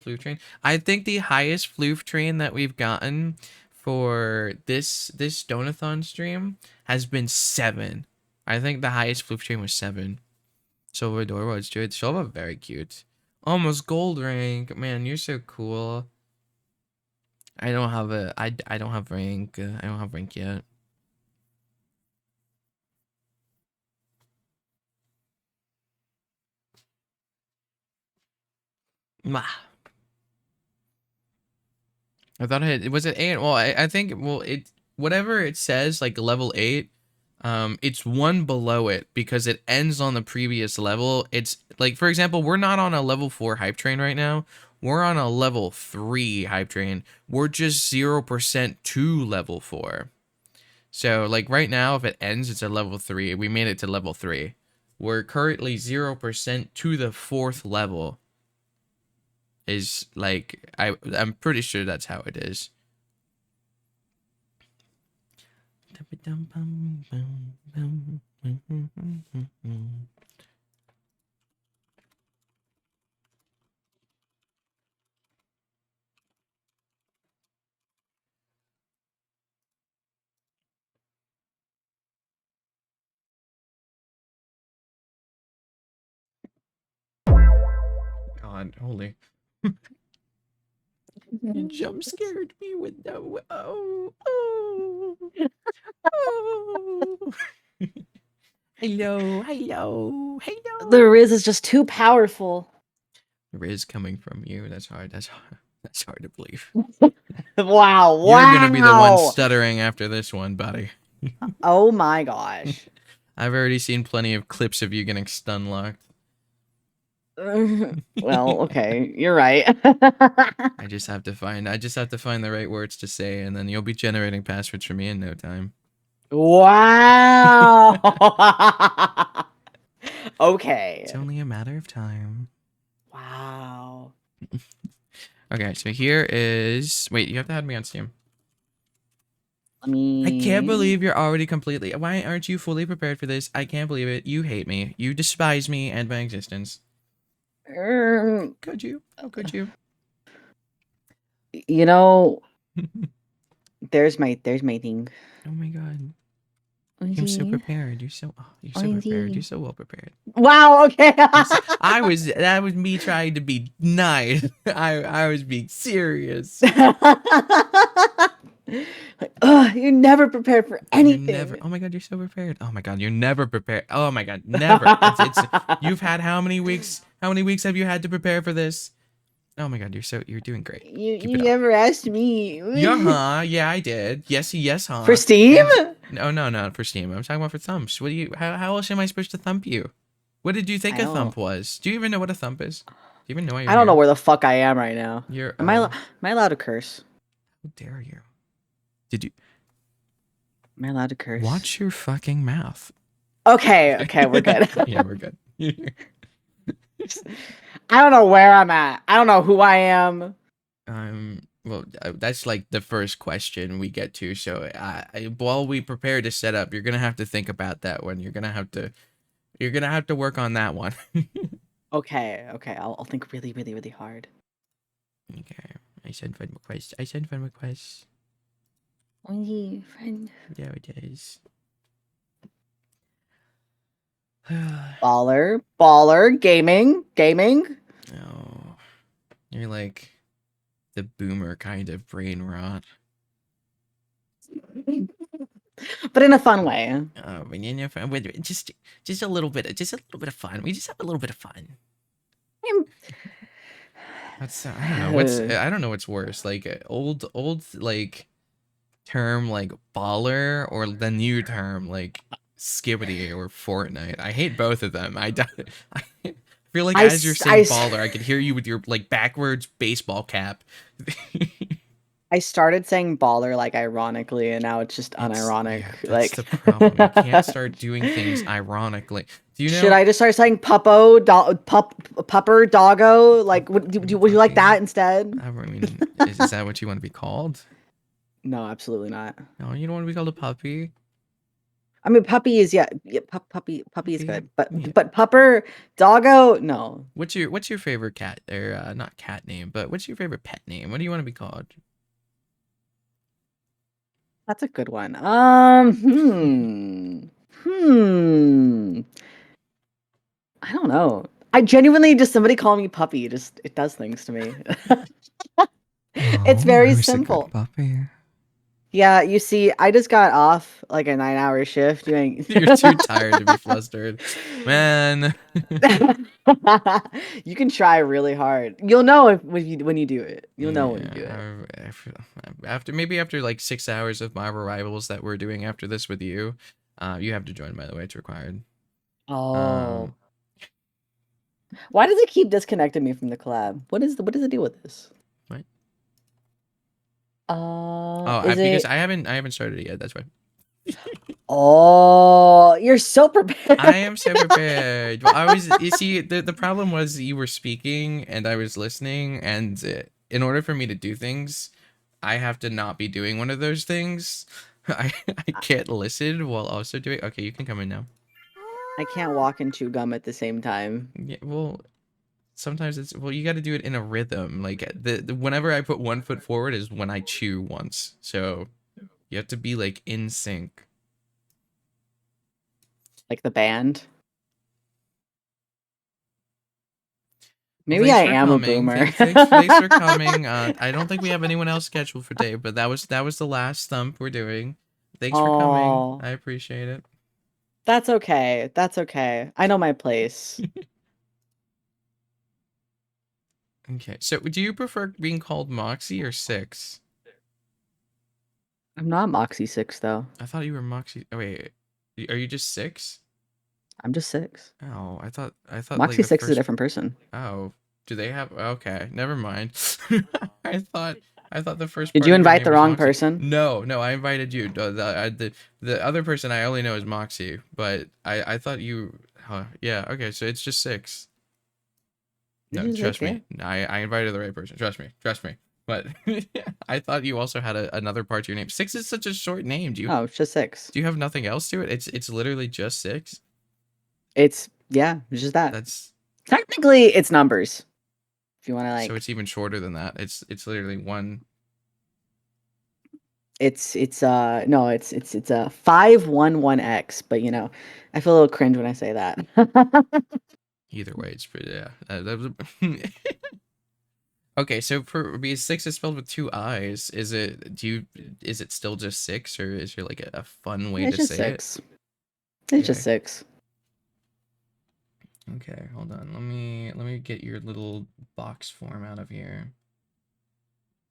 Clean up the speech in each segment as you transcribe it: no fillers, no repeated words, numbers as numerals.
Floof train. I think the highest floof train that we've gotten for this Donathon stream has been 7. I think the highest floof train was 7. Silver door was good. Silver very cute. Almost gold rank. Man, you're so cool. I don't have I don't have rank. I don't have rank yet. Mwah. I thought it was at 8. Well, I think it whatever it says like level 8, it's one below it because it ends on the previous level. It's like, for example, we're not on a level 4 hype train right now. We're on a level 3 hype train. We're just 0% to level 4. So like right now, if it ends, it's a level 3. We made it to level 3. We're currently 0% to the 4th level. Is like I'm pretty sure that's how it is. God, holy. You jump scared me with the oh. Hello. The Riz is just too powerful. Riz coming from you. That's hard. That's hard to believe. Wow. You're gonna be the one stuttering after this one, buddy. Oh my gosh. I've already seen plenty of clips of you getting stun locked. Well, okay, you're right. I just have to find the right words to say, and then you'll be generating passwords for me in no time. Wow. Okay. It's only a matter of time. Wow. Okay, so here is. Wait, you have to add me on Steam. Let me. I can't believe you're already completely. Why aren't you fully prepared for this? I can't believe it. You hate me. You despise me and my existence. Could you? How could you? You know, there's my thing. Oh my god. I'm so prepared. You're so prepared. You're so well prepared. Wow, okay. That was me trying to be nice. I was being serious. You're never prepared for anything. Never. Oh my god, you're so prepared. Oh my god, you're never prepared. Oh my god, never. You've had how many weeks? How many weeks have you had to prepare for this? Oh my god, you're doing great. You never asked me. Yeah, I did. Yes, huh? For Steam? No, for Steam. I'm talking about for thumps. How else am I supposed to thump you? What did you think a thump was? Do you even know what a thump is? Do you even know why you're I don't here? know where the fuck I am right now. Am I allowed to curse? How dare you? Am I allowed to curse? Watch your fucking mouth. Okay, we're good. Yeah, we're good. I don't know where I'm at. I don't know who I am. Well, that's like the first question we get to. So, while we prepare to set up, you're gonna have to think about that one. You're gonna have to work on that one. Okay. I'll think really, really, really hard. Okay. I sent friend request. Only friend. There it is. Baller, gaming. Oh, you're like the boomer kind of brain rot. But in a fun way. Oh, but in your fun, just a little bit of fun. We just have a little bit of fun. That's I don't know what's worse, like old like term like baller or the new term like skibbity or Fortnite. I hate both of them. I feel like as you're saying baller, I could hear you with your like backwards baseball cap. I started saying baller like ironically, and now it's just unironic. Yeah, that's the problem. You can't start doing things ironically. Do you know? Should I just start saying pupper, doggo? Like, would you like that instead? I mean, is that what you want to be called? No, absolutely not. No, you don't want to be called a puppy. I mean, puppy is yeah, puppy is Puppy. good, Yeah. but pupper, doggo, no. What's your favorite cat or not cat name, but what's your favorite pet name? What do you want to be called? That's a good one. Hmm. I don't know. I genuinely just somebody call me puppy. Just it does things to me. It's Oh, very who's a good simple. puppy? Yeah, you see, I just got off like a 9-hour shift. You ain't. You're too tired to be flustered, man. You can try really hard. You'll know if when you do it. You'll know when you do it. Yeah, after like 6 hours of Marvel Rivals that we're doing after this with you, you have to join. By the way, it's required. Oh, Um, why does it keep disconnecting me from the collab? What is the deal with this? what? Oh, Is because it? I haven't started it yet. That's why. Oh, you're so prepared. I am so prepared. Well, you see, the problem was you were speaking and I was listening, and in order for me to do things, I have to not be doing one of those things. I can't listen while also doing. Okay, you can come in now. I can't walk and chew gum at the same time. Yeah, well, sometimes you got to do it in a rhythm. Like whenever I put one foot forward is when I chew once. So you have to be like in sync. Like the band. Well, Maybe thanks I for am a coming. boomer. Thanks for coming. I don't think we have anyone else scheduled for today, but that was the last stump we're doing. Thanks for coming. Oh, I appreciate it. that's okay. That's okay. I know my place. Okay, so do you prefer being called Moxie or Six? I'm not Moxie 6 though. I thought you were Moxie. Oh, wait, are you just Six? I'm just 6. Oh, I thought like Moxie the 6 is a first. different person. Oh, do they have? Okay, never mind. I thought I thought the first Did part you of your invite name the was wrong Moxie. person? No, no, I invited you. The other person I only know is Moxie, but I thought you. Huh, yeah, okay, so it's just Six. It's No, just 6, trust yeah. me. I invited the right person. Trust me. Trust me. But I thought you also had another part to your name. Six is such a short name. Do you Oh, it's just 6. do you have nothing else to it? It's literally just Six. It's just that. That's Technically, it's numbers. If you want to so like, it's even shorter than that. It's literally one. it's no, it's a 511X, but you know, I feel a little cringe when I say that. Either way, it's pretty. Yeah. Okay, so for because Six is spelled with two I's, is it still just Six, or is there like a fun way It's to just say it? 6. It's just Okay. 6. Okay, hold on. Let me get your little box form out of here.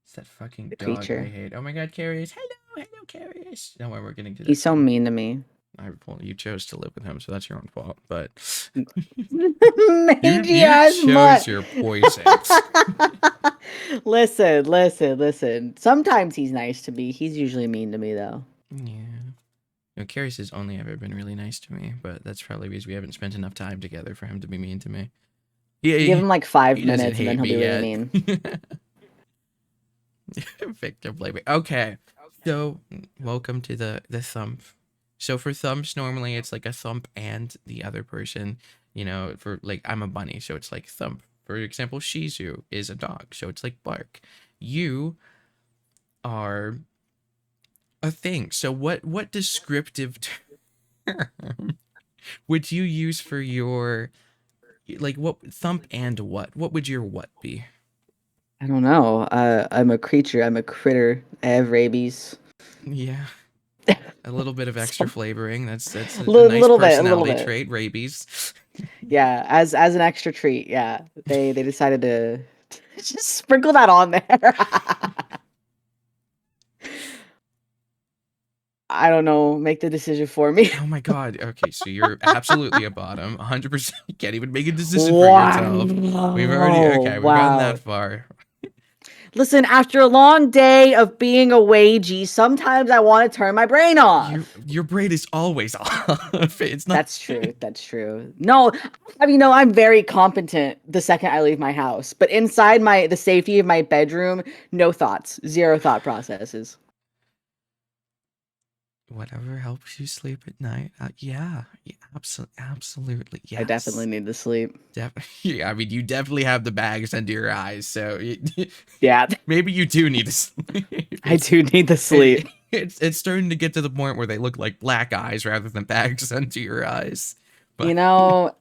It's that fucking The dog I creature. hate. Oh my god, Carius. Hello, Carius. Don't worry, we're getting to that He's so soon. mean to me. Well, you chose to live with him, so that's your own fault. But you Mangy you as chose mutt. your poison. Listen. Sometimes he's nice to me. He's usually mean to me though. Yeah. Carius has only ever been really nice to me, but that's probably because we haven't spent enough time together for him to be mean to me. Give He, him like 5 he doesn't minutes and then hate he'll me be really yet. mean. Victim blaming. Okay. So, welcome to the thump. So for thumps, normally it's like a thump and the other person. For like I'm a bunny, so it's like thump. For example, Shih Tzu is a dog, so it's like bark. You are a thing. So what descriptive term would you use for your like what thump and what would your what be? I don't know. I'm a creature. I'm a critter. I have rabies. Yeah, a little bit of extra So, flavoring. That's a nice a little personality bit. trait. Rabies. Yeah, as an extra treat. Yeah, they decided to just sprinkle that on there. I don't know. Make the decision for me. Oh my god. Okay, so you're absolutely a bottom. 100%. You can't even make a decision for yourself. Wow. We've gotten that Wow. far. Listen, after a long day of being a wagey, sometimes I want to turn my brain off. Your brain is always off. It's not. That's true. That's true. No, I mean, no, I'm very competent the second I leave my house, but inside the safety of my bedroom, no thoughts, zero thought processes. Whatever helps you sleep at night. Yeah, yeah, absolutely, I definitely yes. need to sleep. Yeah, I mean, you definitely have the bags under your eyes, so Yeah, maybe you do need to sleep. I do need the sleep. It's starting to get to the point where they look like black eyes rather than bags under your eyes. You But know,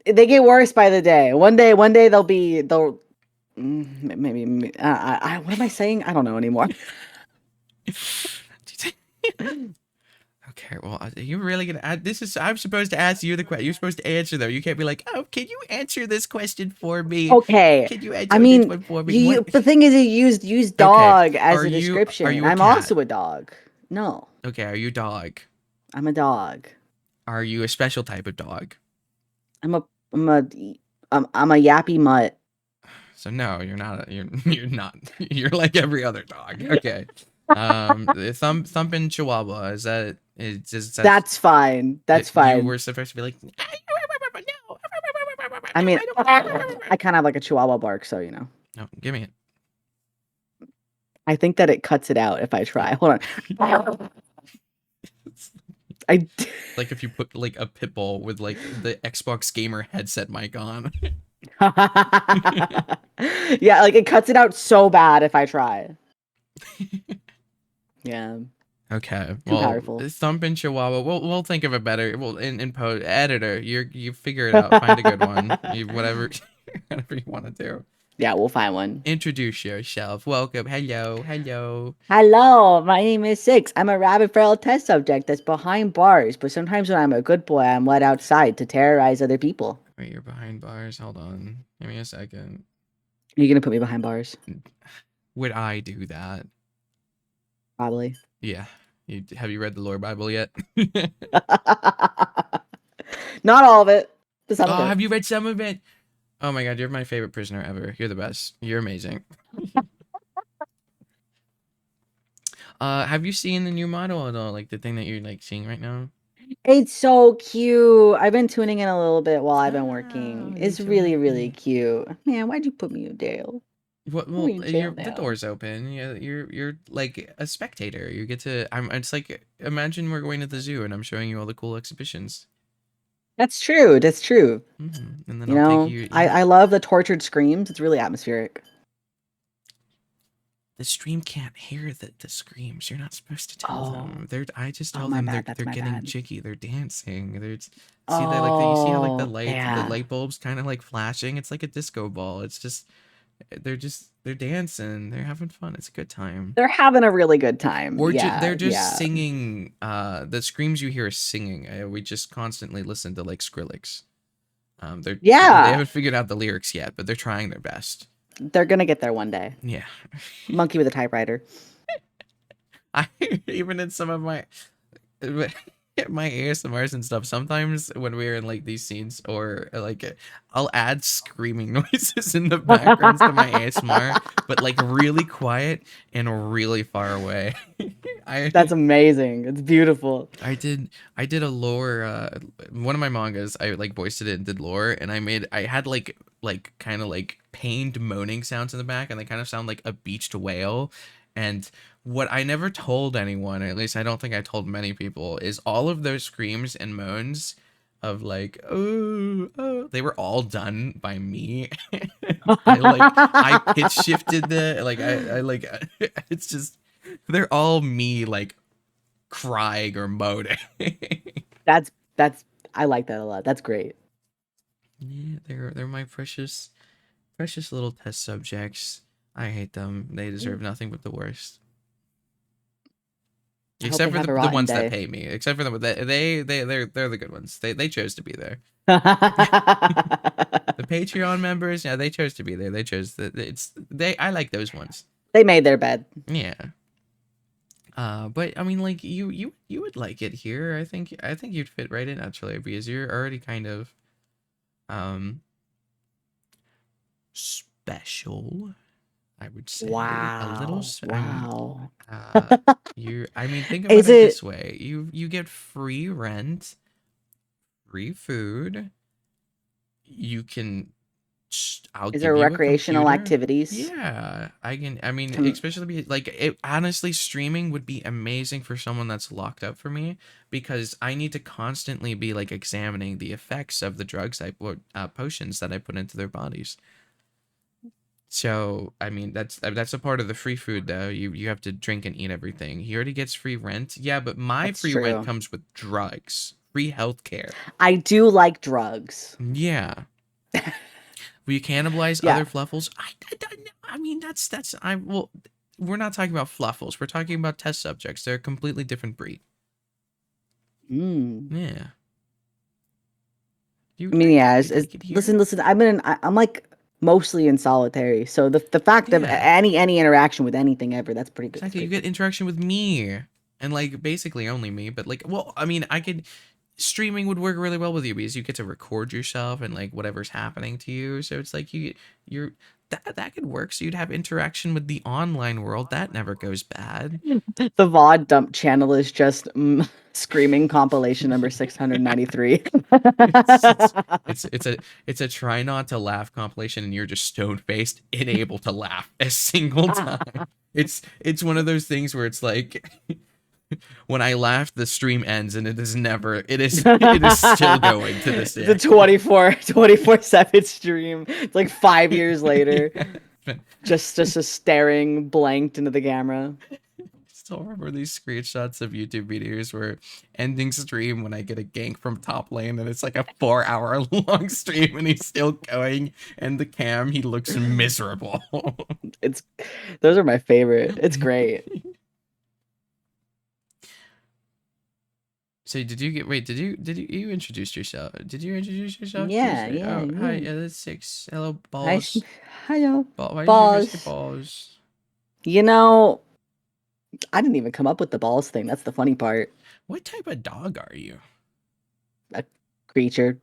they get worse by the day. One day they'll maybe what am I saying? I don't know anymore. okay, well, are you really gonna add this? Is I'm supposed to ask you the question. You're supposed to answer though. You can't be like, oh, can you answer this question for me? Okay. Can you I answer this mean, one for me? What? the thing is, you use Okay, dog as a are description. you a I'm cat? also a dog. No, Okay, are you a dog? I'm a dog. Are you a special type of dog? I'm a I'm a I'm a yappy mutt. So no, you're not. You're not. You're like every other dog. Okay. The thumping Chihuahua is that? Is that That's fine. That's you fine. were supposed to be like no. I mean, No, I kind of have like a Chihuahua bark, so you know. no, give me it. I think that it cuts it out if I try. Hold on. It's I like if you put like a pit bull with like the Xbox gamer headset mic on. yeah, like it cuts it out so bad if I try. Yeah, Okay, too well, powerful. thumping Chihuahua. We'll think of a better. Well, in post editor, you figure it out. Find a good one. You whatever whatever you want to do. Yeah, we'll find one. Introduce yourself. Welcome. Hello. Hello. Hello, my name is SIIX. I'm a rabid feral test subject that's behind bars, but sometimes when I'm a good boy, I'm let outside to terrorize other people. Wait, you're behind bars. Hold on. Give me a second. Are you gonna put me behind bars? Would I do that? Probably. Yeah. Have you read the Lore Bible yet? Not all of it, but some of Oh, it. have you read some of it? Oh my god, you're my favorite prisoner ever. You're the best. You're amazing. Have you seen the new model at all? Like the thing that you're like seeing right now? It's so cute. I've been tuning in a little bit while I've been working. Oh, you're It's doing really, it. really cute. Man, why'd you put me in jail? What? Put me Well, in jail you're the now. door's open. Yeah, you're like a spectator. You get to. I'm. It's like imagine we're going to the zoo and I'm showing you all the cool exhibitions. That's true. That's true. And then You I'll take know, you. Yeah. I love the tortured screams. It's really atmospheric. The stream can't hear the screams. You're not supposed to tell Oh, them. They're. I just oh, tell my them bad. they're That's my getting bad. jiggy. They're dancing. They're. See that like you see how like Oh, the yeah. light bulbs kind of like flashing. It's like a disco ball. It's just they're dancing. They're having fun. It's a good time. They're having a really good time. They're Yeah, just yeah. singing. The screams you hear is singing. We just constantly listen to like Skrillex. They Yeah. haven't figured out the lyrics yet, but they're trying their best. They're gonna get there one day. Yeah. Monkey with a typewriter. I even in some of my my ASMRs and stuff. Sometimes when we're in like these scenes, or like I'll add screaming noises in the backgrounds to my ASMR, but like really quiet and really far away. That's I amazing. It's beautiful. I did a lore one of my mangas. I like voiced it and did lore, and I had like kind of like pained moaning sounds in the back, and they kind of sound like a beached whale. And what I never told anyone, at least I don't think I told many people, is all of those screams and moans of like oh, they were all done by me. I pitch shifted the like I like it's just they're all me like crying or moaning. That's I like that a lot. That's great. Yeah, they're my precious little test subjects. I hate them. They deserve nothing but the worst. I hope they Except for have a the rotten ones that day. pay me. Except for they're the good ones. They chose to be there. The Patreon members, yeah, they chose to be there. They chose it's they I like those ones. They made their bed. Yeah. But I mean, like you would like it here. I think you'd fit right in actually because you're already kind of um special. I would say a little. Wow. I mean, Wow. uh, you. I mean, think about Is it it this way: you get free rent, free food. You can I'll Is give there you a recreational computer. activities? Yeah, I can. I mean, Can especially like honestly, streaming would be amazing for someone that's locked up for me because I need to constantly be like examining the effects of the drugs I put, potions that I put into their bodies. So I mean, that's a part of the free food though. You have to drink and eat everything. He already gets free rent. Yeah, but my That's free rent true. comes with drugs, free healthcare. I do like drugs. Yeah. Will you cannibalize Yeah. other fluffles? I mean, that's I well, we're not talking about fluffles. We're talking about test subjects. They're a completely different breed. Mm. Yeah. I mean, yeah. I could hear Listen, it. listen. I'm like mostly in solitary, so the fact of Yeah. any interaction with anything ever, that's pretty good. That's Exactly. You pretty get cool. interaction with me. And like basically only me, but like well, I mean, I could streaming would work really well with you because you get to record yourself and like whatever's happening to you. So it's like you're that could work. So you'd have interaction with the online world. That never goes bad. The VOD dump channel is just screaming compilation number 693. It's it's it's a try not to laugh compilation, and you're just stone faced, unable to laugh a single time. It's one of those things where it's like when I laugh, the stream ends, and it is still going to this It's a day. 24/7 stream. It's like 5 years later. Yeah. Just a staring blanked into the camera. Still remember these screenshots of YouTube videos where ending stream when I get a gank from top lane and it's like a 4 hour long stream and he's still going and the cam he looks miserable. It's those are my favorite. It's great. So did you introduce yourself? Did you introduce yourself? Yeah, yeah, Oh hi, yeah. yeah, that's SIIX. Hello Hi, balls. hello, Why did you ever say balls. balls? You know, I didn't even come up with the balls thing. That's the funny part. What type of dog are you? A creature,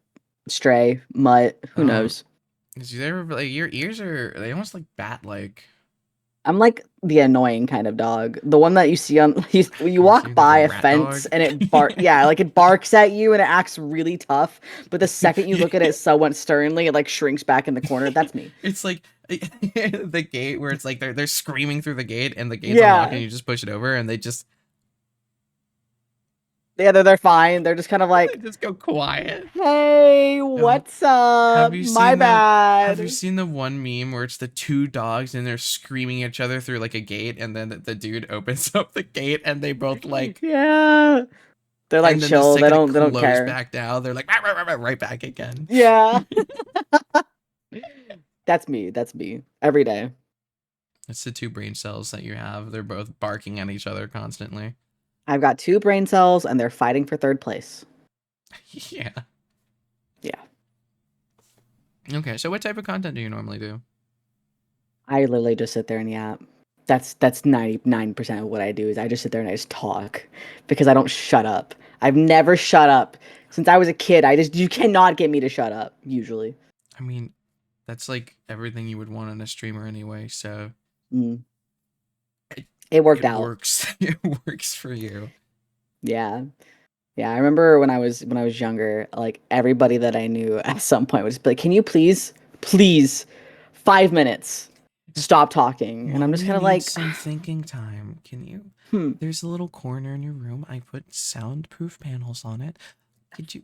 stray, mutt, who Um, knows? is there like your ears are they almost like bat like? I'm like the annoying kind of dog. The one that you see on you So walk you're like by a a rat fence dog. and yeah, like it barks at you and it acts really tough, but the second you look at it somewhat sternly, it like shrinks back in the corner. That's me. It's like the gate where it's like they're screaming through the gate and the gate's unlocked and Yeah. you just push it over and Yeah, they're fine. They're just kind of they like, just go quiet. "Hey, Uh, what's have up? you My seen the have you bad." seen the one meme where it's the two dogs and they're screaming at each other through like a gate and then the dude opens up the gate and they both like Yeah. They're like and then the chill. second it They don't closed care. back down they're like "Rah, rah, rah, rah," right back again. Yeah. That's me. That's me. Every day. It's the two brain cells that you have. They're both barking at each other constantly. I've got two brain cells and they're fighting for third place. Yeah. Yeah. Okay, so what type of content do you normally do? I literally just sit there and yap. That's 99% of what I do is I just sit there and I just talk because I don't shut up. I've never shut up. Since I was a kid, you cannot get me to shut up, usually. I mean, that's like everything you would want in a streamer anyway, so Mm. it, It worked it out. works. It works for you. Yeah. Yeah, I remember when I was younger, like everybody that I knew at some point would just be like, "Can you please 5 minutes stop talking?" And I'm just Mommy kind of needs like, some thinking time. Can you? "Hmm." There's a little corner in your room. I put soundproof panels on it. Could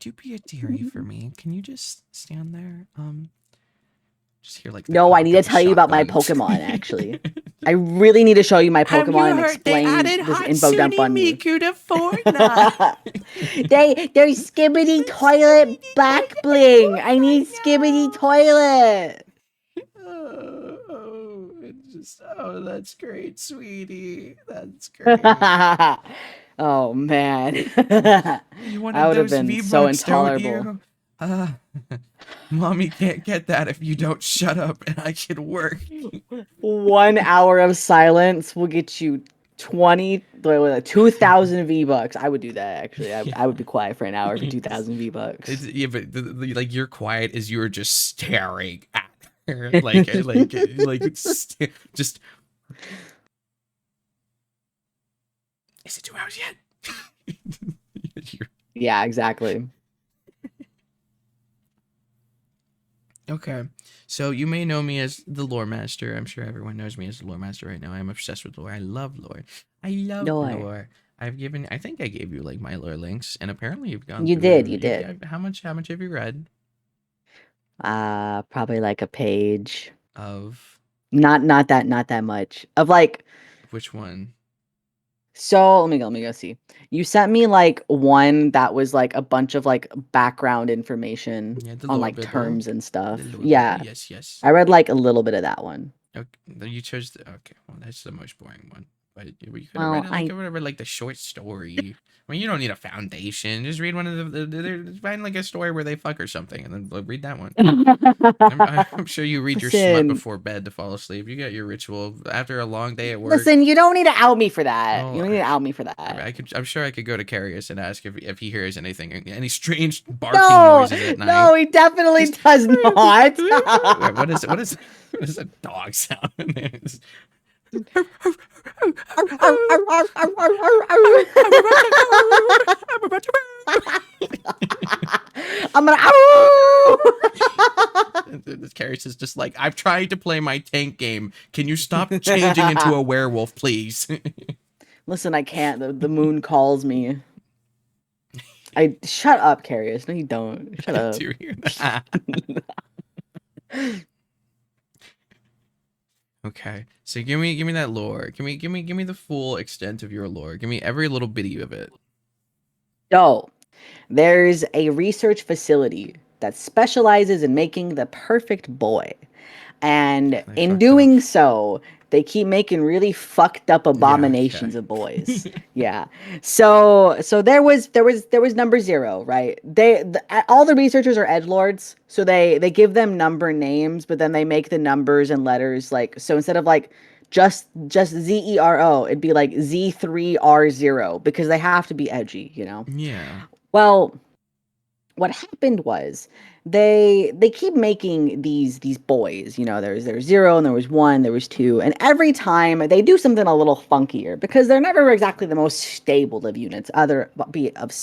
you be a dearie for me? Can you just stand there? Just hear like the No, I cock need to of a tell you about my shotgun. Pokemon actually. I really need to show you my Have Pokemon you and heard they explain added this info Hatsune dump on you. Miku to Fortnite? They're Skibbity Toilet back bling. I need Skibbity Toilet. It's just oh, that's great, sweetie. That's great. Oh man. You wanted I would have those been so V-Bucks, don't intolerable. you? Uh, mommy can't get that if you don't shut up and I can work. 1 hour of silence will get you 2,000 V-Bucks. I would do that actually. I would be quiet for an hour for 2,000 V-Bucks. Yeah, but like you're quiet as you're just staring at her, like just. Is it 2 hours yet? You're- Yeah, exactly. Okay. So you may know me as the lore master. I'm sure everyone knows me as the lore master right now. I'm obsessed with lore. I love lore. I love No, lore. I think I gave you like my lore links, and apparently you've gone you did, through. you You've did. got how much have you read Probably like a page. of Not that much. Of like, which one? so let me go see. You sent me like one that was like a bunch of like background information Yeah, the on lore like bibble. terms and The stuff. lore bibble. Yeah, Yes, yes. I read like a little bit of that one. Okay, you chose the. Okay, well that's the most boring one. But you could have read Well, it like I I would have read like the short story. I mean, you don't need a foundation. Just read one of find like a story where they fuck or something, and then read that one. I'm sure you read your smut listen, before bed to fall asleep. You got your ritual after a long day at work. listen. You don't need to out me for that. You Oh, don't need to out me for I mean, that. I'm sure I could go to Carius and ask if he hears anything, any strange barking No, noises at night. no, he definitely Just does not. wait, what is a dog sound? It's- I'm about to go. I'm about to I'm gonna. This Carius is just like, I've tried to play my tank game. Can you stop changing into a werewolf, please? Listen, I can't. The moon calls me. I shut up, Carius. No, you don't. Shut I up. do hear that. Okay, so give me that lore. Give me the full extent of your lore. Give me every little bitty of it. So, there's a research facility that specializes in making the perfect boy. And They in fucked up. doing so, they keep making really fucked up Yeah. Okay. abominations of boys. Yeah. So there was number 0, right? All the researchers are edgelords, so they give them number names, but then they make the numbers and letters like, so instead of like just ZERO, it'd be like Z3R0 because they have to be edgy, you know. Yeah. Well, what happened was they keep making these boys, you know. There's 0 and there was 1, there was 2, and every time they do something a little funkier because they're never exactly the most stable of units, either be it of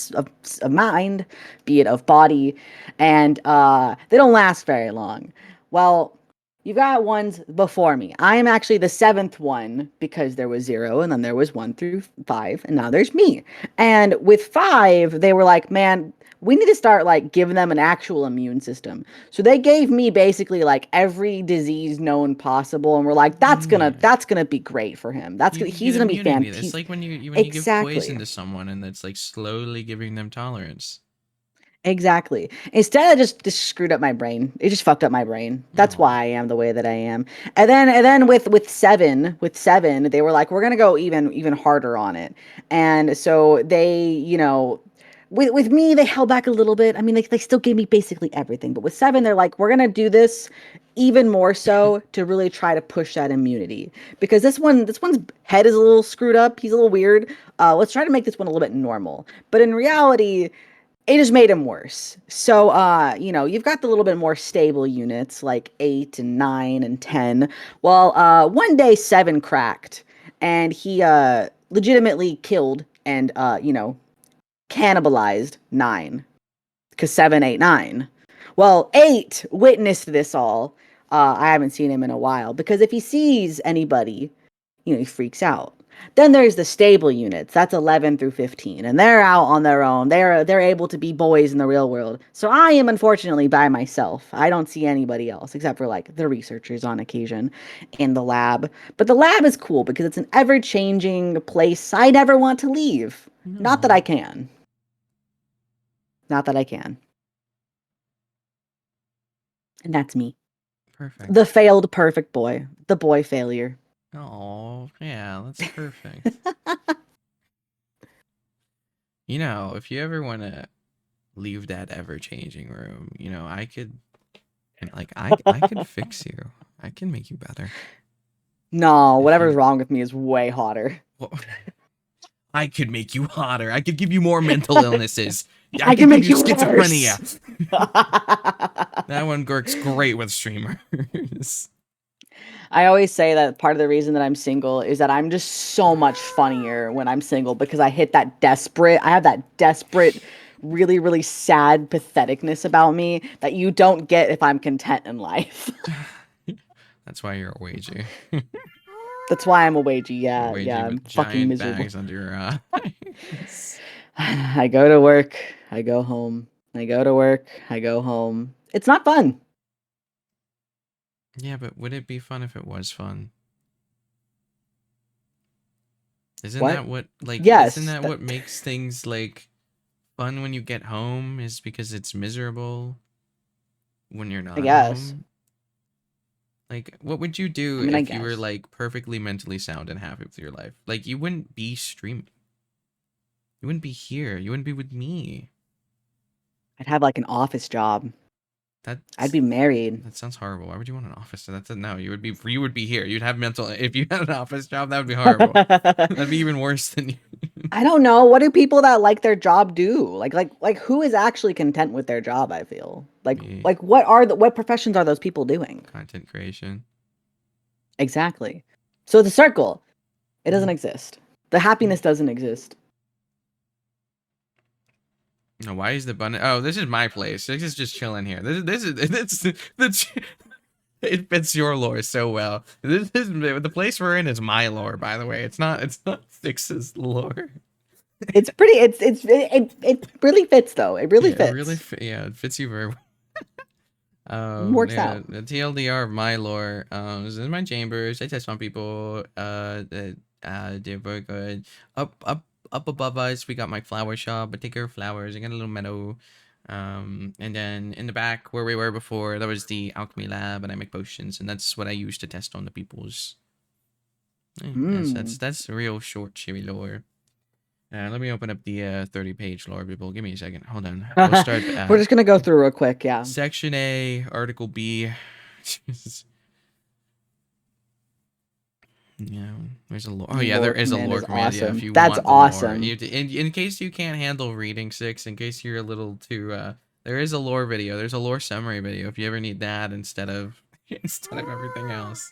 mind, be it of body, and they don't last very long. Well, you got ones before me. I am actually the 7th one because there was 0 and then there was 1 through 5 and now there's me. And with 5 they were like, man, we need to start like giving them an actual immune system. So they gave me basically like every disease known possible, and we're like, Yeah. that's gonna be great for him. You He's get gonna be immunity. It's he's like when you give exactly. poison to someone and it's like slowly giving them tolerance. Exactly. Instead, I just screwed up my brain. It just fucked up my brain. That's Oh. why I am the way that I am. And then with seven, they were like, we're gonna go even harder on it. And so they, with me, they held back a little bit. I mean, they still gave me basically everything. But with 7, they're like, we're gonna do this even more so to really try to push that immunity because this one's head is a little screwed up. He's a little weird. Let's try to make this one a little bit normal. But in reality, it just made him worse. So, you've got the little bit more stable units like 8 and 9 and 10. Well, one day 7 cracked and he legitimately killed and, cannibalized 9 because 7, 8, 9. Well, 8 witnessed this all. I haven't seen him in a while because if he sees anybody, he freaks out. Then there's the stable units. That's 11 through 15, and they're out on their own. They're able to be boys in the real world. So I am unfortunately by myself. I don't see anybody else except for like the researchers on occasion in the lab. But the lab is cool because it's an ever-changing place I never want to leave. Not that No. I can. Not that I can. And that's me. The Perfect. failed perfect boy. The boy failure. Oh, yeah, that's perfect. If you ever want to leave that ever-changing room, I could I could fix you. I can make you better. No, If whatever's you wrong with me is way hotter. well, I could make you hotter. I could give you more mental illnesses. I I could can give make you you worse. schizophrenia. That one works great with streamers. I always say that part of the reason that I'm single is that I'm just so much funnier when I'm single because I have that desperate really, really sad patheticness about me that you don't get if I'm content in life. That's why you're a wagey. That's why I'm a wagey. You're a Yeah, yeah, wagey I'm with fucking giant miserable. bags under your eyes. I go to work, I go home. I go to work, I go home. It's not fun. Yeah, but would it be fun if it was fun? Isn't What? that what like isn't Yes, that what makes things like fun when you get home is because it's miserable when you're I not guess. home? Like what would you do I mean, I if you were guess. like perfectly mentally sound and happy with your life? Like you wouldn't be streaming. You wouldn't be here. You wouldn't be with me. I'd have like an office job. I'd That's be married. that sounds horrible. Why would you want an office? That's a, no. You would be here. You'd have mental. If you had an office job, that would be horrible. That'd be even worse than you. I don't know. What do people that like their job do? Like who is actually content with their job, I feel. Me, What professions are those people doing? content creation. Exactly. So the circle, it Mm-hmm. doesn't exist. The happiness doesn't exist. No, why is the bun? Oh, this is my place. This is just chilling here. This is it's it fits your lore so well. This is the place we're in is my lore, by the way. It's not SIIX's lore. It's pretty it really fits though. It really Yeah, it really fits. yeah, it fits you very well. Works Yeah, out. the TLDR of my lore. This is my chambers. I test on people. They're very good. Up above us, we got my flower shop. I take care of flowers. I got a little meadow. And then in the back where we were before, that was the alchemy lab, and I make potions, and that's what I use to test on the people's. Yes, Hmm. that's real short, cheery lore. Let me open up the 30-page lore, people. Give me a second. Hold on. We'll start. We're just gonna go through real quick, yeah. Section A, Article B. Yeah, there's a lore. Oh yeah, there Lore is a command lore is command. Yeah, if awesome. you That's want the lore, awesome. in case you can't handle reading SIIX, in case you're a little too there is a lore video. There's a lore summary video if you ever need that instead of instead of everything else.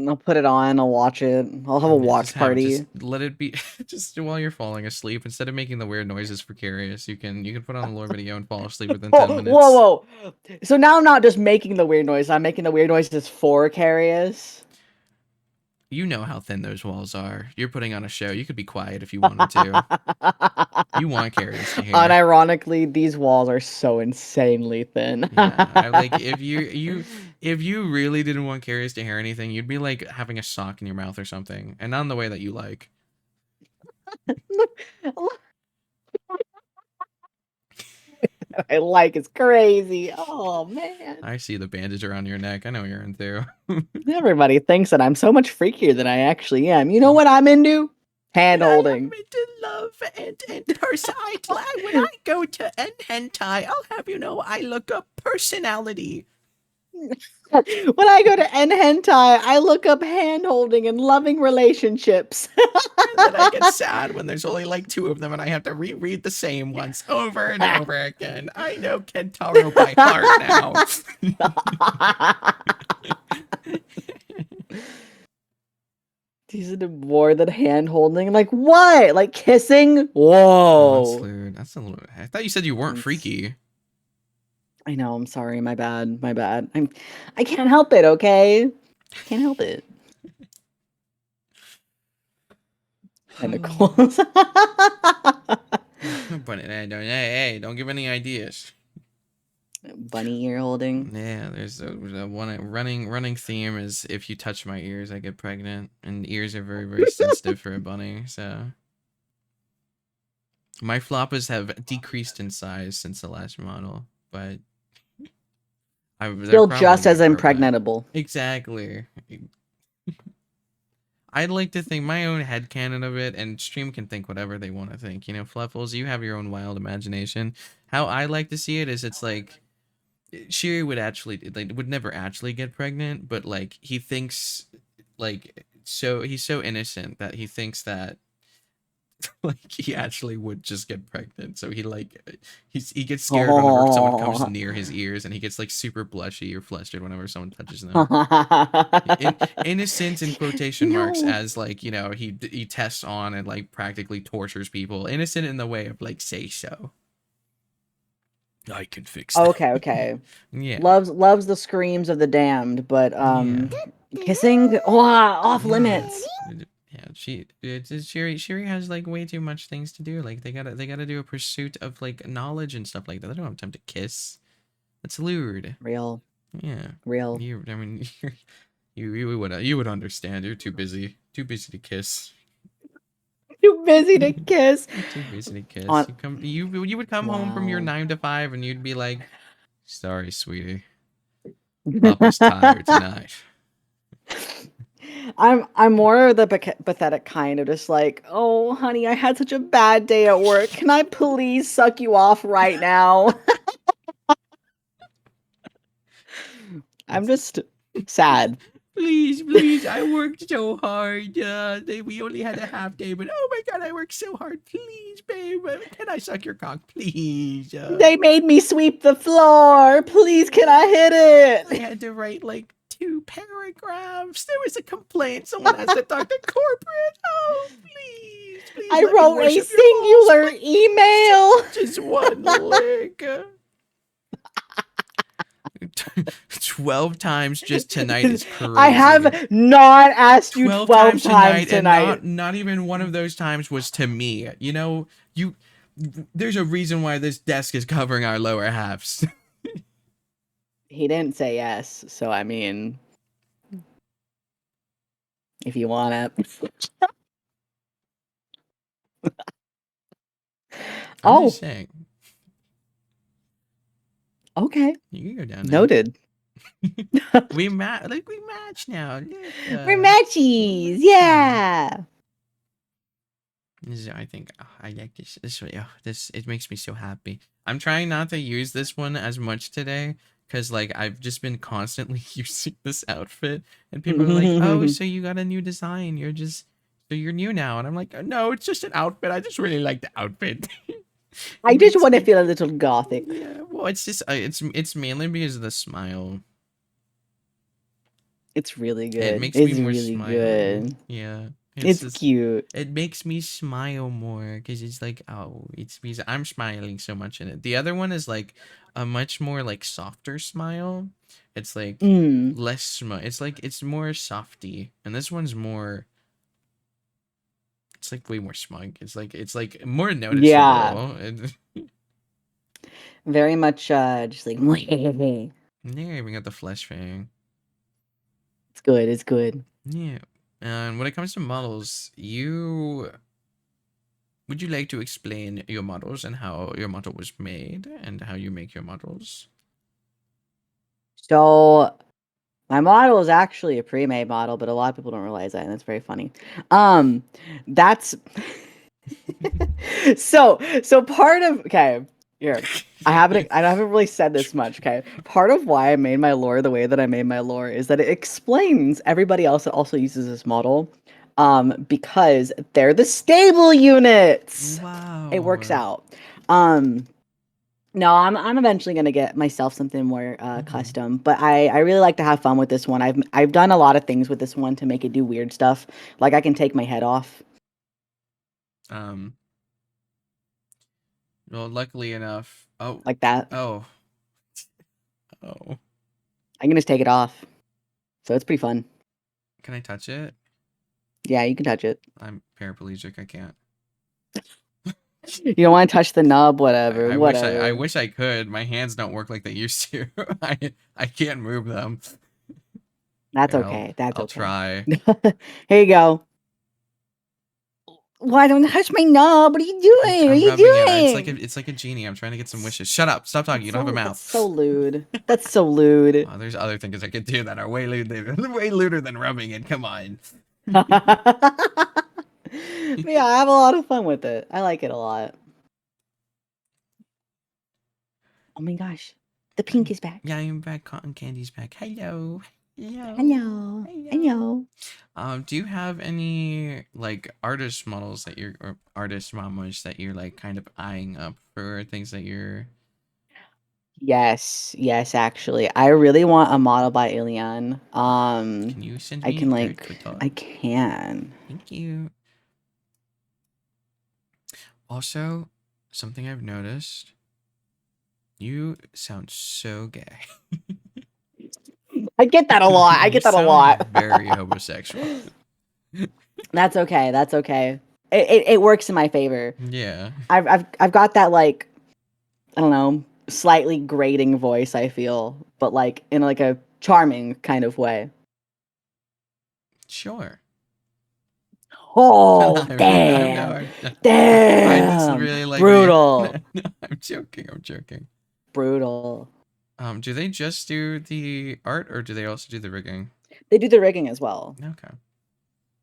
I'll put it on, I'll watch it. I'll have a Yeah, just watch have it. Just party. let it be. Just while you're falling asleep, instead of making the weird noises for curious, you can put on the lore video and fall asleep within 10 minutes. Whoa, whoa. So now I'm not just making the weird noise, I'm making the weird noises for Carius. You know how thin those walls are. You're putting on a show. You could be quiet if you wanted to. You want Carius to hear. Unironically, these walls are so insanely thin. Yeah, I like if you really didn't want Carius to hear anything, you'd be like having a sock in your mouth or something, and not in the way that you like. I like it's crazy. Oh man. I see the bandage around your neck. I know what you're into. Everybody thinks that I'm so much freakier than I actually am. You know what I'm into? Hand I am holding. into love and personality. When I go to N hentai, I'll have you know I look up personality. When I go to N hentai, I look up hand holding and loving relationships. And then I get sad when there's only like two of them and I have to reread the same ones over and over again. I know Kentaro by heart now. These are the more than hand holding. Like what? Like kissing? Oh, that's Whoa. lewd. That's a little. I thought you said you weren't It's- freaky. I know, I'm sorry, my bad. My bad. I can't help it, okay? Can't help it. Tentacles. But hey, don't give any ideas. Bunny ear holding. Yeah, there's a one running theme is if you touch my ears, I get pregnant, and ears are very sensitive for a bunny. So my floppas have decreased in size since the last model, but they're Still probably just gonna as grow back. impregnable. Exactly. I'd like to think my own headcanon of it, and stream can think whatever they want to think. You know, Fluffles, you have your own wild imagination. How I like to see it is it's like Shiri would actually like would never actually get pregnant, but like he thinks like so he's so innocent that he thinks that like he actually would just get pregnant. So he like he gets scared whenever someone comes Oh. near his ears, and he gets like super blushy or flustered whenever someone touches them. Innocent in quotation marks, No. as like he tests on and like practically tortures people. Innocent in the way of like say so. I can fix Okay, that. okay. Yeah. Loves the screams of the damned, but Yeah. kissing, oh, off Yeah. limits. Yeah, Shiri has like way too much things to do. Like they gotta do a pursuit of like knowledge and stuff like that. They don't have time to kiss. That's lewd. Real, Yeah. real. I mean, you would understand. You're too busy to kiss. Too busy to kiss. You're too busy to kiss. On You would come home from your wow. 9 to 5 and you'd be like, "Sorry, sweetie, Papa's tired tonight." I'm more the pathetic kind of just like, oh, honey, I had such a bad day at work. Can I please suck you off right now? I'm It's just sad. please, please. I worked so hard. We only had a half day, but oh my god, I worked so hard. Please, babe, can I suck your cock, please? They made me sweep the floor. Please, can I hit I it? had to write like 2 paragraphs. There was a complaint. Someone has to talk to corporate. Oh, please, please I let me wrote a worship your balls, singular please. email. Just one lick. 12 times just tonight is I crazy. have not asked you 12 12 times times tonight, and tonight. not even one of those times was to me. You there's a reason why this desk is covering our lower halves. He didn't say yes, so I mean, if you want it. I'm just Oh, saying. okay. You can go down there. Noted. We match now. Look, We're we're matchies. matching. Yeah. I think I like this. This it makes me so happy. I'm trying not to use this one as much today because like I've just been constantly using this outfit, and people are like, "Oh, so you got a new design? You're new now?" And I'm like, "No, it's just an outfit. I just really like the outfit. It I just makes want to me, feel a little gothic. yeah. Well, it's just it's mainly because of the smile. It's really It good. makes me It's more really smiley. good. Yeah, it's It's just cute. it makes me smile more because it's like, oh, it's because I'm smiling so much in it. The other one is like a much more like softer smile. It's like Mm. less smile. It's like it's more softy, and this one's more. It's like way more smug. It's like more Yeah. noticeable. Very much just like it's Yeah, even got the flesh fang. good. It's good. Yeah. And when it comes to models, would you like to explain your models and how your model was made and how you make your models? So my model is actually a pre-made model, but a lot of people don't realize that, and it's very funny. Um, that's so part of okay, here. I haven't really said this much, okay? Part of why I made my lore the way that I made my lore is that it explains everybody else that also uses this model. Because they're the stable units. It works Wow. out. Um, no, I'm eventually gonna get myself something more Hmm. custom, but I really like to have fun with this one. I've done a lot of things with this one to make it do weird stuff. Like I can take my head off Um, well, luckily enough. Oh, like that. oh, oh. I can just take it off, so it's pretty fun. Can I touch it? Yeah, you can touch it. I'm paraplegic. I can't. You don't want to touch the nub, I, whatever, I wish I I whatever. wish I could. My hands don't work like they used to. I can't move them. That's Here, I'll okay. That's I'll okay. try. Here you go. Why don't touch my knob? What are you I'm, doing? What are I'm you rubbing it. It's like a, doing? it's like a genie. I'm trying to get some wishes. Shut up. Stop talking. You don't have a That's so mouth. lewd. That's so lewd. There's other things I could do that are way lewder, way lewder than rubbing it. Come on. But yeah, I have a lot of fun with it. I like it a lot. Oh my gosh. The pink is back. Yeah, I'm back. Cotton candy's back. Hello. Hello. Hello. Hello. Hello. Do you have any like artist models that you're or artist mamas that you're like kind of eyeing up for things that you're Yes, yes, actually. I really want a model by Ilian. can you send I me can their like Twitter? I can. Thank you. Also, something I've noticed You sound so gay. I get that a lot. I You get that a sound lot. very homosexual. That's okay. That's okay. It works in my favor. Yeah. I've got that like I don't know, slightly grating voice, I feel, but like in like a charming kind of way. Sure. Oh, I'm no, damn. I just Damn. really like when you. No, Brutal. no, I'm joking. I'm joking. Brutal. Do they just do the art or do they also do the rigging? They do the rigging as well. Okay.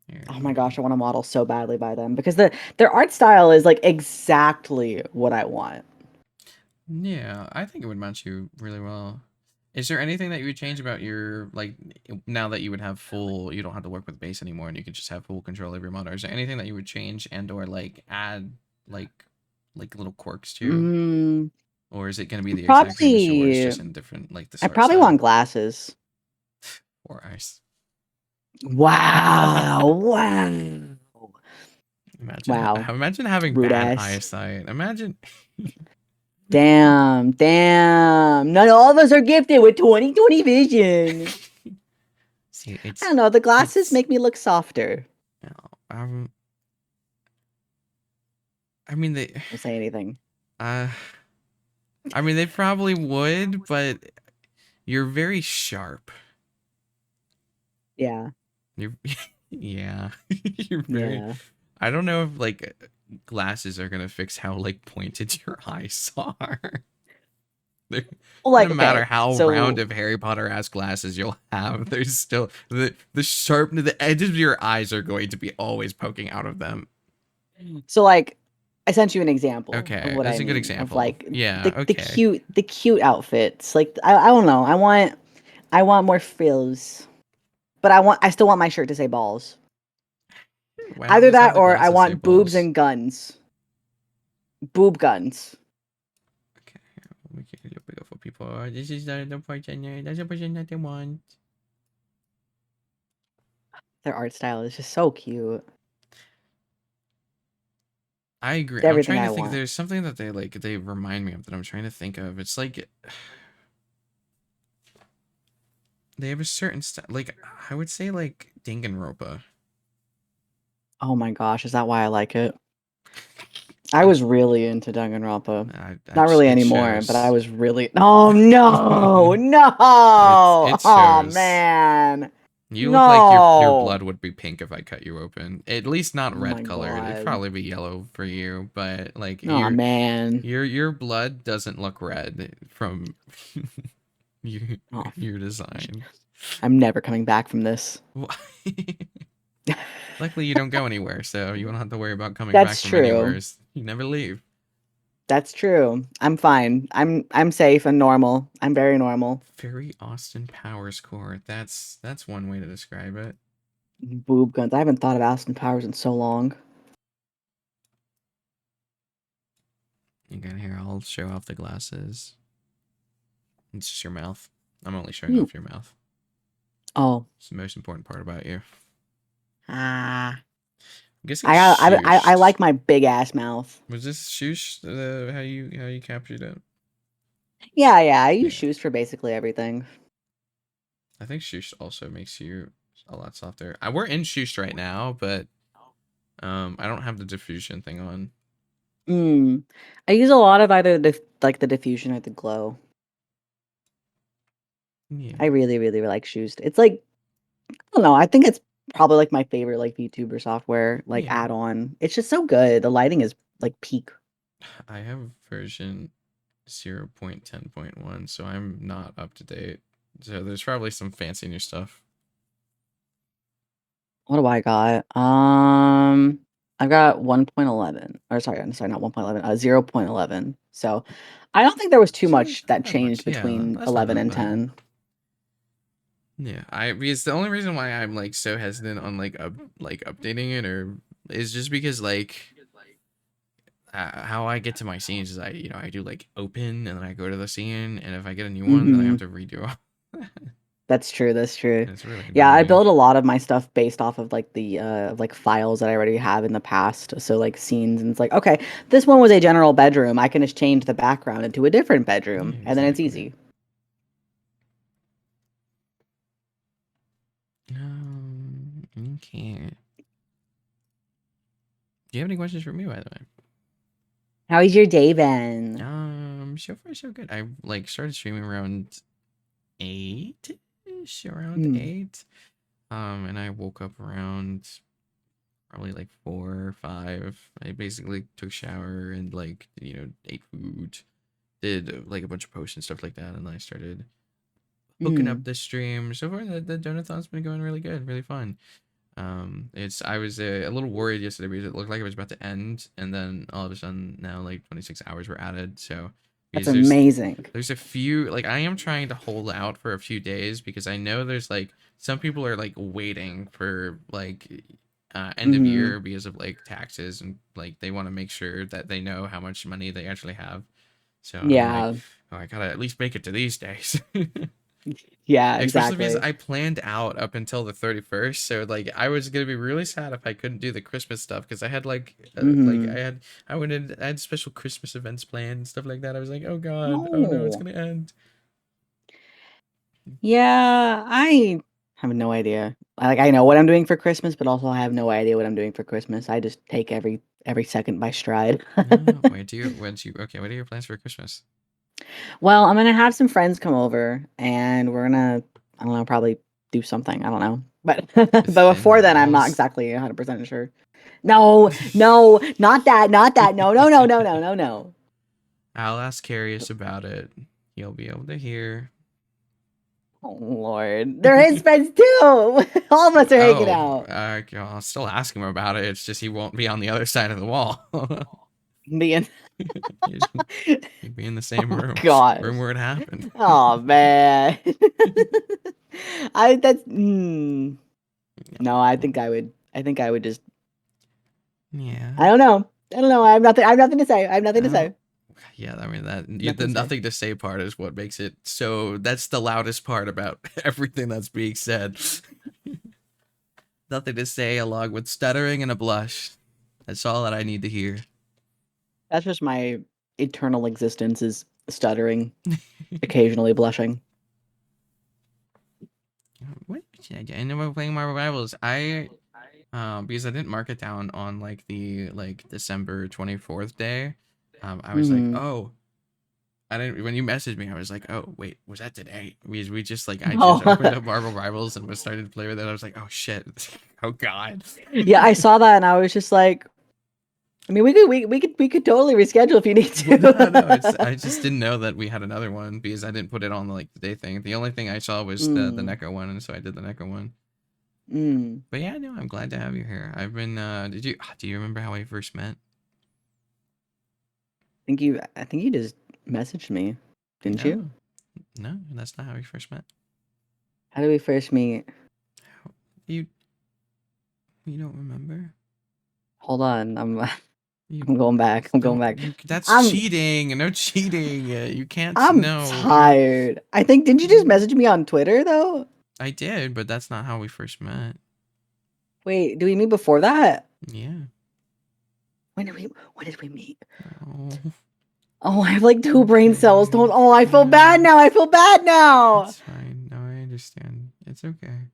Here, Oh let my me. gosh, I want to model so badly by them because their art style is like exactly what I want. Yeah, I think it would match you really well. Is there anything that you would change about your like now that you would have full, you don't have to work with base anymore and you could just have full control of your model? Is there anything that you would change and or like add like little quirks to? Mm, Or is it going to be the exact same as yours, probably just in different like this I art probably style want glasses. or ice? Wow. Wow. Wow. Imagine having Rude bad ass. eyesight. Imagine. Damn, damn. Not all of us are gifted with 20/20 vision. See, I don't know, the glasses it's make me look softer. no, I mean they Don't say anything. uh I mean they probably would, but you're very sharp. Yeah, You're yeah. You're very yeah. I don't know if like glasses are gonna fix how like pointed your eyes are. They're, Well, no like, matter okay, how round so of Harry Potter ass glasses you'll have, there's still the sharp the edges of your eyes are going to be always poking out of them. like I sent you an example of Okay, what that's I a good mean of example. like Yeah, the okay. cute outfits. Like I don't know. I want more frills. But I still want my shirt to say balls. Why not Either just have that the or I glasses say want boobs balls? and guns. Boob guns. Okay, we can look bigger for people. This is the person. That's the person that they want. Their art style is just so cute. I agree. It's I'm everything trying to I think. want. There's something that they remind me of that I'm trying to think of. It's like they have a certain style. Like I would say like Danganronpa. Oh my gosh, is that why I like it? I was really into Danganronpa. Not really It anymore, but I shows. was really. Oh no, no! It Oh shows. man, You look like your no! blood would be pink if I cut you open. At least not Oh red my colored. It'd god. probably be yellow for you, but like Oh man. your blood doesn't look red from your Oh, your design. I'm never coming back from this. Why? Luckily, you don't go anywhere, so you don't have to worry about coming back That's from anywhere. true. You never leave. That's true. I'm fine. I'm safe and normal. I'm very normal. Very Austin Powers core. That's one way to describe it. Boob guns. I haven't thought of Austin Powers in so long. Again, here I'll show off the glasses. It's just your mouth. I'm only showing Hmm. off your mouth. Oh. It's the most important part about you. Ah. I'm guessing I shooshed. like my big ass mouth. Was this shoosh how you captured it? Yeah, yeah. I use Yeah, shoes for basically everything. I think shoosh also makes you a lot softer. We're in shoosh right now, but I don't have the diffusion thing on. Mm. I use a lot of either like the diffusion or the glow. Yeah, I really, really like shoes. It's like I don't know. I think it's probably like my favorite like VTuber software like yeah. add-on. It's just so good. The lighting is like peak. I have version 0.10.1, so I'm not up to date. So there's probably some fancy new stuff. What do I got? I've got 1.11. Or sorry, I'm sorry, not 1.11, 0.11. So I don't think there was too So much that not much. changed Yeah, between that's not 11 that and bad. 10. Yeah, I because the only reason why I'm like so hesitant on like updating it or is just because like how I get to my scenes is I do like open and then I go to the scene and if I get a new one then I have Mm-hmm. to redo all. That's true. That's true. It's really Yeah, I annoying. build a lot of my stuff based off of like the like files that I already have in the past. So like scenes, and it's like, okay, this one was a general bedroom. I can just change the background into a different Yeah, bedroom, and then it's exactly. easy. Okay. Do you have any questions for me, by the way? How is your day been? So far so good. I like started streaming around 8ish, around Mm, 8. And I woke up around probably like 4 or 5. I basically took a shower and like ate food, did like a bunch of posts and stuff like that, and then I started hooking up mm. the stream. So far, the donathon's been going really good, really fun. It's I was a little worried yesterday because it looked like it was about to end, and then all of a sudden now like 26 hours were added. So That's because amazing. there's a few, like I am trying to hold out for a few days because I know there's like some people are like waiting for like end of Hmm. year because of like taxes, and like they want to make sure that they know how much money they actually have. So I'm like, Yeah. oh, I gotta at least make it to these days. Yeah, Especially because exactly. I planned out up until the 31st, so like I was gonna be really sad if I couldn't do the Christmas stuff because I had like Hmm. I had special Christmas events planned and stuff like that. I was like, oh god, oh no, it's No. gonna end. Yeah, I have no idea. I know what I'm doing for Christmas, but also I have no idea what I'm doing for Christmas. I just take every second by stride. No, what are your plans for Christmas? Well, I'm gonna have some friends come over, and we're gonna, I don't know, probably do something. I don't know, but but Thin before then, I'm not walls. exactly 100% sure. No, no, not that, not that. No, no, no, no, no, no, no. I'll ask Carius about it. He'll be able to hear. Oh Lord, they're his friends too. All of us are hanging Oh, out. I'll still ask him about it. It's just he won't be on the other side of the wall. Being, He'd be in the same oh room, room gosh. where it happened. Oh man. I that's no, I Well, think I would. I think I would just. yeah. I don't know. I don't know. I have nothing. I have nothing to say. I have nothing to Oh, say. yeah. I mean Nothing the to say. nothing to say part is what makes it so. That's the loudest part about everything that's being said. Nothing to say, along with stuttering and a blush. That's all that I need to hear. That's just my eternal existence is stuttering, occasionally blushing. What? Yeah, I know I'm playing Marvel Rivals. Because I didn't mark it down on like the like December 24th day. I was like, Mm-hmm. oh, I didn't. When you messaged me, I was like, oh wait, was that today? We just like I just opened Oh, up Marvel Rivals and was started to play with it. I was like, oh shit, oh god. yeah. I saw that and I was just like, I mean, we could totally reschedule if you need Well, no, it's to. I just didn't know that we had another one because I didn't put it on like the day thing. The only thing I saw was the Mm, Neko one, and so I did the Neko one. mm. But yeah, no, I'm glad to have you here. I've been. Do you remember how we first met? I think you just messaged me, didn't you? No, no, that's not how we first met. How did we first meet? You you don't remember? Hold on, I'm You I'm going back. I'm going don't. back. You that's I'm cheating. No cheating. You can't. I'm No. tired. I think didn't you just message me on Twitter though? I did, but that's not how we first met. Wait, do we meet before that? Yeah. When did we meet? Oh, Oh, I have like two brain cells. okay. Don't Oh, I feel bad now. I feel bad now. It's fine. No, I understand. It's okay.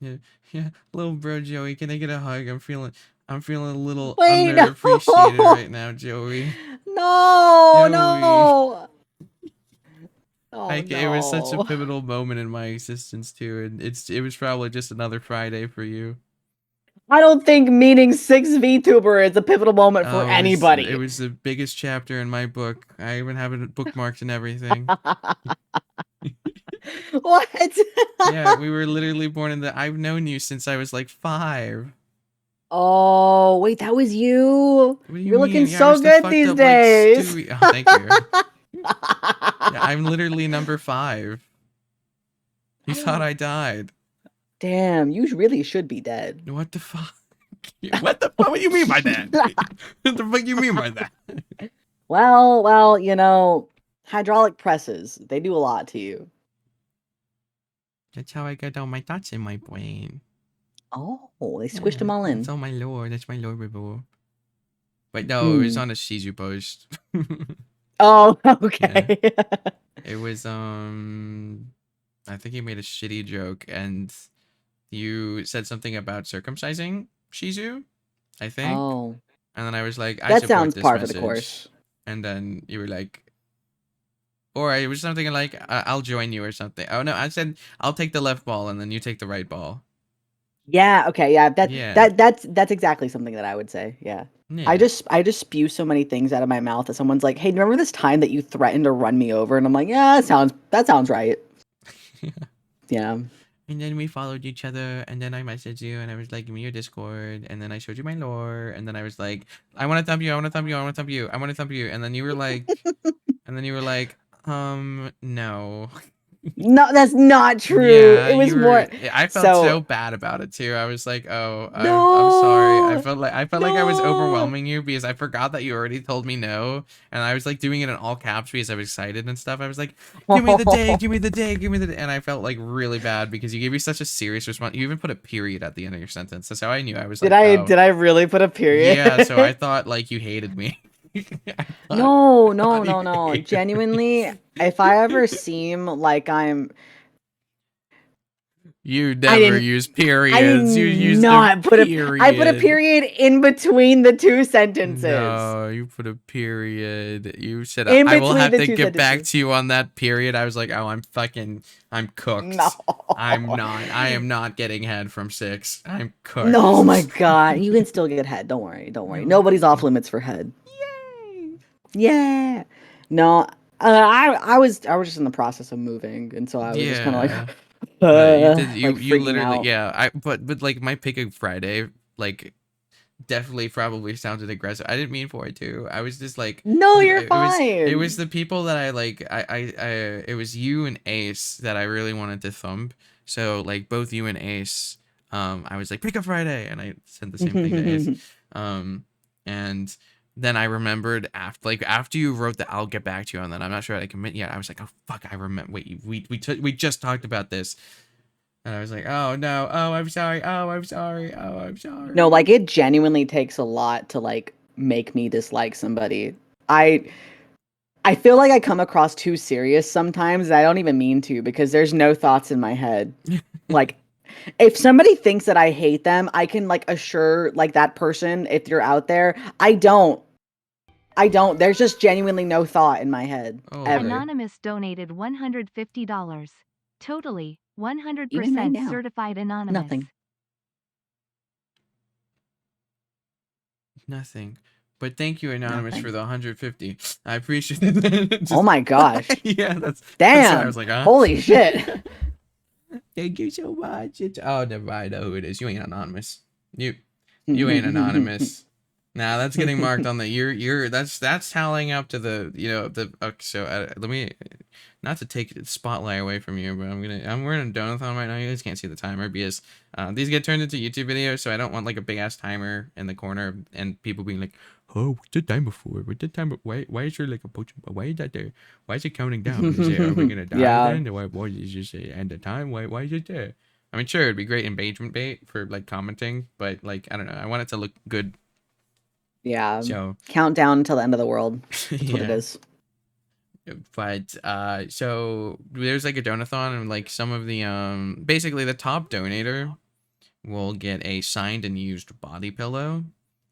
Yeah, yeah. Little bro Joey, can I get a hug? I'm feeling a little Wait, no. underappreciated right now, Joey. No, Joey. no. Oh Like it was such a no. pivotal moment in my existence too, and it was probably just another Friday for you. I don't think meeting 6 VTuber is a pivotal moment for Oh, it anybody. was the biggest chapter in my book. I even have it bookmarked and everything. What? Yeah, we were literally born in the. I've known you since I was like 5. Oh, wait, that was you. What do you You're looking mean? Yeah, I so was the good fucked these up like days. Stewie. Oh, thank you. Yeah, I'm literally number 5. You thought I died. Damn, you really should be dead. What the fuck? What the fuck? What do you mean by that? What the fuck you mean by that? Well, hydraulic presses, they do a lot to you. That's how I get all my thoughts in my brain. Oh, they squished Yeah, them all that's in. all my lore. That's my lore bibble. But no, it was Hmm. on a Shizu post. Oh, Yeah. okay. It was I think he made a shitty joke and you said something about circumcising Shizu, I think. Oh, And then I was like, I that support sounds this par for the message. course. And then you were like, or it was something like, I'll join you or something. Oh no, I said I'll take the left ball and then you take the right ball. Yeah, okay, yeah. Yeah. That's exactly something that I would say. Yeah. Yeah. I just spew so many things out of my mouth that someone's like, "Hey, remember this time that you threatened to run me over?" And I'm like, "Yeah, that sounds right." Yeah. And then we followed each other, and then I messaged you, and I was like, "Give me your Discord," and then I showed you my lore, and then I was like, "I want to thump you, I want to thump you, I want to thump you, I want to thump you," and then you were like, no. No, that's not true. Yeah, It was you were. more I felt so so bad about it too. I was like, "Oh, I'm sorry." no. I felt like I was No. overwhelming you because I forgot that you already told me no, and I was like doing it in all caps because I was excited and stuff. I was like, "Give me the day, give me the day, give me the day," and I felt like really bad because you gave me such a serious response. You even put a period at the end of your sentence. That's how I knew. I was like, "Oh, Did I really put a yeah." So I period? thought like you hated me. I thought No, I no, thought you no, no. hated me. Genuinely, if I ever seem like You I never didn't use I did periods. You used a not put a I put a period. period in between the two sentences. No, you put a period. You said In I will between have the to two get back sentences. to you on that period. I was like, oh, I'm No. cooked. I'm not. I am not getting head from SIIX. I'm No, my cooked. God. You can still get head. Don't worry. Don't worry. No. Nobody's off limits for head. Yay. Yeah. No, I was just in the process of moving, and so I was just kind of Yeah. like, You did. You like you freaking literally. out. Yeah. But like my pick of Friday, like definitely probably sounded aggressive. I didn't mean for it to. I was just like No, you're it was fine. the people that I like I it was you and Ace that I really wanted to thump. So like both you and Ace, I was like pick a Friday and I said the same thing to Ace. Um and then I remembered after you wrote the I'll get back to you on that. I'm not sure I commit yet. I was like, "Oh fuck, I remember. Wait, we just talked about this." And I was like, "Oh no. Oh, I'm sorry. Oh, I'm sorry. Oh, I'm No, sorry." like it genuinely takes a lot to like make me dislike somebody. I I feel like I come across too serious sometimes, and I don't even mean to because there's no thoughts in my head. Like if somebody thinks that I hate them, I can like assure like that person if you're out there, I don't. I don't. There's just genuinely no thought in my head Okay. ever. Anonymous donated $150. Totally, Even right 100% now. certified anonymous. Nothing. Nothing. But thank you, Anonymous, for Nothing. the 150. I appreciate it. Oh Just my gosh. yeah, that's what I was Damn. like, huh? Holy shit. Thank you so much. Oh, never mind. I know who it is. You ain't anonymous. You ain't anonymous. Nah, that's getting marked on the you're that's tallying up to the the so let me not to take the spotlight away from you, but I'm wearing a donathon right now. You guys can't see the timer because these get turned into YouTube videos, so I don't want like a big ass timer in the corner and people being like, "Oh, what's the timer for? What's the timer? Why is there like a potion? Why is that there? Why is it counting down? Is it are we gonna die Yeah. then? Why is just end the time? Why is it there?" I mean, sure, it'd be great engagement bait for like commenting, but like I don't know, I want it to look good. Yeah. So Countdown until the end of the world. That's what it yeah. is. But so there's like a donathon and like some of the basically the top donator will get a signed and used body pillow.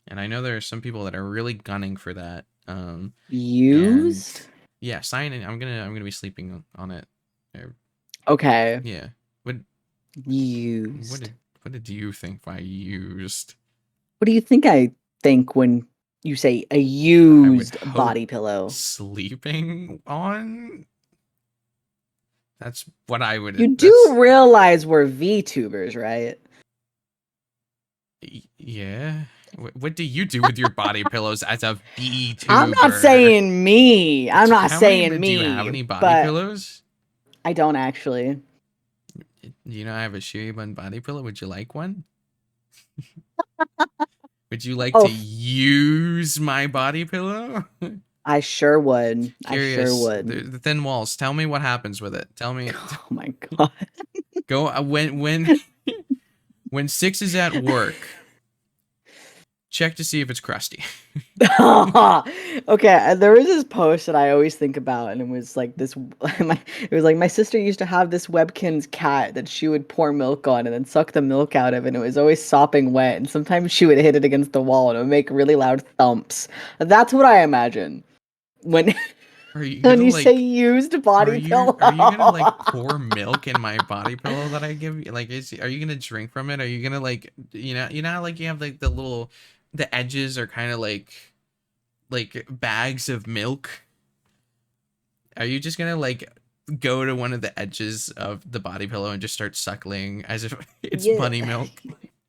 And I know there are some people that are really gunning for that. And Used? yeah, sign and I'm gonna be sleeping on it. Or, Okay. yeah. What what Used. did what did you think I used? What do you think I think when you say a I would used hope body pillow? sleeping on. That's what I would. You do That's realize we're VTubers, right? Yeah. What do you do with your body pillows as a I'm not VTuber? saying me. I'm not How many saying do you have me, any body but pillows? I don't actually. You know, I have a Shiribun body pillow. Would you like one? Would you like Oh, to use my body pillow? I sure would. I sure Curious. would. The thin walls. Tell me what happens with it. Tell me. Oh my god. Go when SIIX is at work. Check to see if it's crusty. Okay, there was this post that I always think about, and it was like this. It was like my sister used to have this Webkin's cat that she would pour milk on and then suck the milk out of, and it was always sopping wet. And sometimes she would hit it against the wall, and it would make really loud thumps. That's what I imagine when Are you when gonna you say like? used body pillow. Are you gonna like pour milk in my body pillow that I give you? Like, are you gonna drink from it? Are you gonna like how, like you have like the edges are kind of like bags of milk. Are you just gonna like go to one of the edges of the body pillow and just start suckling as if it's Yeah. bunny milk?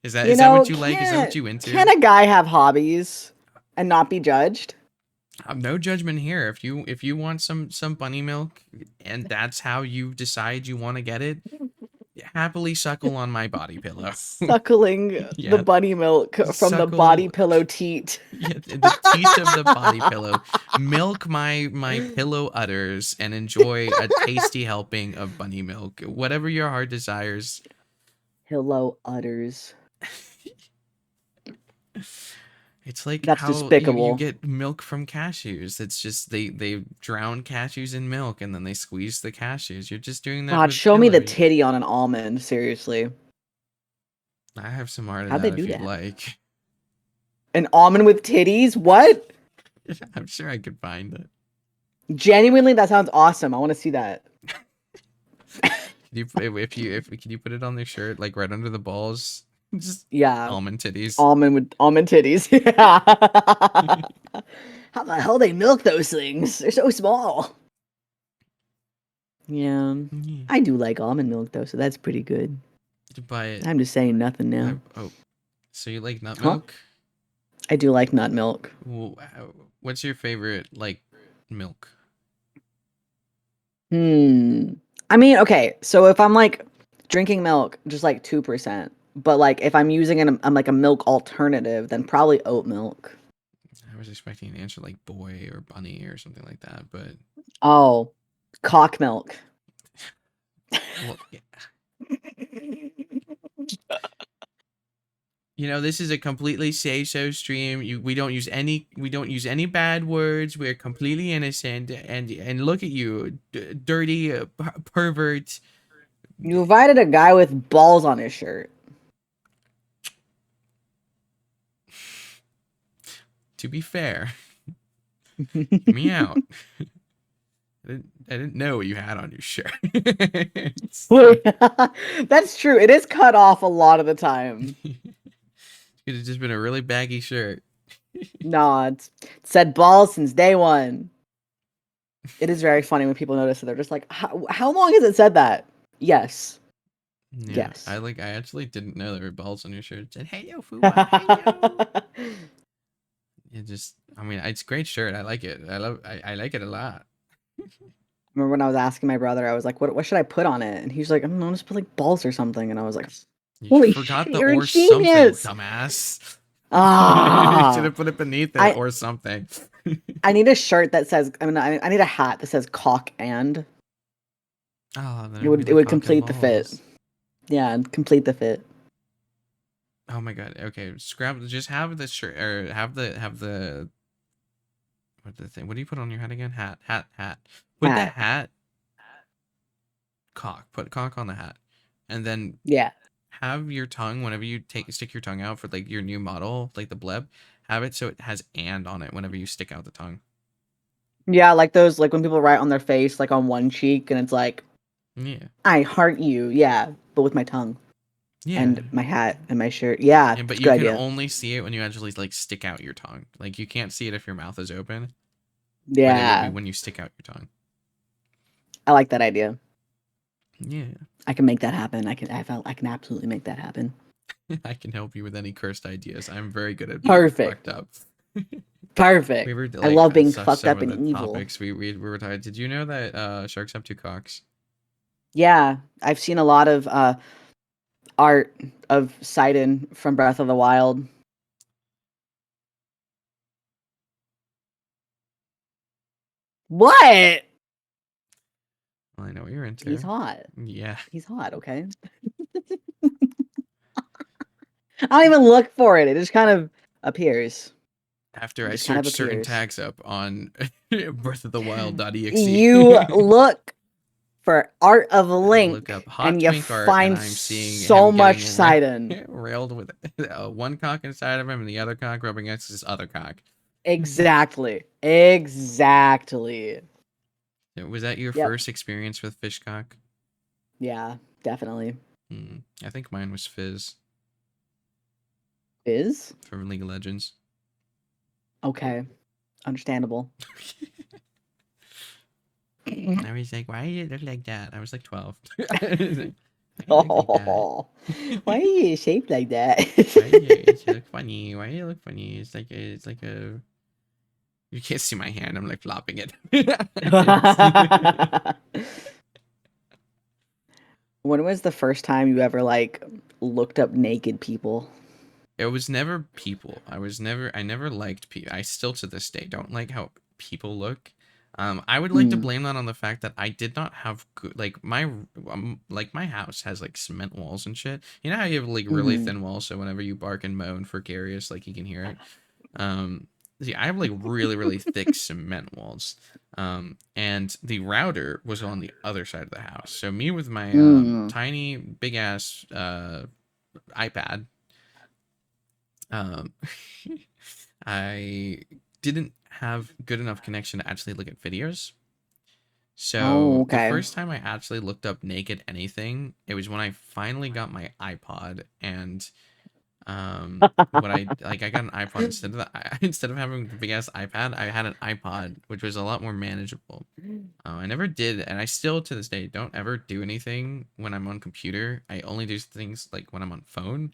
Is You that know, what you like? Is that what you into? can a guy have hobbies and not be judged? No judgment here. If you want some bunny milk and that's how you decide you want to get it, happily suckle on my body pillow. Suckling the Yeah, bunny milk from the body suckle. pillow teat. Yeah, the teat of the body pillow. Milk my pillow udders and enjoy a tasty helping of bunny milk. Whatever your heart desires. Pillow udders. It's like That's how you despicable. get milk from cashews. It's just they drown cashews in milk and then they squeeze the cashews. You're just doing that God, with show me the pillow. titty on an almond, seriously. I have some art of How'd they that if do you'd that? like. An almond with titties? What? I'm sure I could find it. Genuinely, that sounds awesome. I want to see that. Can you put it on their shirt like right under the balls? Just Yeah, almond titties. almond with almond titties. Yeah. How the hell they milk those things? They're so small. Yeah, Yeah. I do like almond milk though, so that's pretty good. But I'm just saying nothing now. so you like nut Huh? milk? I do like nut milk. Well, what's your favorite like milk? I mean, okay, so if I'm like drinking milk, just like 2%. But like if I'm using I'm like a milk alternative, then probably oat milk. I was expecting an answer like boy or bunny or something like that, but Oh, cock milk. well, yeah. This is a completely say so stream. We don't use any bad words. We're completely innocent. And look at you, dirty pervert. You invited a guy with balls on his shirt. To be fair, hear me out. I didn't know what you had on your shirt. That's true. It is cut off a lot of the time. Could have just been a really baggy shirt. No, it said balls since day one. It is very funny when people notice that they're just like, how long has it said that? Yes. Yeah, Yes. I actually didn't know there were balls on your shirt. It said, "Hey yo, Fuwa, hey yo." I mean, it's a great shirt. I like it. I like it a lot. Remember when I was asking my brother, I was like, what should I put on it? And he was like, I don't know, just put like balls or something. And I was like, You holy forgot shit, the you're a or something, genius. dumbass. You should Ah, have put it beneath it or something. I need a shirt that says, I need a hat that says cock and. Oh, then It would like cock and complete the fit. balls. Yeah, complete the fit. Oh my god. Okay, scrap. Just have the shirt or have the what the thing? What do you put on your hat again? Hat. Put the Hat. hat. Cock. Put cock on the hat, and then Yeah. have your tongue whenever you stick your tongue out for like your new model, like the bleb. Have it so it has and on it whenever you stick out the tongue. Yeah, like those, like when people write on their face, like on one cheek, and it's like, Yeah. I heart you. Yeah, but with my tongue Yeah. and my hat and my shirt. Yeah, Yeah, but it's a you good can idea. only see it when you actually like stick out your tongue. Like you can't see it if your mouth is open, but it will be Yeah, when you stick out your tongue. I like that idea. Yeah. I can make that happen. I can absolutely make that happen. I can help you with any cursed ideas. I'm very good at being Perfect. fucked up. Perfect. We were I like love being such fucked up some and of the evil. topics we were talking. Did you know that sharks have two cocks? Yeah, I've seen a lot of art of Sidon from Breath of the Wild. What? Well, I know what you're into. He's hot. Yeah. He's hot, okay? I don't even look for it. It just kind of appears. After It I just kind of search certain appears. tags up on breathofthewild.exe. You look for Art of I look Link up hot and you twink art, and find I'm seeing so him much getting Sidon. railed with one cock inside of him and the other cock rubbing against his other cock. Exactly. Exactly. Was that your Yep. first experience with fish cock? Yeah, definitely. I think mine was Fizz Is? from League of Legends. Okay. Understandable. I was like, why do you look like that? I was like 12. I was like, why do you look like that? Oh, why are you shaped like that? Why do you look funny? Why do you look funny? It's like a. You can't see my hand. I'm like flopping it. When was the first time you ever like looked up naked people? It was never people. I never liked people. I still to this day don't like how people look. I would like to Mm. blame that on the fact that I did not have good, like my house has like cement walls and shit. You know how you have like really Mhm. thin walls, so whenever you bark and moan for Garius, like you can hear it. See, I have like really thick cement walls. And the router was on the other side of the house. So me with my Mm. tiny big ass iPad, um, I didn't have good enough connection to actually look at videos. Oh, So the okay. first time I actually looked up naked anything, it was when I finally got my iPod, and what I got an iPod instead of instead of having the big ass iPad, I had an iPod, which was a lot more manageable. I never did, and I still to this day don't ever do anything when I'm on computer. I only do things like when I'm on phone.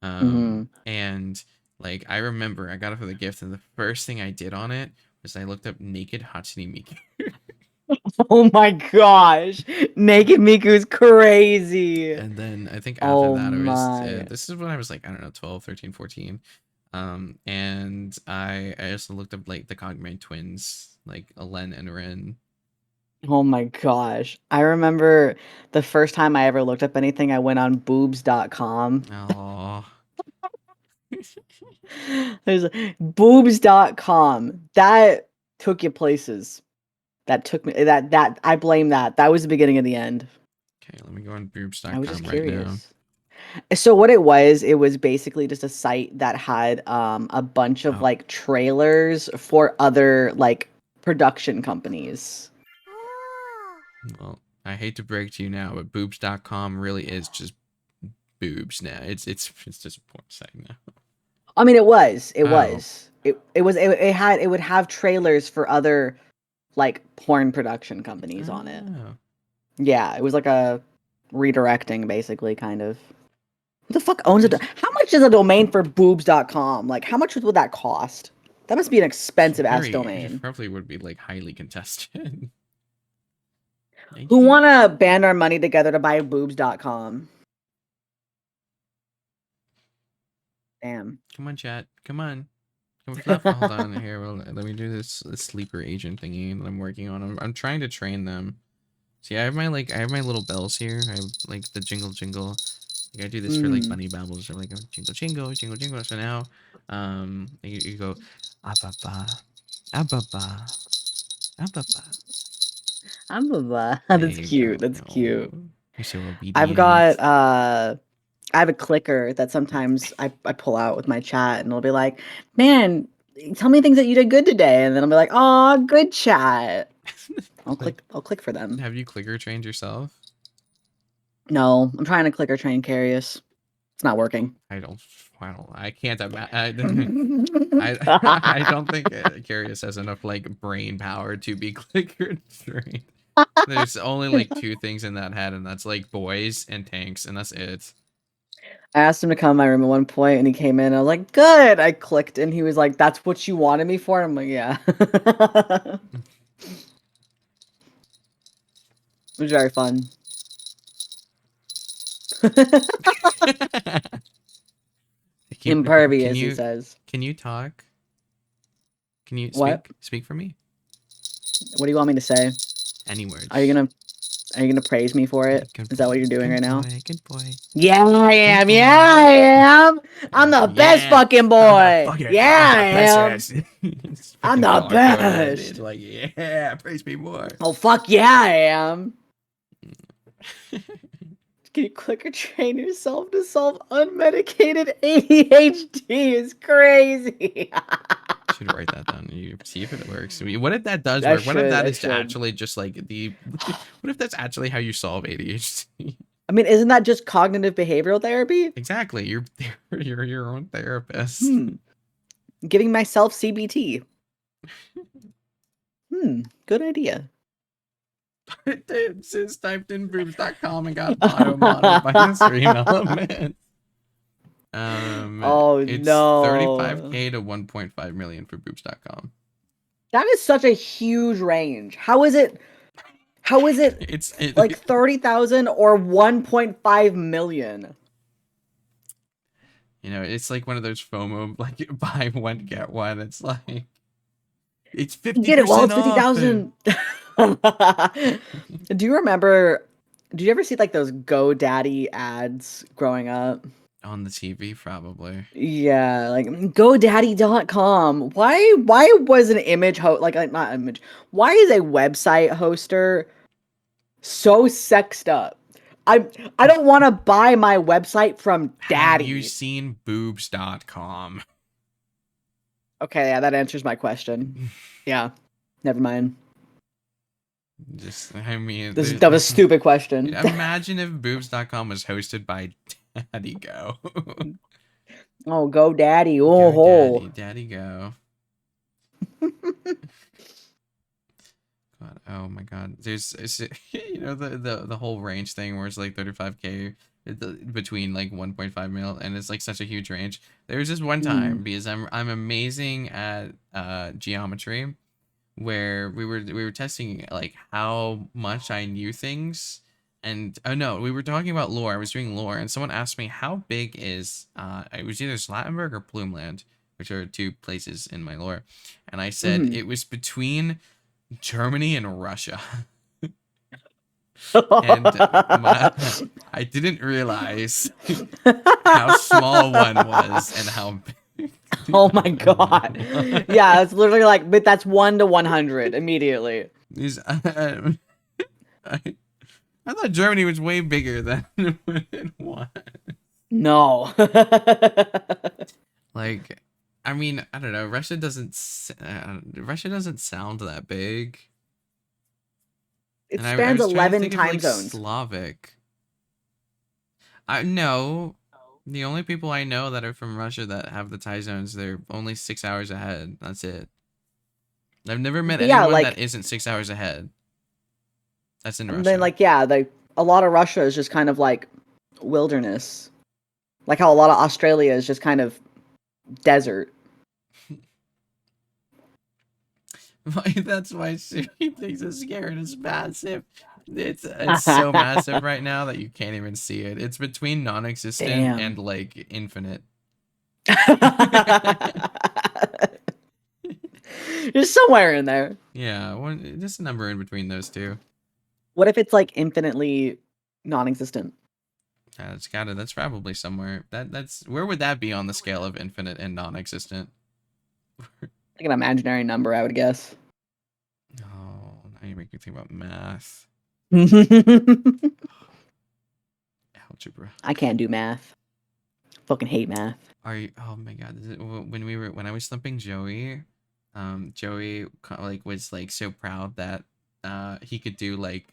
Mhm. And like I remember I got it for the gift, and the first thing I did on it was I looked up naked Hatsune Miku. Oh my gosh. Naked Miku's crazy. And then I think after Oh that, it was my. this is when I was like, I don't know, 12, 13, 14. And I also looked up like the Cogman twins, like Alen and Ren. Oh my gosh. I remember the first time I ever looked up anything, I went on boobs.com. Oh, There's boobs.com. That took you places. That took me that I blame that. That was the beginning of the end. okay. Let me go on I was just boobs.com right now. curious. So what it was basically just a site that had a bunch of Oh, like trailers for other like production companies. well, I hate to break to you now, but boobs.com really is just boobs now. It's just a porn site now. I mean, it was. Oh, It would have trailers for other like porn production companies on it. oh. Yeah, it was like a redirecting basically kind of. Who the fuck owns it? Because How much is a domain for boobs.com? Like how much would that cost? That must be an it's expensive ass it domain. probably would be like highly contested. Who 19. wanna band our money together to buy boobs.com? Damn. Come on, chat. Come on. Come fluff. Hold on here. Well, let me do this sleeper agent thingy that I'm working on. I'm trying to train them. See, I have my little bells here. I have like the jingle jingle. Like I do this for like Mm. bunny babbles or like a jingle jingle jingle jingle. So now, you go, ah ba ba, ah ba ba, ah ba ba. I'm a There That's you cute. go. That's Oh, cute. you're so I've got obedient. I have a clicker that sometimes I pull out with my chat and it'll be like, man, tell me things that you did good today. And then I'll be like, oh, good chat. Like, I'll click for them. have you clicker trained yourself? No, I'm trying to clicker train Carius. It's not working. I don't. Wow, I can't imagine. I don't think Curious has enough like brain power to be clicker trained. There's only like two things in that head, and that's like boys and tanks, and that's it. I asked him to come in my room at one point and he came in. I was like, good. I clicked and he was like, that's what you wanted me for? I'm like, yeah. It was very fun. Can Impervious, he you says. talk? Can you What? speak for me? What do you want me to say? Any Are you words? gonna Are you gonna praise me for it? Good Is that what you're doing good right now? boy, good boy. Yeah, I am. boy. Yeah, I am. I'm the best fucking boy. Yeah, I am. I'm the best. Like, yeah, praise me more. Oh fuck yeah, I am. Can you click or train yourself to solve unmedicated ADHD? Is crazy. Should write that down. You see if it works. I mean, what if that does I work? What if should, that I is should. actually just like the? What if that's actually how you solve ADHD? I mean, isn't that just cognitive behavioral therapy? Exactly. You're your own therapist. Giving myself CBT. Good idea. Sis typed in boobs.com and got auto modded by the stream element. Oh It's no. 35K to 1.5 million for boobs.com. That is such a huge range. How is it It's like 30,000 or 1.5 million? You know, it's like one of those FOMO, like buy one get one. It's like it's 50% Get it while it's off. 50,000. Do you remember? Did you ever see like those GoDaddy ads growing up? On the TV, probably. Yeah, like GoDaddy.com. Why was an image like not image? Why is a website hoster so sexed up? I don't want to buy my website from Daddy. Have you seen boobs.com? Okay, yeah, that answers my question. Yeah, never mind. Just, I mean, That was a stupid question. Imagine if boobs.com was hosted by Daddy Go. Oh, GoDaddy. Go Oh, Daddy Go. God, oh my God. There's, you know, the whole range thing where it's like 35K between like 1.5 mil, and it's like such a huge range. There was this one time because I'm amazing at geometry, where we were testing like how much I knew things, and oh no, we were talking about lore. I was doing lore, and someone asked me how big is it was either Slattenburg or Plumeland, which are two places in my lore, and I said it was between Germany and Russia. And I didn't realize how small one was and how big. Oh my God. Yeah, it's literally like, but that's 1 to 100 immediately. I thought Germany was way bigger than it was. No. Like, I mean, I don't know. Russia doesn't sound that big. It And I spans was trying to 11 think of, time like, zones. Slavic. No. The only people I know that are from Russia that have the time zones, they're only 6 hours ahead. That's it. I've never met anyone that isn't 6 hours ahead. That's in Russia. Then, like, yeah, a lot of Russia is just kind of like wilderness. Like how a lot of Australia is just kind of desert. That's why she thinks it's scared. It's massive. It's so massive right now that you can't even see it. It's between non-existent and like infinite. You're somewhere in there. Yeah, just a number in between those two. What if it's like infinitely non-existent? That's probably somewhere. That's where would that be on the scale of infinite and non-existent? Like an imaginary number, I would guess. Oh, now you make me think about math. Algebra. I can't do math. Fucking hate math. Oh my God! When I was thumping Joey, Joey like was like so proud that he could do like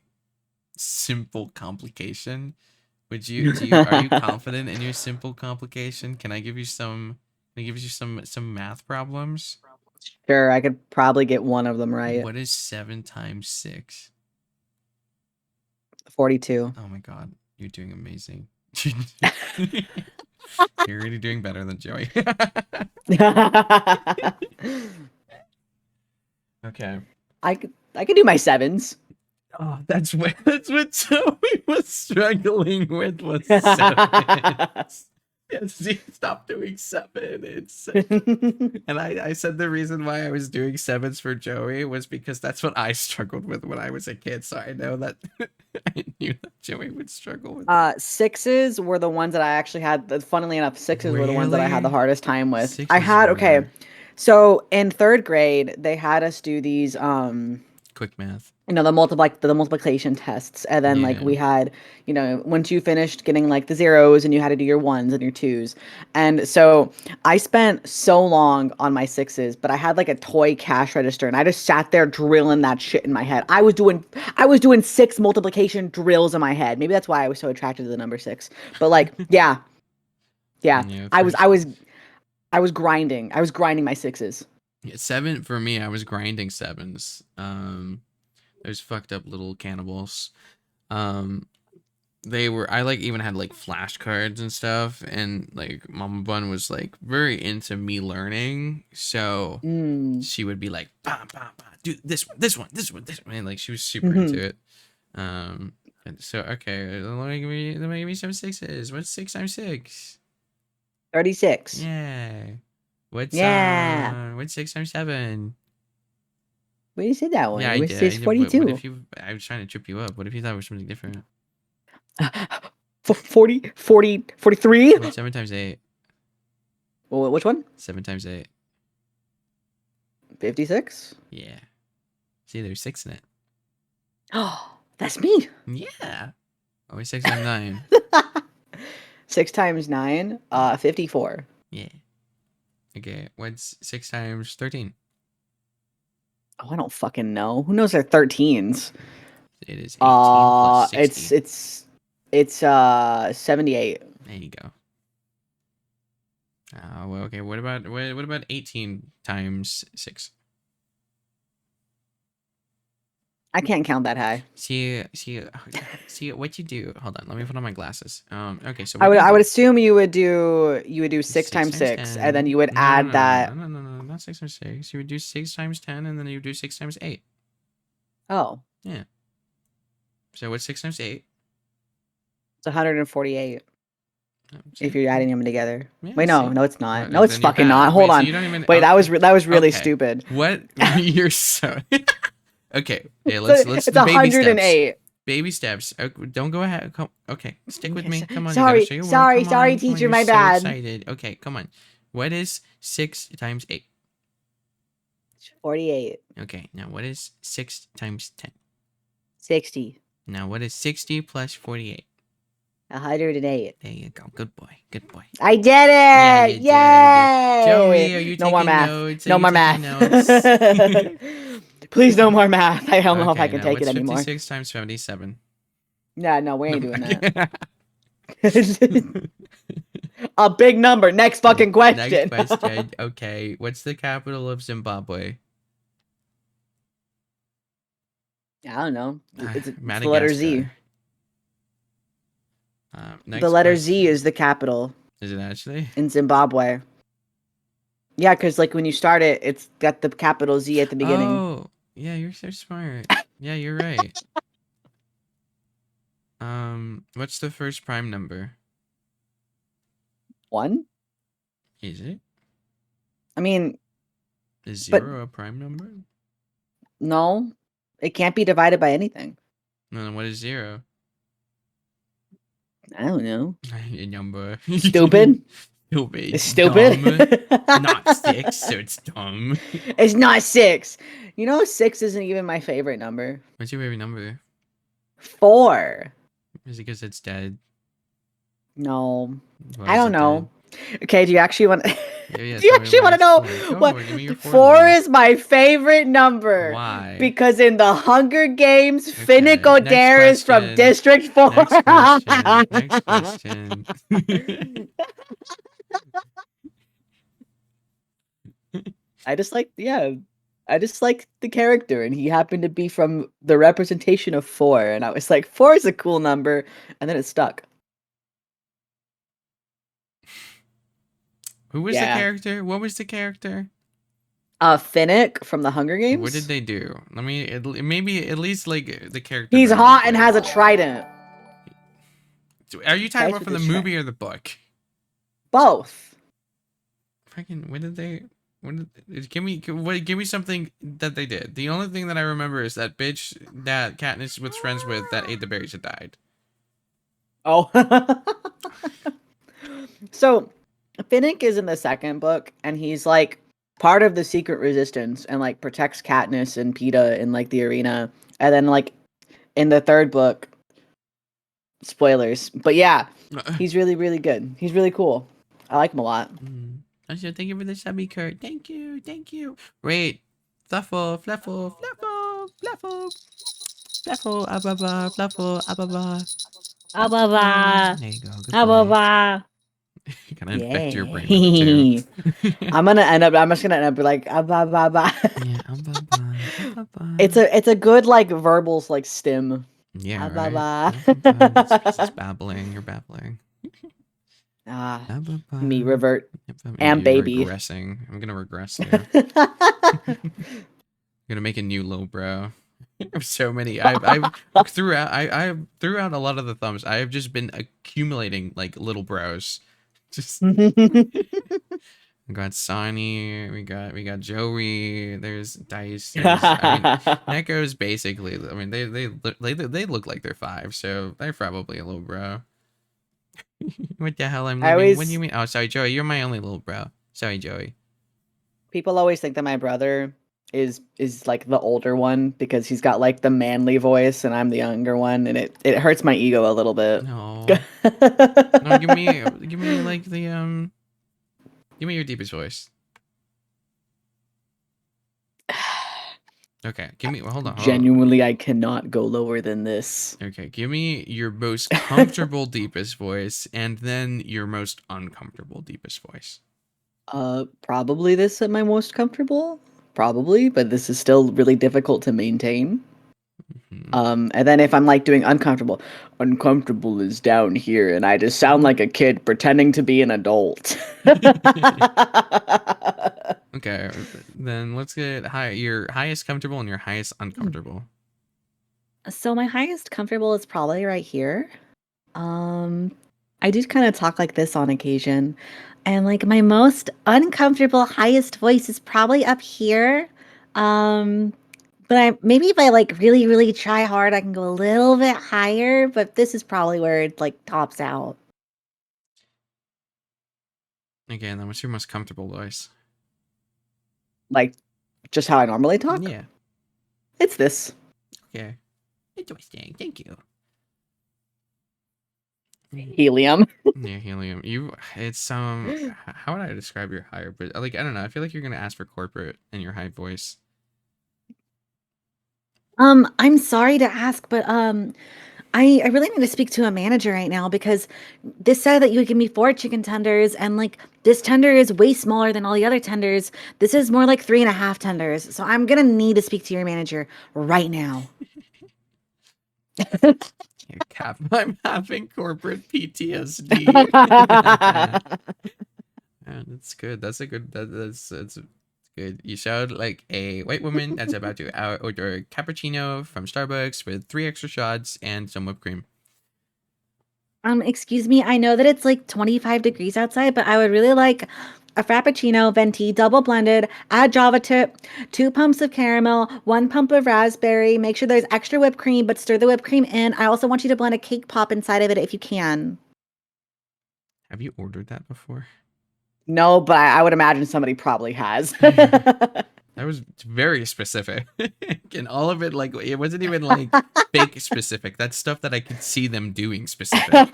simple complication. Are you confident in your simple complication? Can I give you some math problems? Sure, I could probably get one of them right. What is 7 times 6? 42. Oh my God, you're doing amazing. You're really doing better than Joey. Okay. I could do my sevens. Oh, that's what Joey was struggling with was sevens. Yeah, see, stop doing 7. And I said the reason why I was doing 7s for Joey was because that's what I struggled with when I was a kid. So I know that I knew that Joey would struggle with it. Sixes were the ones that I actually had. Funnily enough, sixes were the ones that I had the Really? hardest time with. I 6s had okay. were So in third grade, they had us do these quick math. the multiplication tests, and then like Yeah. we had, once you finished getting like the zeros, and you had to do your ones and your twos. And so I spent so long on my sixes, but I had like a toy cash register, and I just sat there drilling that shit in my head. I was doing 6 multiplication drills in my head. Maybe that's why I was so attracted to the number 6. But like, yeah, Yeah, I for was I sure. was I was grinding. I was grinding my sixes. Yeah, 7 for me, I was grinding 7s. Those fucked up little cannibals. Um, I like even had like flashcards and stuff, and like Mama Bun was like very into me learning, so Mm. she would be like, bah, bah, bah, do this one, this one, this one, this one, and like she was super Mhm. into it. And so okay, let me give me some 6s. What's 6 times 6? 36. Yeah. Yeah. What's 6 times 7? We just did that one. Yeah, It I was did. I it's did. What if 42. you? I was trying to trip you up. What if you thought it was something different? 40, 40, 43. What's 7 times 8? Well, which one? 7 times 8. 56. Yeah. See, there's 6 in it. Oh, that's me. Yeah. Oh, 6 times 9. 6 times 9, 54. Yeah. Okay. What's 6 times 13? Oh, I don't fucking know. Who knows their 13s? It is 18 plus 60. It's 78. There you go. Well, okay. What about 18 times 6? I can't count that high. See what you do. Hold on. Let me put on my glasses. Okay. So I what would do you I do? would assume you would do 6 6 times times 6, and then 10. you would No, no, add no, no, that. no, no, no, no, not 6 times 6. You would do 6 times 10, and then you would do 6 times 8. Oh, Yeah. So what's 6 times 8? it's 148 if See? you're adding them together. Yeah, Wait, no, see? no, it's not. Well, No, it's then you're fucking not. bad. Hold Wait, so on. you don't even. Wait, that was really Okay. stupid. What? You're so. Okay. Yeah, let's It's baby steps. 108. Baby steps. Don't go ahead. Okay, stick with me. Come on, you gotta Sorry, show your work. sorry, Come sorry, on, come on. teacher, You're my so bad. excited. Okay, come on. What is 6 times 8? 48. Okay, now what is 6 times 10? 60. Now what is 60 plus 48? 108. There you go. Good boy. Good boy. I did Yeah, it! you did. Joey, are Yay! you No more taking math. notes? Are No you more taking math. notes? Please, no more math. I don't know if I Okay, can now take it what's anymore. 56 times 77? Yeah, no, we No, ain't doing okay. that. A big number. Next fucking Next question. question. Okay, what's the capital of Zimbabwe? I don't know. It's the letter Z. Madagascar. The Next letter Z question. is the capital Is it actually? in Zimbabwe. Yeah, because like when you start it, it's got the capital Z at the beginning. Oh, yeah, you're so smart. Yeah, you're right. What's the first prime number? 1? Is it? I mean, Is but 0 a prime number? no, it can't be divided by anything. No, then what is 0? I don't know. A number. Stupid? Stupid. It's stupid. Dumb. Not 6, so it's dumb. It's not 6. 6 isn't even my favorite number. What's your favorite number? 4. Is it because it's dead? No, Why I is don't it know. dead? Okay, do you actually want? Yeah, Do you tell me actually why want to it's know 4. Go what? for it. Give me your 4 reasons. is my favorite number. Why? Because in the Hunger Games, Okay. Finnick Next Odair is from question. District 4. Next question. Next question. I just like, yeah, I just like the character, and he happened to be from the representation of 4, and I was like, 4 is a cool number, and then it stuck. Who was the Yeah. character? What was the character? Finnick from the Hunger Games. What did they do? Let me maybe at least like the character. He's Brandon hot and played. has a trident. Are you talking Fights about with from the his movie or the book? Both. Freaking, what did they? Give me something that they did. The only thing that I remember is that bitch that Katniss was friends with that ate the berries and died. Oh. So, Finnick is in the second book, and he's like part of the secret resistance and like protects Katniss and Peeta in like the arena. And then like in the third book, spoilers, but yeah, he's really, really good. He's really cool. I like him a lot. Also, thank you for the subby, Kurt. Thank you, thank you. Wait, fluffle, fluffle, fluffle, fluffle, fluffle, ababa, fluffle, ababa. Ababa. There you go. Good boy. Ababa. You gotta infect your brain with it too. Yay. I'm just gonna end up like ah, bah, bah, bah. Yeah, ababa, ababa. It's a good like verbals like stem. Yeah, Ah, bah, right. bah. It's babbling. You're babbling. Ah, Ababa. me revert and You're baby. regressing. I'm gonna regress too. Gonna make a new low bro. I have so many. I've throughout throughout a lot of the thumbs. I have just been accumulating like little bros. Just we got Sonny. We got Joey. There's Dice. I mean, Neko's basically. I mean, they look like they're 5, so they're probably a little bro. What the hell? I'm I living. What do always you mean? Oh, sorry, Joey. You're my only little bro. Sorry, Joey. people always think that my brother is like the older one because he's got like the manly voice and I'm the younger one, and it hurts my ego a little bit. No. No, give me like the give me your deepest voice. Okay, give me hold on. Genuinely, I cannot go lower than this. Okay, give me your most comfortable deepest voice and then your most uncomfortable deepest voice. Probably this at my most comfortable. Probably, but this is still really difficult to maintain. And then if I'm like doing uncomfortable is down here, and I just sound like a kid pretending to be an adult. Okay, then let's get your highest comfortable and your highest uncomfortable. So my highest comfortable is probably right here. I do kind of talk like this on occasion. And like my most uncomfortable highest voice is probably up here. But maybe if I like really, really try hard, I can go a little bit higher, but this is probably where it like tops out. Again, then what's your most comfortable voice? Like just how I normally talk. Yeah. It's this. Okay. Interesting. Thank you. Helium. Yeah, helium. It's how would I describe your higher? But like I don't know. I feel like you're gonna ask for corporate in your high voice. I'm sorry to ask, but I really need to speak to a manager right now because this said that you would give me 4 chicken tenders, and like this tender is way smaller than all the other tenders. This is more like 3.5 tenders. So I'm gonna need to speak to your manager right now. Yeah, Cap, I'm having corporate PTSD. Yeah, that's good. That's a good. That's good. You sound like a white woman that's about to order a cappuccino from Starbucks with 3 extra shots and some whipped cream. Excuse me. I know that it's like 25 degrees outside, but I would really like a frappuccino venti double blended, add java tip, 2 pumps of caramel, 1 pump of raspberry. Make sure there's extra whipped cream, but stir the whipped cream in. I also want you to blend a cake pop inside of it if you can. Have you ordered that before? No, but I would imagine somebody probably has. That was very specific. And all of it, like, it wasn't even like fake specific. That's stuff that I could see them doing specific.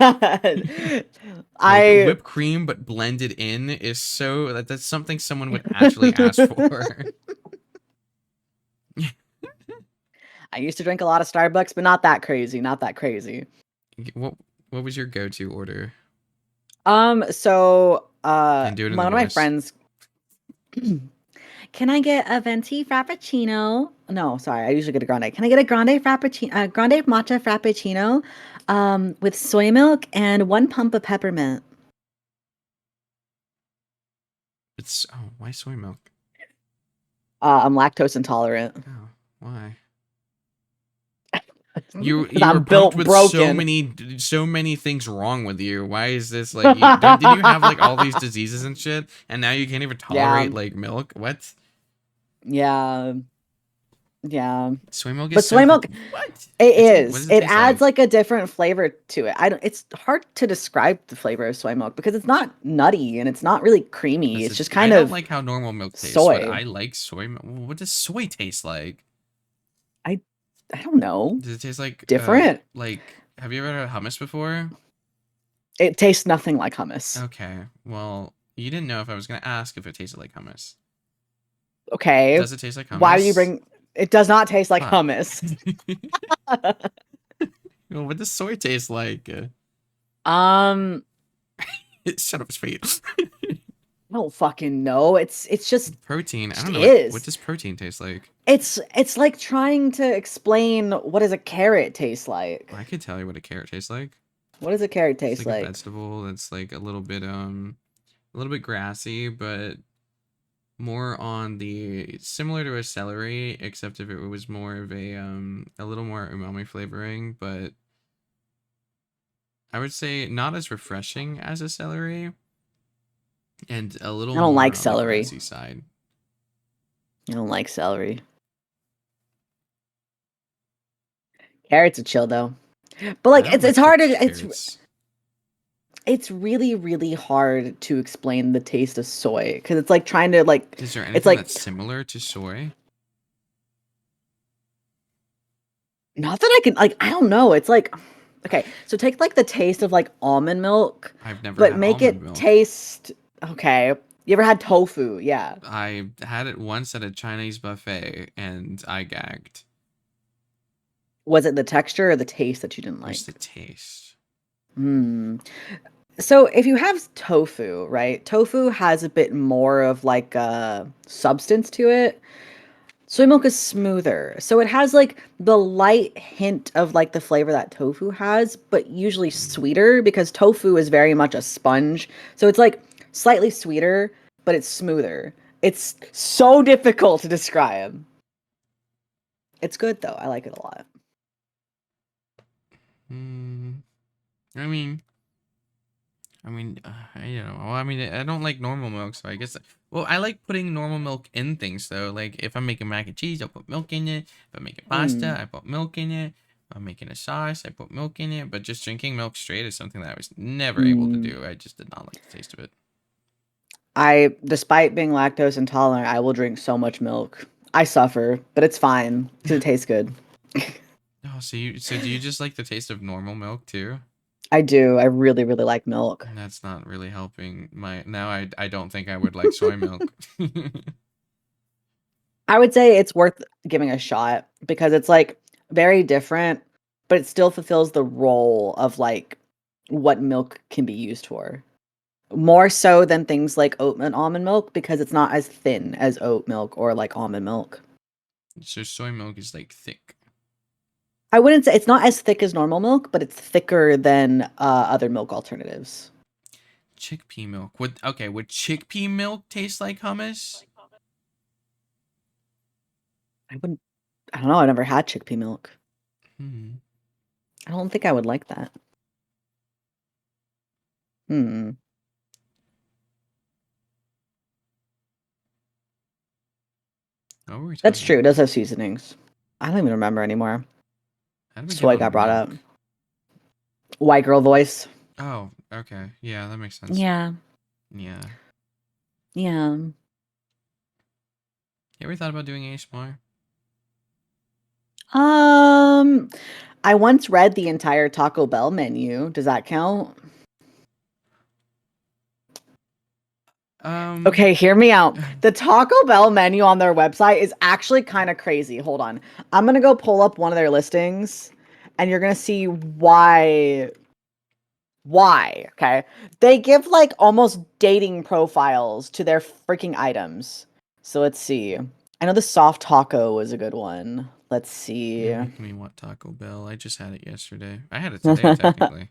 Like whipped cream, but blended in is so that's something someone would actually ask for. I used to drink a lot of Starbucks, but not that crazy. Not that crazy. What was your go-to order? So And do it in one the of my voice. friends. Can I get a venti frappuccino? No, sorry, I usually get a grande. Can I get a grande frappuccino, grande matcha frappuccino, with soy milk and 1 pump of peppermint? It's why soy milk? I'm lactose intolerant. Oh, why? You 'Cause you were I'm pumped built with broken. so many things wrong with you. Why is this like? Did you have like all these diseases and shit, and now you can't even Yeah, tolerate like milk? What? yeah, yeah. Soy milk is But so soy good. milk, What? it What is. does it It taste adds like? like a different flavor to it. I don't. It's hard to describe the flavor of soy milk because it's not nutty and it's not really creamy. Does It's it? just I kind don't of like how normal milk tastes, but soy. I like soy milk. What does soy taste like? I I don't know. Does it taste Different. like? Have you ever had hummus before? It tastes nothing like hummus. Okay, well, you didn't know if I was gonna ask if it tasted like hummus. Okay. Does it taste like Why do you hummus? bring? It does not taste like Fuck. hummus. Well, what does soy taste like? Um, Shut up, Speed. I don't fucking know. It's Protein. I just don't know what is. does protein taste like. It's like trying to explain what does a carrot taste like. I could tell you what a carrot tastes like. What does a carrot It's taste like a like? vegetable that's like a little bit grassy, but more on the similar to a celery, except if it was more of a little more umami flavoring, but I would say not as refreshing as a celery and a I little don't like more on the celery. grassy side. I don't like celery. Carrots are chill though. But I like don't it's like hard to cooked carrots. it's really hard to explain the taste of soy because it's like trying to like Is there it's anything like that's similar to soy? not that I can like I don't know. It's like okay, so take like the taste of like almond milk, I've never but had make almond it milk. taste okay. You ever had tofu? Yeah. I had it once at a Chinese buffet and I gagged. Was it the texture or the taste that you didn't It was like? the taste. Hmm. So if you have tofu, right? Tofu has a bit more of like a substance to it. Soy milk is smoother. So it has like the light hint of like the flavor that tofu has, but usually sweeter because tofu is very much a sponge. So it's like slightly sweeter, but it's smoother. It's so difficult to describe. It's good though. I like it a lot. Hmm. I mean, I don't know. Well, I mean, I don't like normal milk, so I guess. Well, I like putting normal milk in things though. Like if I'm making mac and cheese, I'll put milk in it. If I'm making pasta, Mm. I put milk in it. If I'm making a sauce, I put milk in it. But just drinking milk straight is something that I was never able to Mm. do. I just did not like the taste of it. Despite being lactose intolerant, I will drink so much milk. I suffer, but it's fine because it tastes good. Oh, so do you just like the taste of normal milk too? I do. I really like milk. That's not really helping my now I don't think I would like soy milk. I would say it's worth giving a shot because it's like very different, but it still fulfills the role of like what milk can be used for. More so than things like oat and almond milk because it's not as thin as oat milk or like almond milk. So soy milk is like thick. I wouldn't say it's not as thick as normal milk, but it's thicker than other milk alternatives. Chickpea milk. Would chickpea milk taste like hummus? I wouldn't. I don't know. I never had chickpea milk. Hmm. I don't think I would like that. Hmm. What were we That's talking true. It about? does have seasonings. I don't even remember anymore. How did we get Soy got on brought up. milk? White girl voice. Oh, okay. Yeah, that makes sense. Yeah. Yeah. Yeah. You ever thought about doing ASMR? Um, I once read the entire Taco Bell menu. Does that count? Okay, hear me out. The Taco Bell menu on their website is actually kind of crazy. Hold on. I'm gonna go pull up one of their listings and you're gonna see why. Why? Okay. They give like almost dating profiles to their freaking items. So let's see. I know the soft taco was a good one. Let's see. You're making me want Taco Bell. I just had it yesterday. I had it today, technically.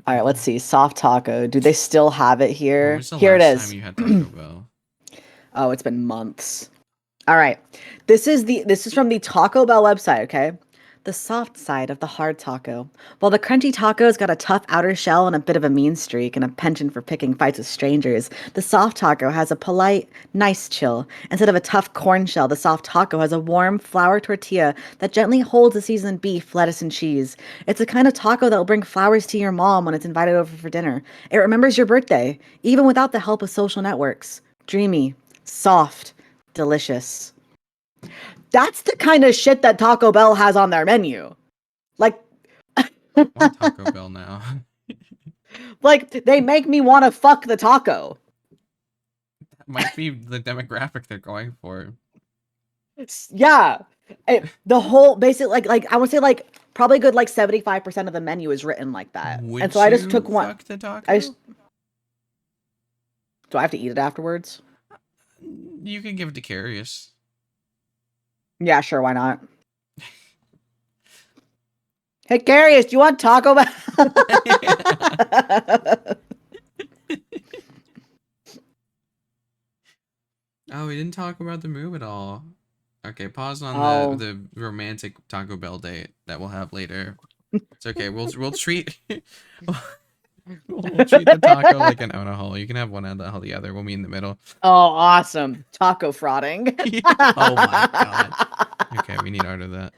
All right, let's see. Soft taco. Do they still have it When here? was the Here it last time is. you had Taco Bell? Oh, it's been months. All right. This is from the Taco Bell website, okay? The soft side of the hard taco. While the crunchy taco's got a tough outer shell and a bit of a mean streak and a penchant for picking fights with strangers, the soft taco has a polite, nice chill. Instead of a tough corn shell, the soft taco has a warm flour tortilla that gently holds the seasoned beef, lettuce, and cheese. It's the kind of taco that will bring flowers to your mom when it's invited over for dinner. It remembers your birthday, even without the help of social networks. Dreamy, soft, delicious. That's the kind of shit that Taco Bell has on their menu. Like, I want Taco Bell now. like they make me want to fuck the taco. That might be the demographic they're going for. Yeah. The whole basic like I would say like probably good like 75% of the menu is written like that. Would And so I just you took one. fuck the taco? Do I have to eat it afterwards? You can give it to Curious. Yeah, sure, why not? Hey, Carius, do you want Taco Bell? Oh, we didn't talk about the move at all. Okay, pause on the romantic Taco Bell date that we'll have later. It's okay. We'll treat we'll treat the taco like an hole. You can have one end, I'll the other. We'll meet in the middle. Oh, awesome. Taco frauding. Oh my god. Okay, we need art of that.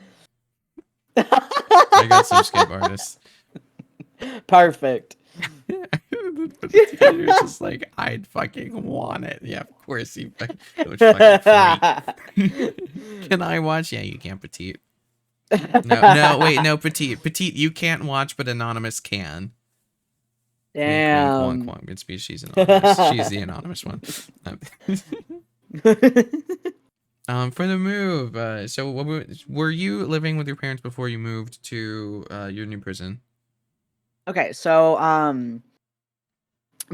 I got some skip artists. Perfect. You're just like, I'd fucking want it. Yeah, of course you fucking freak. Can I watch? Yeah, you can't, Petite. No, wait, no, Petite. Petite, you can't watch, but Anonymous can. Damn. Wonk, wonk, wonk. It's because she's anonymous. She's the anonymous one. For the move, so were you living with your parents before you moved to your new prison? Okay, so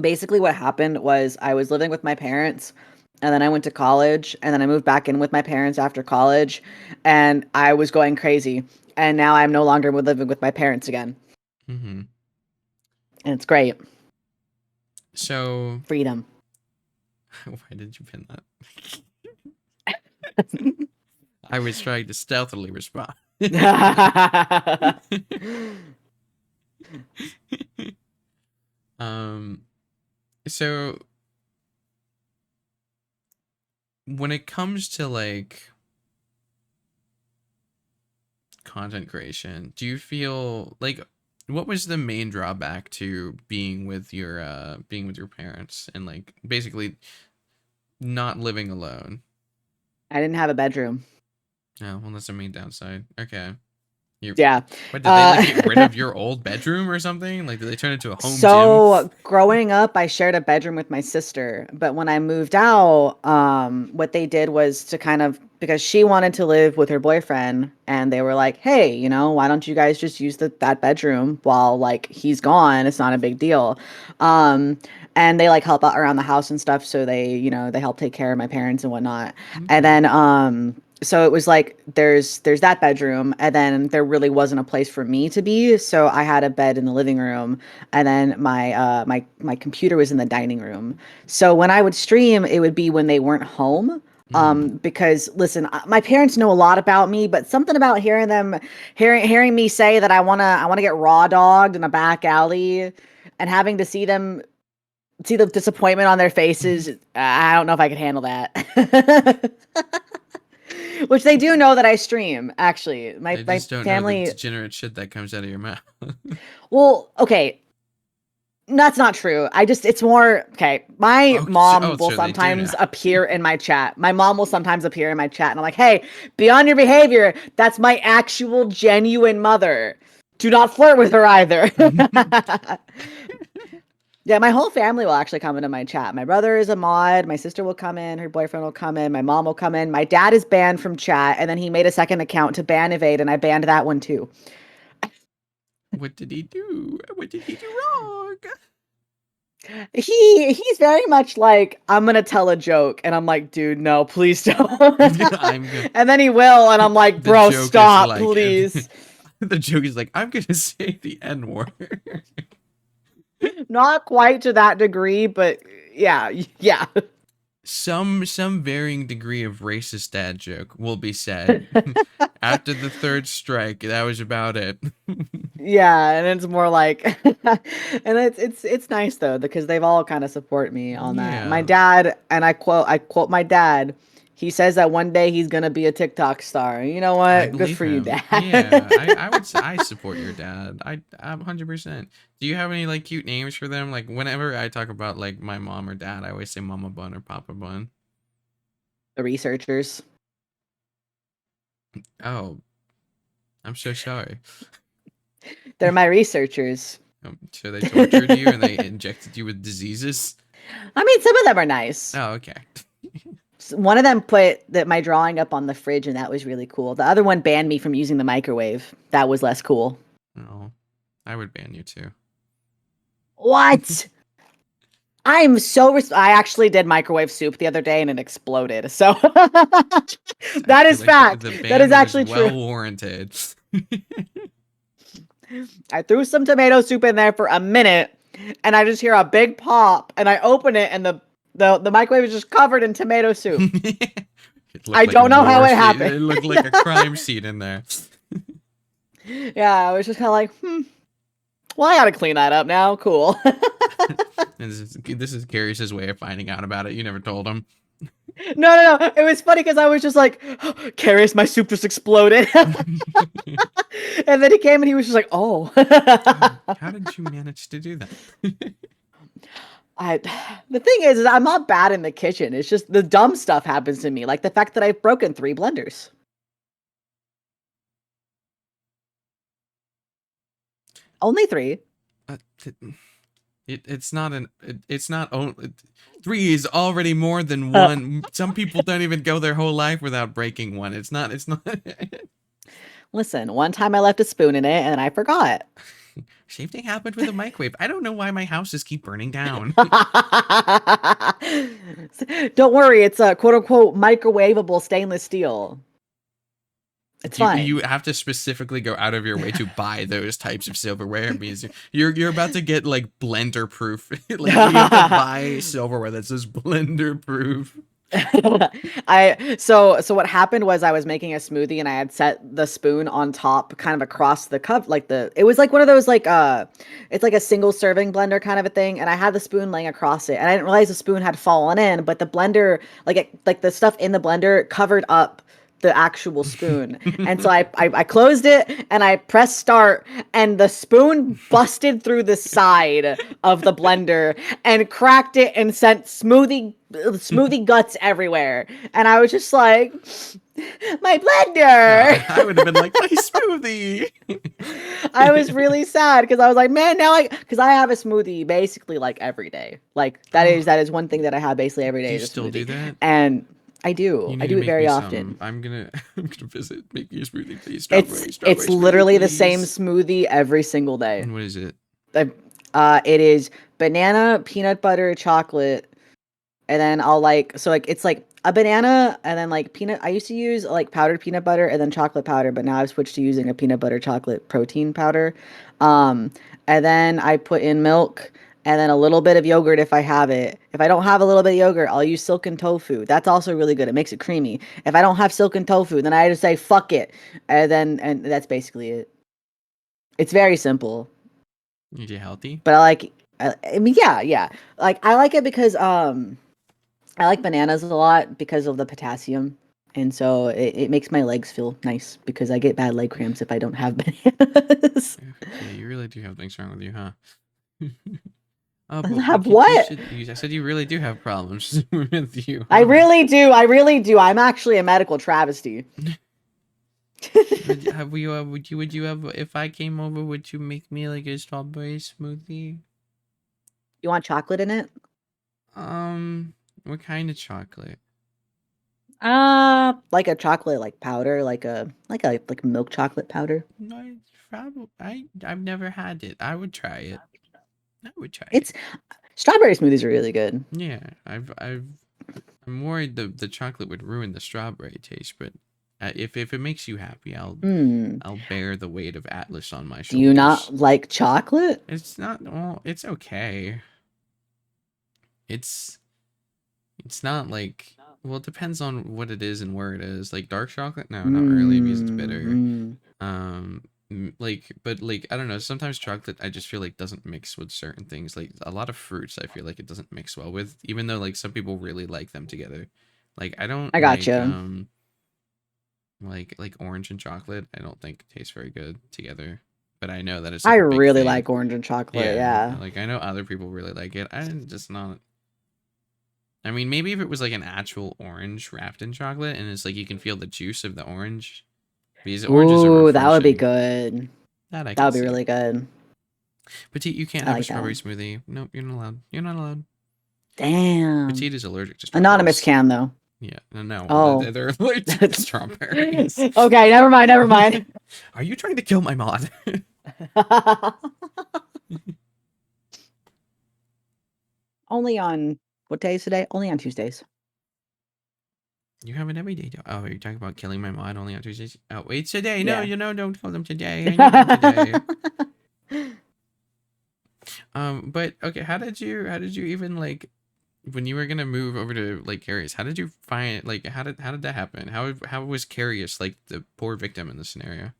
basically what happened was I was living with my parents and then I went to college and then I moved back in with my parents after college and I was going crazy and now I'm no longer living with my parents again. Mm-hmm. And it's great. So Freedom. why did you pin that? I was trying to stealthily respond. So when it comes to like content creation, do you feel like what was the main drawback to being with your parents and like basically not living alone? I didn't have a bedroom. Oh, well, that's the main downside. Okay. Yeah. But did they like get rid of your old bedroom or something? Like, did they turn it into a home So gym? growing up, I shared a bedroom with my sister, but when I moved out, what they did was to kind of because she wanted to live with her boyfriend, and they were like, "Hey, why don't you guys just use that bedroom while like he's gone? It's not a big deal." Um, and they like help out around the house and stuff, so they help take care of my parents and whatnot. And Okay. then so it was like there's that bedroom and then there really wasn't a place for me to be, so I had a bed in the living room and then my computer was in the dining room. So when I would stream it would be when they weren't home. Because listen, my parents know a lot about me, but something about hearing me say that I wanna get raw dogged in a back alley and having to see the disappointment on their faces, I don't know if I could handle that. Which they do know that I stream, actually. My They my just don't know the family. degenerate shit that comes out of your mouth. Well, okay, that's not true. It's more okay. My mom will So they do now. sometimes appear in my chat. My mom will sometimes appear in my chat, and I'm like, "Hey, beyond your behavior, that's my actual genuine mother. Do not flirt with her either." Yeah, my whole family will actually come into my chat. My brother is a mod. My sister will come in. Her boyfriend will come in. My mom will come in. My dad is banned from chat, and then he made a second account to ban evade, and I banned that one too. What did he do? What did he do wrong? He's very much like, I'm gonna tell a joke, and I'm like, dude, no, please don't. And then he will, and I'm like, bro, stop, like, please. The joke is like, I'm gonna say the N word. Not quite to that degree, but yeah. some varying degree of racist dad joke will be said. After the third strike, that was about it. Yeah, and it's more like, and it's nice though because they've all kind of support me on that. My Yeah, dad, and I quote my dad. He says that one day he's gonna be a TikTok star. You know I what? Good believe for you, him. dad. Yeah, I would say I support your dad. I'm 100%. Do you have any like cute names for them? Like whenever I talk about like my mom or dad, I always say Mama Bun or Papa Bun. The researchers. Oh, I'm so sorry. They're my researchers. So they tortured you and they injected you with diseases? I mean, some of them are nice. Oh, okay. One of them put that my drawing up on the fridge, and that was really cool. The other one banned me from using the microwave. That was less cool. No, I would ban you too. What? I'm so I actually did microwave soup the other day and it exploded. So I that feel is like fact. the That is ban was actually well true. warranted. I threw some tomato soup in there for a minute and I just hear a big pop and I open it and the microwave is just covered in tomato soup. It looked I like a don't know how war it scene. happened. It looked like a crime scene in there. Yeah, I was just kind of like, well, I gotta clean that up now. Cool. And this is Curious' way of finding out about it. You never told him. No. It was funny because I was just like, Carius, my soup just exploded. And then he came and he was just like, oh. How did you manage to do that? I the thing is I'm not bad in the kitchen. It's just the dumb stuff happens to me, like the fact that I've broken 3 blenders. Only 3. Uh, th- it's not an. It's not only. 3 is already more than Uh, 1. Some people don't even go their whole life without breaking one. It's not. It's not. Listen, one time I left a spoon in it and I forgot. Same thing happened with a microwave. I don't know why my houses keep burning down. Don't worry, it's a quote unquote microwavable stainless steel. It's fine. You have to specifically go out of your way to buy those types of silverware because you're about to get like blender proof. Like you have to buy silverware that says blender proof. So what happened was I was making a smoothie and I had set the spoon on top kind of across the cup like it was like one of those like it's like a single serving blender kind of a thing and I had the spoon laying across it and I didn't realize the spoon had fallen in but the blender like the stuff in the blender covered up the actual spoon. And so I closed it and I pressed start and the spoon busted through the side of the blender and cracked it and sent smoothie guts everywhere. And I was just like, my blender. I would have been like, my smoothie. I was really sad because I was like, man, because I have a smoothie basically like every day. Like that is one thing that I have basically every day. Do you is a still do smoothie. that? And I do. You I need do to it make very me often. some. I'm gonna visit. Make me a smoothie, please. It's Strawberry smoothie, literally the same please. smoothie every single day. And what is it? It is banana, peanut butter, chocolate, and then I'll it's like a banana and then like peanut. I used to use like powdered peanut butter and then chocolate powder, but now I've switched to using a peanut butter chocolate protein powder. Um, and then I put in milk and then a little bit of yogurt if I have it. If I don't have a little bit of yogurt, I'll use silken tofu. That's also really good. It makes it creamy. If I don't have silken tofu, then I just say fuck it, and that's basically it. It's very simple. Is it healthy? But I mean, yeah. Like I like it because I like bananas a lot because of the potassium, and so it makes my legs feel nice because I get bad leg cramps if I don't have bananas. Yeah, you really do have things wrong with you, huh? I have what? I said you really do have problems with you. I really do. I really do. I'm actually a medical travesty. Would you have if I came over? Would you make me like a strawberry smoothie? You want chocolate in it? What kind of chocolate? Like a chocolate like powder, like milk chocolate powder. No, I've never had it. I would try it. I would try It's strawberry smoothies are really good. Yeah, I'm worried the chocolate would ruin the strawberry taste, but if it makes you happy, I'll bear the weight of Atlas on my shoulders. Do you not like chocolate? It's not. Well, it's okay. It's It's not like, well, it depends on what it is and where it is. Like dark chocolate, no, not really because it's bitter. Mm. But like I don't know. Sometimes chocolate I just feel like doesn't mix with certain things. Like a lot of fruits, I feel like it doesn't mix well with. Even though like some people really like them together. Like I don't I gotcha. like orange and chocolate. I don't think taste very good together. But I know that it's I like a big really thing. like orange and chocolate. Yeah, Yeah. like I know other people really like it. I'm just not. I mean, maybe if it was like an actual orange wrapped in chocolate and it's like you can feel the juice of the orange. Because oranges are Ooh, that would be refreshing. good. That I That can would be see. really good. Petite, you can't I have a like that. strawberry smoothie. Nope, you're not allowed. You're not allowed. Damn. Petite is allergic to Anonymous strawberries. can though. Yeah, no, Oh. they're allergic to strawberries. Okay, never mind, never mind. Are you trying to kill my mod? Only on what day is today? Only on Tuesdays. You have an everyday job. Oh, you're talking about killing my mod only on Tuesdays? Oh, wait, today. No, Yeah. don't kill them today. I need them today. But okay, how did you even like when you were gonna move over to like Carius? How did you find like how did that happen? How was Carius like the poor victim in the scenario?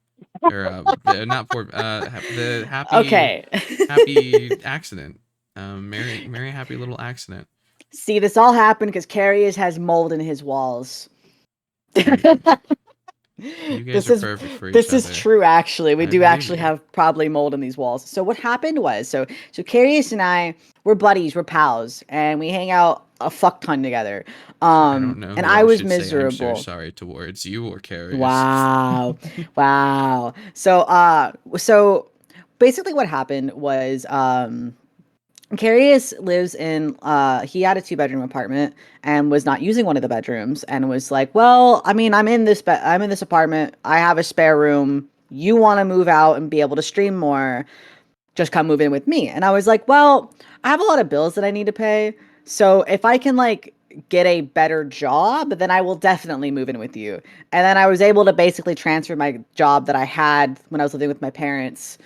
Or not poor the Okay. happy accident. Merry happy little accident. See, this all happened because Carius has mold in his walls. You guys This are is perfect for each this is other. true actually. We I do believe actually you. have probably mold in these walls. So what happened was so Carius and I we're buddies, we're pals, and we hang out a fuck ton together. I don't know And who I I was should say I'm so miserable. sorry towards, you or Carius. Wow. Wow. So basically what happened was Carius lives in he had a 2-bedroom apartment and was not using one of the bedrooms and was like, "Well, I mean, I'm in this apartment. I have a spare room. You want to move out and be able to stream more, just come move in with me." And I was like, "Well, I have a lot of bills that I need to pay. So if I can like get a better job, then I will definitely move in with you." And then I was able to basically transfer my job that I had when I was living with my parents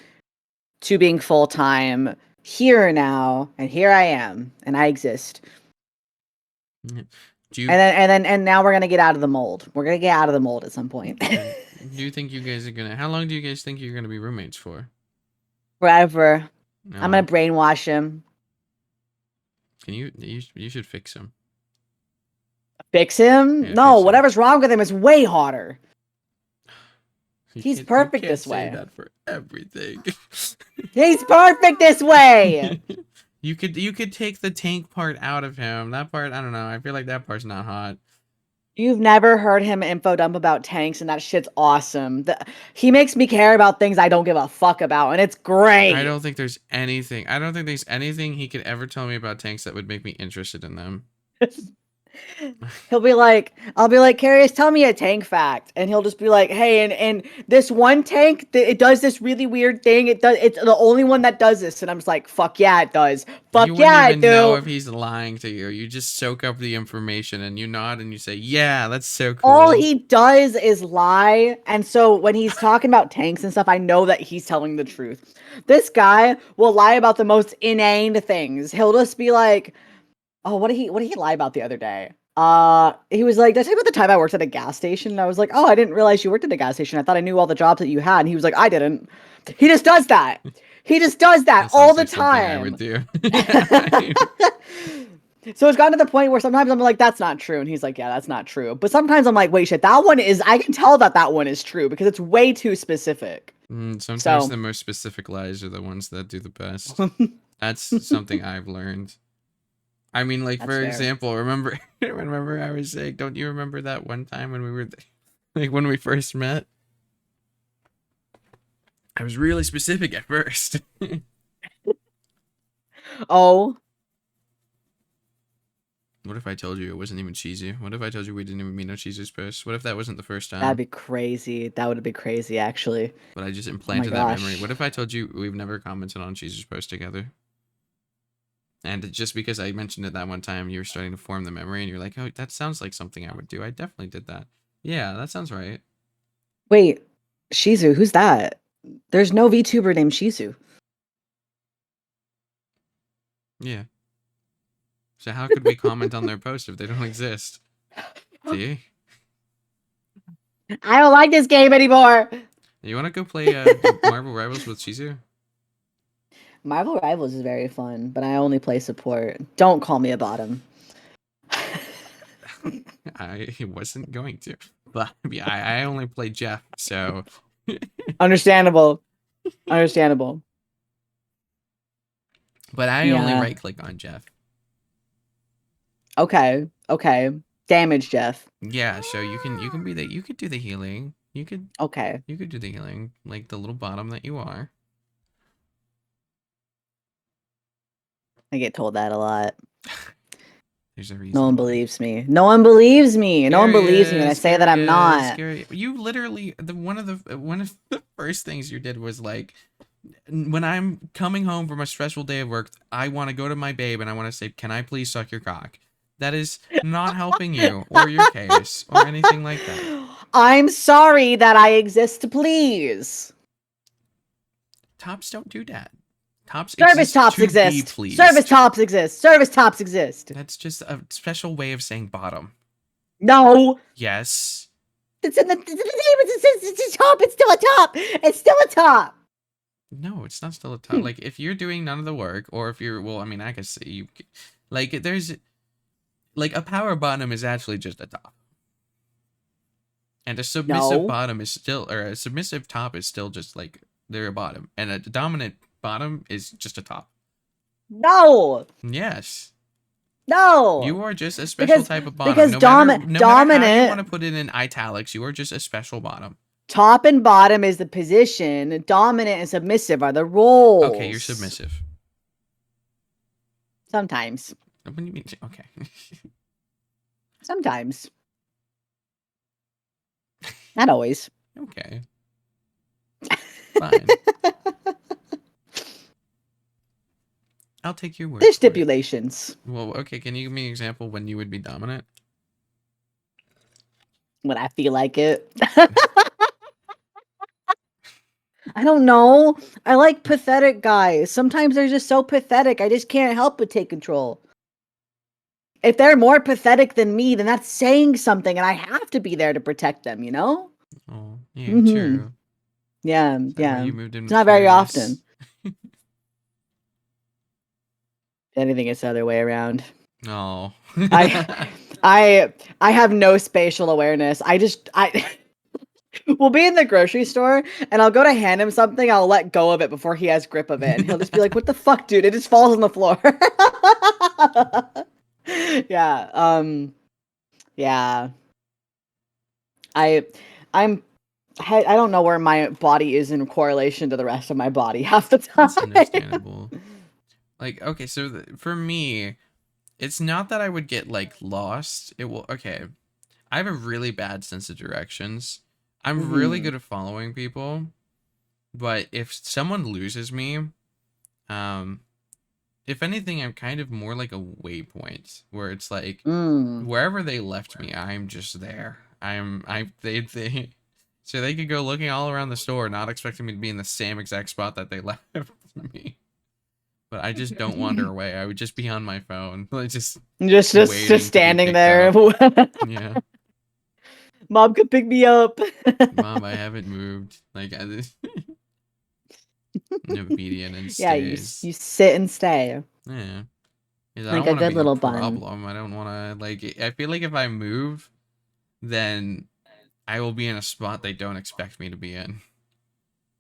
to being full time here now, and here I am, and I exist. Yeah. Do And now we're gonna get out of the mold. We're gonna get out of the mold at some point. you think you guys are gonna? How long do you guys think you're gonna be roommates for? Forever. I'm No, gonna brainwash him. can you should fix him. Fix him? Yeah, No, fix him. whatever's wrong with him is way hotter. He's You perfect can't this say way. that for everything. He's perfect this way. You could take the tank part out of him. That part, I don't know. I feel like that part's not hot. You've never heard him info dump about tanks, and that shit's awesome. He makes me care about things I don't give a fuck about, and it's I great. don't think there's anything. I don't think there's anything he could ever tell me about tanks that would make me interested in them. I'll be like, Carius, tell me a tank fact, and he'll just be like, hey, and this one tank, it does this really weird thing. It's the only one that does this, and I'm just like, fuck yeah, it does. You Fuck wouldn't yeah, I even know do. if he's lying to you. You just soak up the information and you nod and you say, "Yeah, that's so All cool." he does is lie, and so when he's talking about tanks and stuff, I know that he's telling the truth. This guy will lie about the most inane things. He'll just be like, oh, what did he lie about the other day? He was like, did I tell you about the time I worked at a gas station? And I was like, oh, I didn't realize you worked at a gas station. I thought I knew all the jobs that you had. And he was like, I didn't. He just does that. He just does that That all sounds the like something I would time. do. Yeah. So it's gotten to the point where sometimes I'm like, that's not true. And he's like, yeah, that's not true. But sometimes I'm like, wait, shit, I can tell that one is true because it's way too specific. Sometimes So, the most specific lies are the ones that do the best. That's something I've learned. I mean, like that's for fair. example, remember I was saying, don't you remember that one time when we were like when we first met? I was really specific at first. Oh, What if I told you it wasn't even cheesy? What if I told you we didn't even mean no cheesers first? What if that wasn't the first that'd time? be crazy. That would be crazy, actually. But I just Oh my implanted that memory. gosh. What if I told you we've never commented on cheesers post together? And just because I mentioned it that one time, you were starting to form the memory, and you're like, "Oh, that sounds like something I would do. I definitely did that. Yeah, that sounds right." Wait, Shizu, who's that? There's no VTuber named Shizu. Yeah. So how could we comment on their post if they don't exist? See? I don't like this game anymore. You want to go play Marvel Rivals with Shizu? Marvel Rivals is very fun, but I only play support. Don't call me a bottom. I wasn't going to, but yeah, I only play Jeff, so Understandable. Understandable. but I only Yeah. right click on Jeff. Okay. Okay. Damage, Jeff. Yeah, so you can be you could do the healing. You could Okay. do the healing like the little bottom that you are. I get told that a lot. There's a reason. No one why. believes me. No one believes me. No one believes me when I Curious, say that I'm not. You literally one of the first things you did was like when I'm coming home from a stressful day of work, I want to go to my babe and I want to say, "Can I please suck your cock?" That is not helping you or your case or anything like that. I'm sorry that I exist to please. Tops don't do that. Tops Service exist tops to be exist. pleased. Service tops exist. Service tops exist. That's just a special way of saying bottom. No. Yes. It's in the name. It's a top. It's still a top. It's still a top. No, it's not still a top. Like if you're doing none of the work, or if you're I mean, I guess you like there's like a power bottom is actually just a top. And a submissive No. bottom is still, or a submissive top is still just like they're a bottom, and a dominant bottom is just a top. No. Yes, No. you are just a special type of bottom. Because no matter how you dominant want to put it in italics, you are just a special bottom. top and bottom is the position. Dominant and submissive are the roles. Okay, you're submissive. Sometimes. What do you mean? Okay. Sometimes. Not always. Okay. Fine. I'll take your word. There's for it. stipulations. Well, okay. Can you give me an example when you would be dominant? When I feel like it. I don't know. I like pathetic guys. Sometimes they're just so pathetic. I just can't help but take control. If they're more pathetic than me, then that's saying something, and I have to be there to protect them, you know? Oh, yeah, Mhm. true. Yeah, Is that why yeah. you moved in It's with not very Curious? often. If anything, it's the other way around. Oh. I have no spatial awareness. We'll be in the grocery store and I'll go to hand him something, I'll let go of it before he has grip of it. And he'll just be like, "What the fuck, dude?" It just falls on the floor. Yeah. Yeah. I I'm I don't know where my body is in correlation to the rest of my body half the time. That's understandable. Like, okay, so for me, it's not that I would get like lost. It will. Okay, I have a really bad sense of directions. I'm really Mhm. good at following people, but if someone loses me, if anything, I'm kind of more like a waypoint where it's like Mm. wherever they left me, I'm just there. They so they could go looking all around the store, not expecting me to be in the same exact spot that they left me. But I just don't wander away. I would just be on my phone, like just Just waiting to be standing picked there. up. Yeah, Mom could pick me up. Mom, I haven't moved. Like obedient and Yeah, you stays. sit and stay Yeah, 'cause I like don't a want to good be a little bun. problem. I don't want to like. I feel like if I move, then I will be in a spot they don't expect me to be in,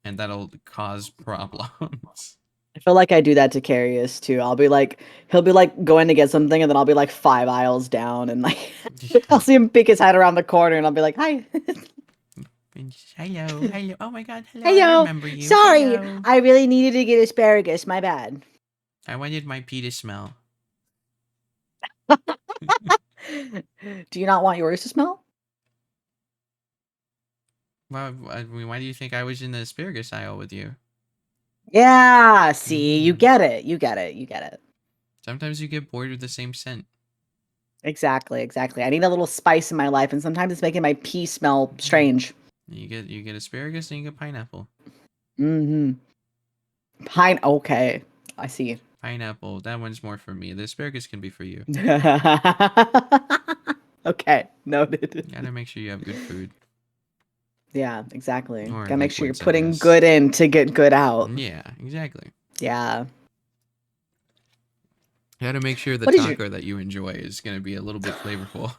and that'll cause problems. I feel like I do that to Carius too. He'll be like going to get something, and then I'll be like 5 aisles down, and like I'll see him peek his head around the corner, and I'll be like, "Hi, Hello, hello. Oh my God, hello. hey I yo, remember you. sorry, Hello. I really needed to get asparagus. My bad." I wanted my pee to smell. Do you not want yours to smell? Well, I mean, why do you think I was in the asparagus aisle with you? Yeah. See, you Mm. get it. You get it. You get it. Sometimes you get bored with the same scent. Exactly. Exactly. I need a little spice in my life, and sometimes it's making my pee smell strange. You get asparagus and you get pineapple. Mm-hmm. Pine. Okay, I see. Pineapple. That one's more for me. The asparagus can be for you. Okay, noted. Gotta make sure you have good food. Yeah, exactly. Or Gotta make sure you're liquids, I putting guess. good in to get good out. Yeah, exactly. Yeah. You gotta make sure the What is your- taco that you enjoy is gonna be a little bit flavorful.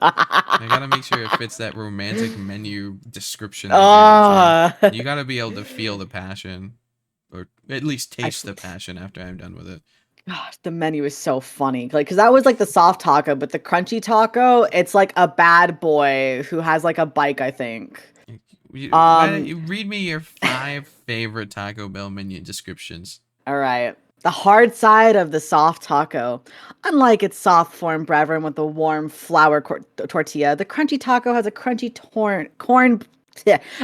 I gotta make sure it fits that romantic menu description. They give. You gotta be able to feel the passion, or at least taste the passion after I'm done with it. Gosh, the menu is so funny. Like, cause that was like the soft taco, but the crunchy taco, it's like a bad boy who has like a bike, I think. Why don't you read me your 5 favorite Taco Bell menu descriptions? All right. The hard side of the soft taco. Unlike its soft form brethren with a warm flour tortilla, the crunchy taco has a crunchy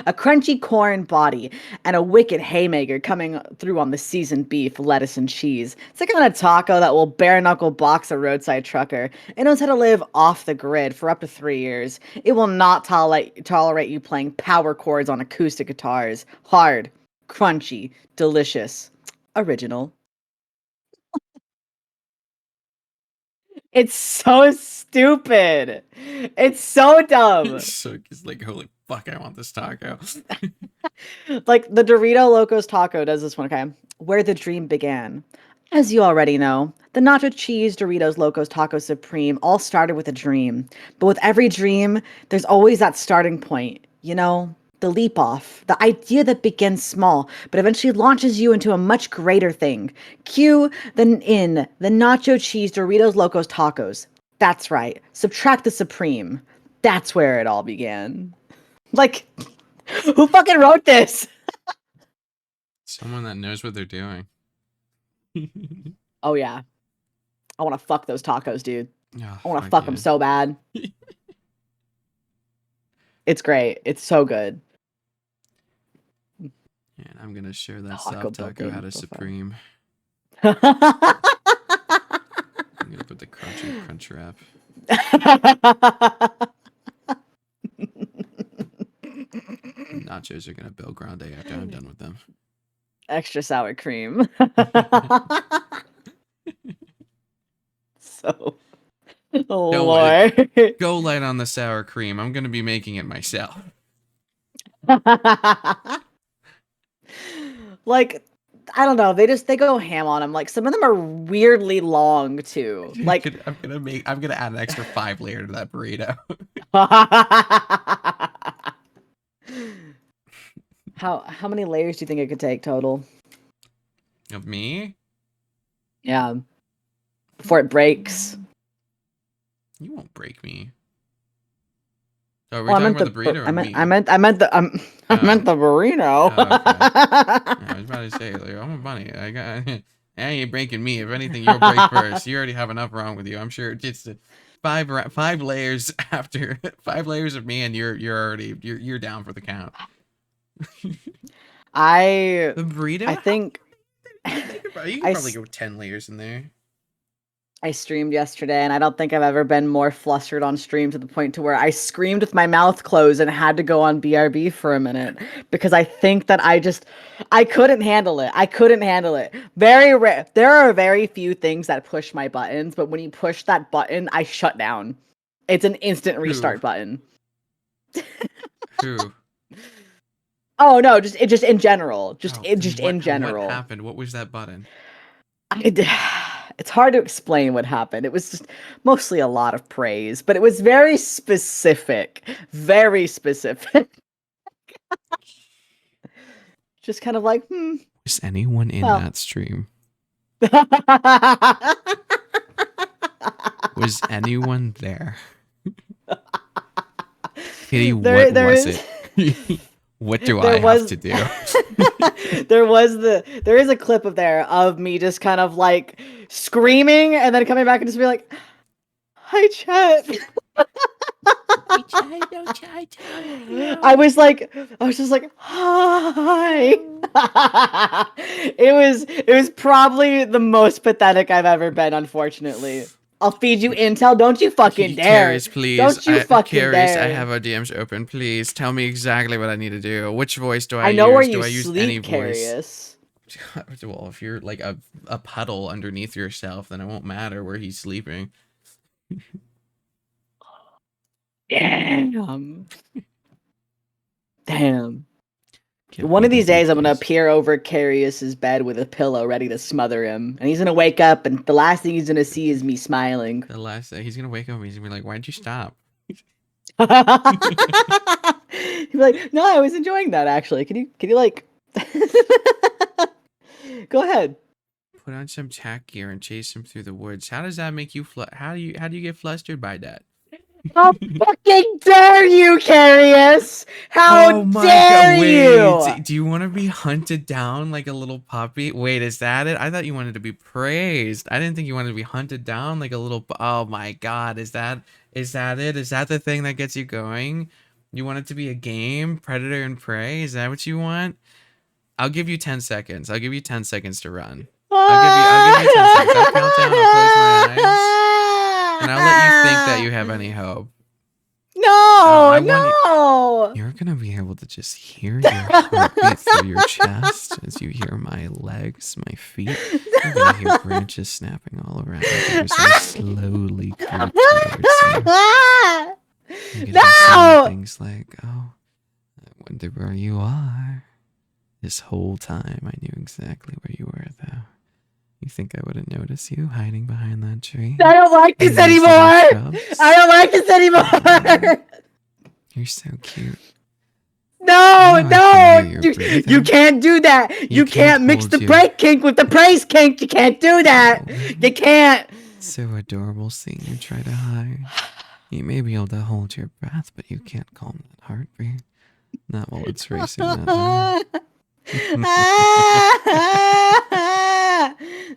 a crunchy corn body and a wicked haymaker coming through on the seasoned beef, lettuce, and cheese. It's the kind of taco that will bare knuckle box a roadside trucker. It knows how to live off the grid for up to 3 years. It will not tolerate you playing power chords on acoustic guitars. Hard, crunchy, delicious, original. It's so stupid. It's so dumb. So it's like, holy fuck, I want this taco. Like the Dorito Locos Taco does this one, okay? Where the dream began. As you already know, the nacho cheese Doritos Locos Taco Supreme all started with a dream. But with every dream, there's always that starting point, you know? The leap off, the idea that begins small, but eventually launches you into a much greater thing. Cue the nacho cheese Doritos Locos Tacos. That's right. Subtract the Supreme. That's where it all began. Like, who fucking wrote this? Someone that knows what they're doing. Oh yeah. I want to fuck those tacos, dude. Oh, I want to fuck them so bad. It's great. It's so good. And I'm gonna share that Taco soft taco had a supreme. Bell. I'm gonna put the crunchy crunch wrap. Nachos are gonna Bel Grande after I'm done with them. Extra sour cream. So, oh Don't Lord. Go light on the sour cream. I'm gonna be making it myself. Like, I don't know. They go ham on them. Like some of them are weirdly long too. Like I'm gonna add an extra 5 layer to that burrito. How many layers do you think it could take total? Of me? Yeah. Before it breaks. You won't break me. So are we Well, talking about the burrito or me? I meant the burrito. Oh, okay. I was about to say, like, I'm a bunny. I ain't breaking me. If anything, you'll break first. You already have enough wrong with you. I'm sure it's 5 layers after 5 layers of me, and you're already you're down for the count. The burrito. I think You can probably go 10 layers in there. I streamed yesterday, and I don't think I've ever been more flustered on stream to the point to where I screamed with my mouth closed and had to go on BRB for a minute because I think that I couldn't handle it. I couldn't handle it. Very rare. There are very few things that push my buttons, but when you push that button, I shut down. It's an instant restart button. Who? Oh no, just in general. In general. What happened? What was that button? It's hard to explain what happened. It was just mostly a lot of praise, but it was very specific. Very specific. Just kind of like, Is anyone in that stream? Was anyone there? Kitty, what was it? What do I have to do? There is a clip of me just kind of like screaming and then coming back and just be like, "Hi, chat." I was just like, "Hi." It was probably the most pathetic I've ever been, unfortunately. I'll feed you intel. Don't you fucking dare. Carius, please. Don't you fucking Carius, dare. I have our DMs open. Please tell me exactly what I need to do. Which voice do I use? I know where you do I use sleep, any voice? Carius. Well, if you're like a puddle underneath yourself, then it won't matter where he's sleeping. Damn. Damn. Give One me of the these days, I'm gonna details. peer over Carius's bed with a pillow, ready to smother him, and he's gonna wake up, and the last thing he's gonna see is me smiling. The last he's gonna wake up and he's gonna be like, "Why'd you stop?" He'd be like, "No, I was enjoying that actually. Can you like, go ahead." Put on some tack gear and chase him through the woods. How does that make you how do you get flustered by that? How fucking dare you, Carius? How Oh my god, dare wait. you? Do you want to be hunted down like a little puppy? Wait, is that it? I thought you wanted to be praised. I didn't think you wanted to be hunted down like a little oh my god, is that it? Is that the thing that gets you going? You want it to be a game, predator and prey? Is that what you want? I'll give you 10 seconds. I'll give you 10 seconds to run. I'll give you 10 seconds. I'll count down, I'll close my eyes, and I'll let you think that you have any hope. I No, want you. no. You're gonna be able to just hear your heartbeat through your chest as you hear my legs, my feet. You're gonna hear branches snapping all around you as I slowly creep towards you. You're gonna be saying No. things like, "Oh, I wonder where you are." This whole time, I knew exactly where you were, though. You think I wouldn't notice you hiding behind that tree? I don't like in this those little anymore. shrubs? I don't like this anymore. You're so cute. No, You know I can hear no, your you breathing. can't do that. You can't can't mix hold the your- break kink with the praise kink. You can't do that. No. You can't. It's so adorable seeing you try to hide. You may be able to hold your breath, but you can't calm that heartbeat. Not while it's racing that hard.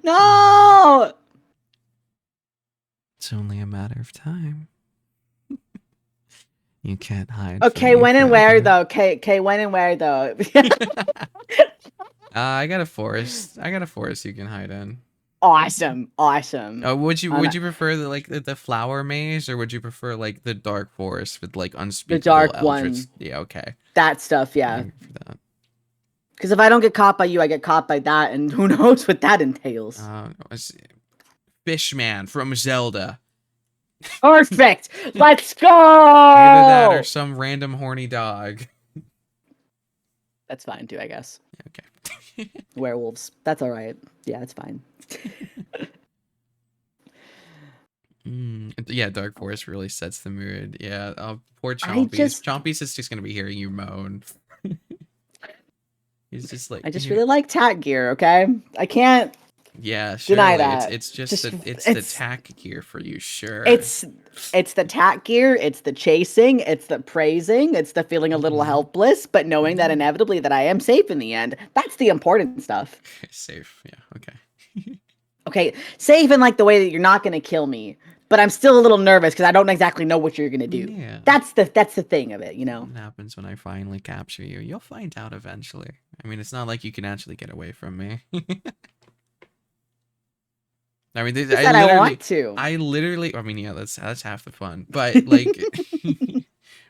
No. It's only a matter of time. You can't hide Okay, from me when and where forever. though? Okay, when and where though? I got a forest. I got a forest you can hide in. Awesome, awesome. Would you prefer the flower maze, or would you prefer like the dark forest with like unspeakable dark eldritch? one. Yeah, okay. That stuff, I yeah. can go for that. Because if I don't get caught by you, I get caught by that, and who knows what that entails. Fishman from Zelda. Perfect. Let's go. Either that or some random horny dog. That's fine too, I guess. Okay. Werewolves. That's all right. Yeah, it's fine. Yeah, Dark Forest really sets the mood. Yeah, poor I Chompies. just- Chompies is just gonna be hearing you moan. He's just like I just "Here." really like tack gear. Okay, I can't Yeah, deny surely. that. It's just Just- it's the it's- tack gear for you, sure. It's the tack gear, it's the chasing, it's the praising, it's the feeling a little Mhm. helpless, but knowing that Mhm. inevitably that I am safe in the end. That's the important stuff. Safe. Yeah. Okay. Okay, safe in like the way that you're not gonna kill me, but I'm still a little nervous because I don't exactly know what you're gonna do. Yeah. That's the thing of it, you know. What happens when I finally capture you? You'll find out eventually. I mean, it's not like you can actually get away from me. I mean, Who said I want to? I literally. I mean, yeah, that's half the fun. But like,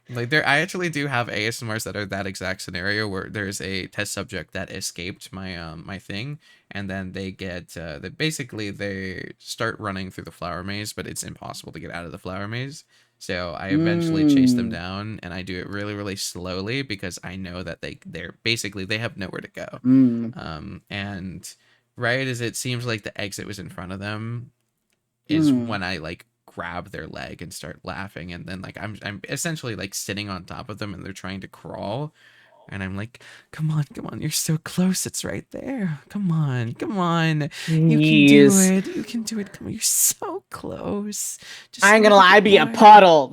like I actually do have ASMRs that are that exact scenario where there's a test subject that escaped my my thing, and then they get basically they start running through the flower maze, but it's impossible to get out of the flower maze. So I eventually chase them down, and I do it really, really slowly because I know that they're basically they have nowhere to go. And right as it seems like the exit was in front of them is when I like grab their leg and start laughing, and then like I'm essentially like sitting on top of them and they're trying to crawl, and I'm like, come on, you're so close, it's right there, come on, you can do Jeez. it, come on, you're so close. Just I ain't a gonna lie, little I'd be a more." puddle.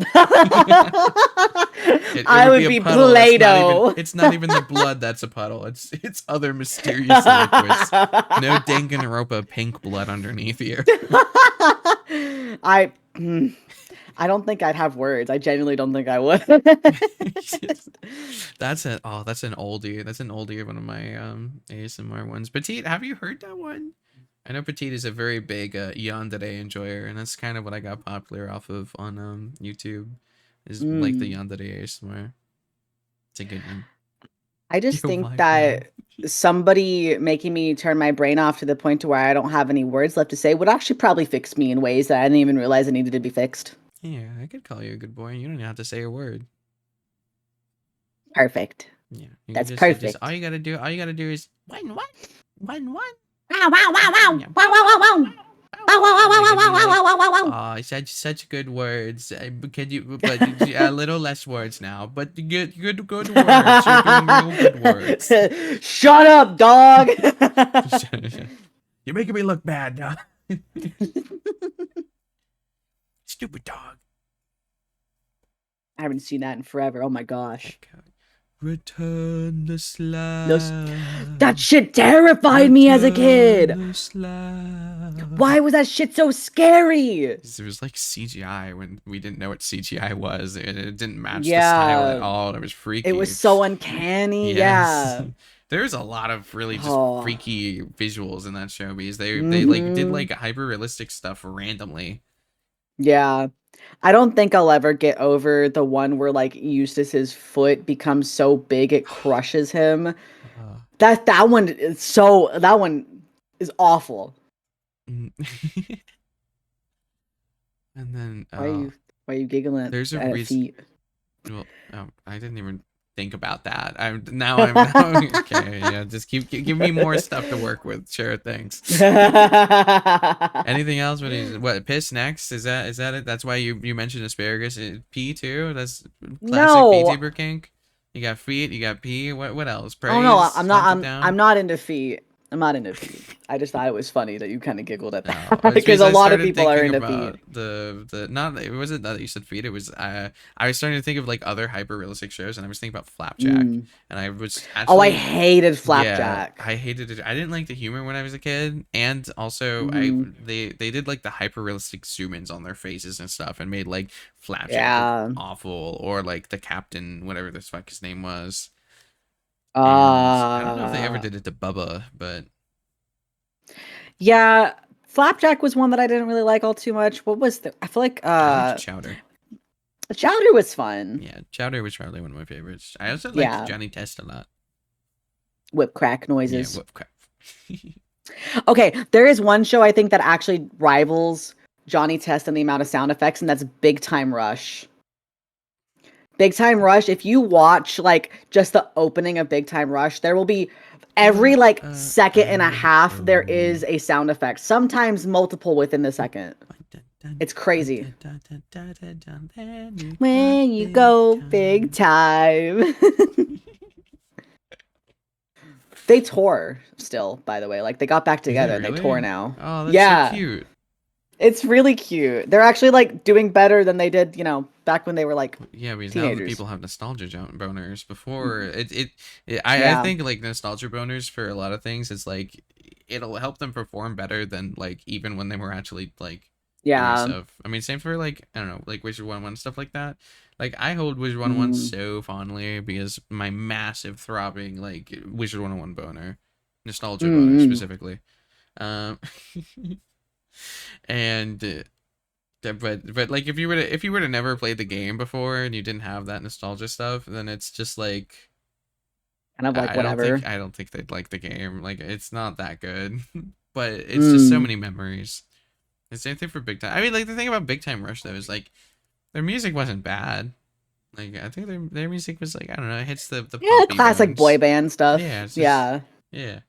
It I would a be puddle. It's Play-Doh. it's not even the blood that's a puddle. It's other mysterious liquids. No Danganronpa pink blood underneath you. I don't think I'd have words. I genuinely don't think I would. That's an oldie. That's an oldie of one of my ASMR ones. Petite, have you heard that one? I know Petite is a very big yandere enjoyer, and that's kind of what I got popular off of on YouTube. Is like the yandere ASMR. It's a good one. I just Yo, think my that bad. somebody making me turn my brain off to the point to where I don't have any words left to say would actually probably fix me in ways that I didn't even realize it needed to be fixed. Yeah, I could call you a good boy. You don't even have to say a word. Perfect. Yeah, you can That's just perfect. all you gotta do is one. Wow, wow, wow, wow. Yeah. Wow, wow, wow, wow. Wow, wow, wow, And wow, they wow, could be wow, wow, like, wow, wow, wow. "Oh, such good words. Could you, but a little less words now. But good words. You're doing real good words." Shut up, dog. You're making me look bad now. Stupid dog. I haven't seen that in forever. Oh my gosh. Okay. Return the Those, slab. that shit terrified me as a Return kid. the slab. Why was that shit so scary? It was like CGI when we didn't know what CGI was, and it didn't match the style at Yeah, all. And it was it was freaky. so uncanny. Yes. Yeah. There's a lot of really just Oh. freaky visuals in that show because they like did Mm-hmm. like hyper realistic stuff randomly. Yeah. I don't think I'll ever get over the one where like Eustace's foot becomes so big it crushes him. Uh, That one is so that one is awful. mm. And then Why are you giggling there's a at a reason. feet? Well, I didn't even think about that. I'm now okay. Yeah, just give me more stuff to work with. Sure, thanks. Anything else? What piss next? Is that it? That's why you mentioned asparagus. Pee too. That's classic No. VTuber kink. You got feet. You got pee. What else? Oh no, Praise. Hunt it I'm down. not into feet. I'm not into feet. I just thought it was funny that you kind of giggled at No, that it's because because a I lot of started people are thinking into feet. about the not it wasn't that you said feet. It was I was starting to think of like other hyper realistic shows, and I was thinking about Flapjack, Mm. and I was Oh, I actually hated yeah, Flapjack. I hated it. I didn't like the humor when I was a kid, and also Hmm. they did like the hyper realistic zoom ins on their faces and stuff, and made like Flapjack look Yeah. awful, or like the captain, whatever the fuck his name was. And I don't know if they ever Uh, did it to Bubba, but yeah. Flapjack was one that I didn't really like all too much. What was the? I feel like I liked Chowder. Chowder was fun. Yeah, Chowder was probably one of my favorites. I also liked Yeah. Johnny Test a lot. Whip crack Yeah, noises. whoop crap. Okay, there is one show I think that actually rivals Johnny Test in the amount of sound effects, and that's Big Time Rush. Big Time Rush, if you watch like just the opening of Big Time Rush, there will be every like second and a half there is a sound effect, sometimes multiple within the second. It's crazy. When you go big time. They tour still, by the way. Like they got back Is it together and they tour really? now. Oh, that's so Yeah. cute. It's really cute. They're actually like doing better than they did, back when they were like Yeah, because now the teenagers. people have nostalgia boners. Before Mhm. I Yeah. think like nostalgia boners for a lot of things is like it'll help them perform better than like even when they were actually like doing Yeah. stuff. I mean, same for like I don't know, like Wizard 101 stuff like that. Like I hold Wizard 101 Mm. so fondly because my massive throbbing like Wizard 101 boner, nostalgia boner Mm. specifically. Um, and but like if you were to never play the game before and you didn't have that nostalgia stuff, then it's just like Kind of like whatever. I don't think they'd like the game. Like it's not that good, but it's just so Mm. many memories. The same thing for Big Time. I mean, like the thing about Big Time Rush though is like their music wasn't bad. Like I think their music was like I don't know, it hits the Yeah, poppy classic boy bones. band stuff. Yeah, it's just Yeah. yeah.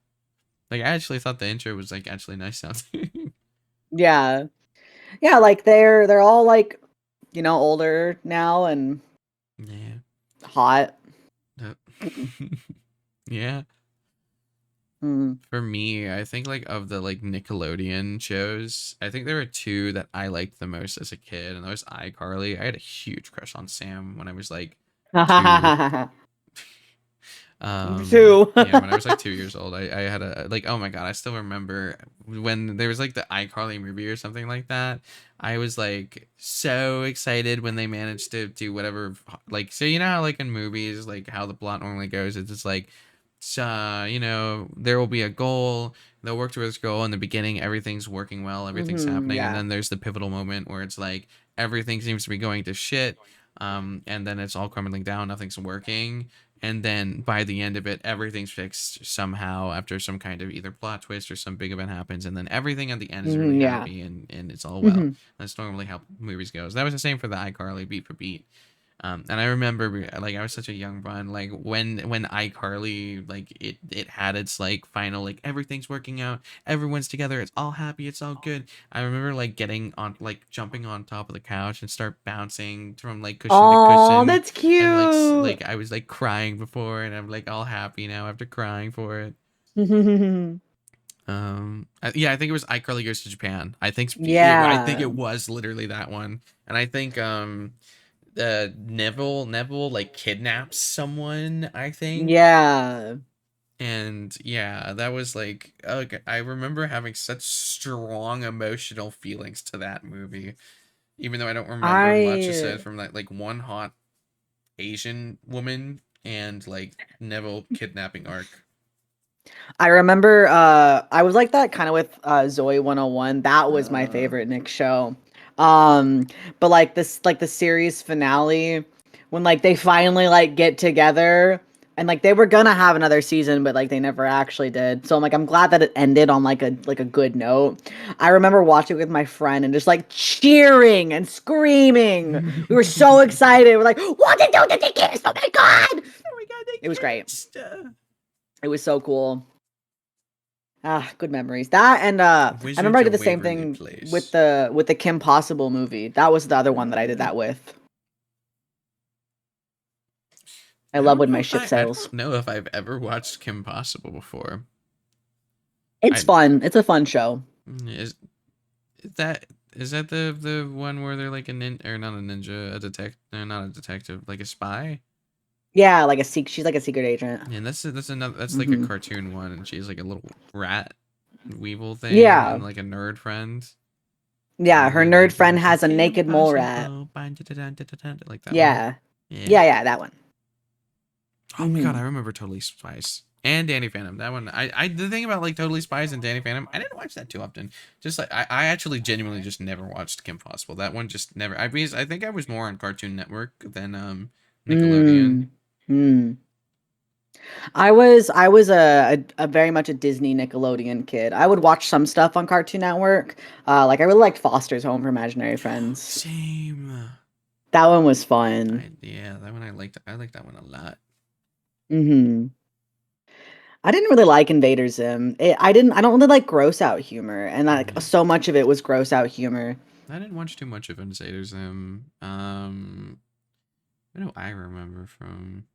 Like I actually thought the intro was like actually nice sounding. Yeah. Yeah, like they're all like, older now and Yeah. hot. Uh, yeah. Mm. For me, I think like of the like Nickelodeon shows, I think there were two that I liked the most as a kid, and that was iCarly. I had a huge crush on Sam when I was like 2. Two. Yeah, when I was like 2 years old, I had a like oh my god, I still remember when there was like the iCarly movie or something like that. I was like so excited when they managed to do whatever like so you know how like in movies like how the plot normally goes, it's just like there will be a goal, they'll work towards this goal in the beginning, everything's working well, everything's happening, and Yeah. then there's the pivotal moment where it's like everything seems to be going to shit, and then it's all crumbling down, nothing's working, And then by the end of it, everything's fixed somehow after some kind of either plot twist or some big event happens, and then everything at the end is really Yeah. happy and it's all well. hmm That's normally how movies goes. That was the same for the iCarly beat for beat. And I remember like I was such a young bun, like when iCarly like it had its like final like everything's working out, everyone's together, it's all happy, it's all good. I remember like getting on like jumping on top of the couch and start bouncing from like cushion to Oh, cushion, that's cute. and like I was like crying before, and I'm like all happy now after crying for it. Yeah, I think it was iCarly Goes to Japan. I think Yeah. it was literally that one, and I think Neville like kidnaps someone, I think. Yeah. And yeah, that was like okay, I remember having such strong emotional feelings to that movie, even though I don't remember much aside I from that like one hot Asian woman and like Neville kidnapping arc. I remember I was like that kind of with Zoe 101. That was my favorite Nick show. Um but like the series finale when like they finally like get together and like they were gonna have another season but like they never actually did. So I'm glad that it ended on like a good note. I remember watching it with my friend and just like cheering and screaming. We were so excited. We're like, "What did do they kiss? Oh my god!" Oh my god, they It was great. kissed. It was so cool. Ah, good memories. That and I remember Wizards I did of the same Waverly thing Place. with the Kim Possible movie. That was the other one that I did that with. I love when my ship I sails. don't know if I've ever watched Kim Possible before. It's I fun. It's a fun show. is that is that the one where they're like a or not a ninja, a detective, no, not a detective, like a spy? Yeah, like a she's like a secret agent. Yeah, that's another that's like a hmm cartoon one, and she's like a little rat weevil thing Yeah. and like a nerd friend. Yeah, And her then nerd like friend it's has like a naked mole rat. impossible, like that one. Yeah. Yeah. Yeah, that one. Oh my god, hmm I remember Totally Spies and Danny Phantom. That one, I the thing about like Totally Spies and Danny Phantom, I didn't watch that too often. Just like I actually genuinely just never watched Kim Possible. That one just never. I think I was more on Cartoon Network than Nickelodeon. Mm. Mm. I was a very much a Disney Nickelodeon kid. I would watch some stuff on Cartoon Network. Like I really liked Foster's Home for Imaginary Friends. Same. That one was fun. Yeah, that one I liked. I liked that one a lot. hmm I didn't really like Invader Zim. I don't really like gross out humor, and like Mm. so much of it was gross out humor. I didn't watch too much of Insaders. What do I remember from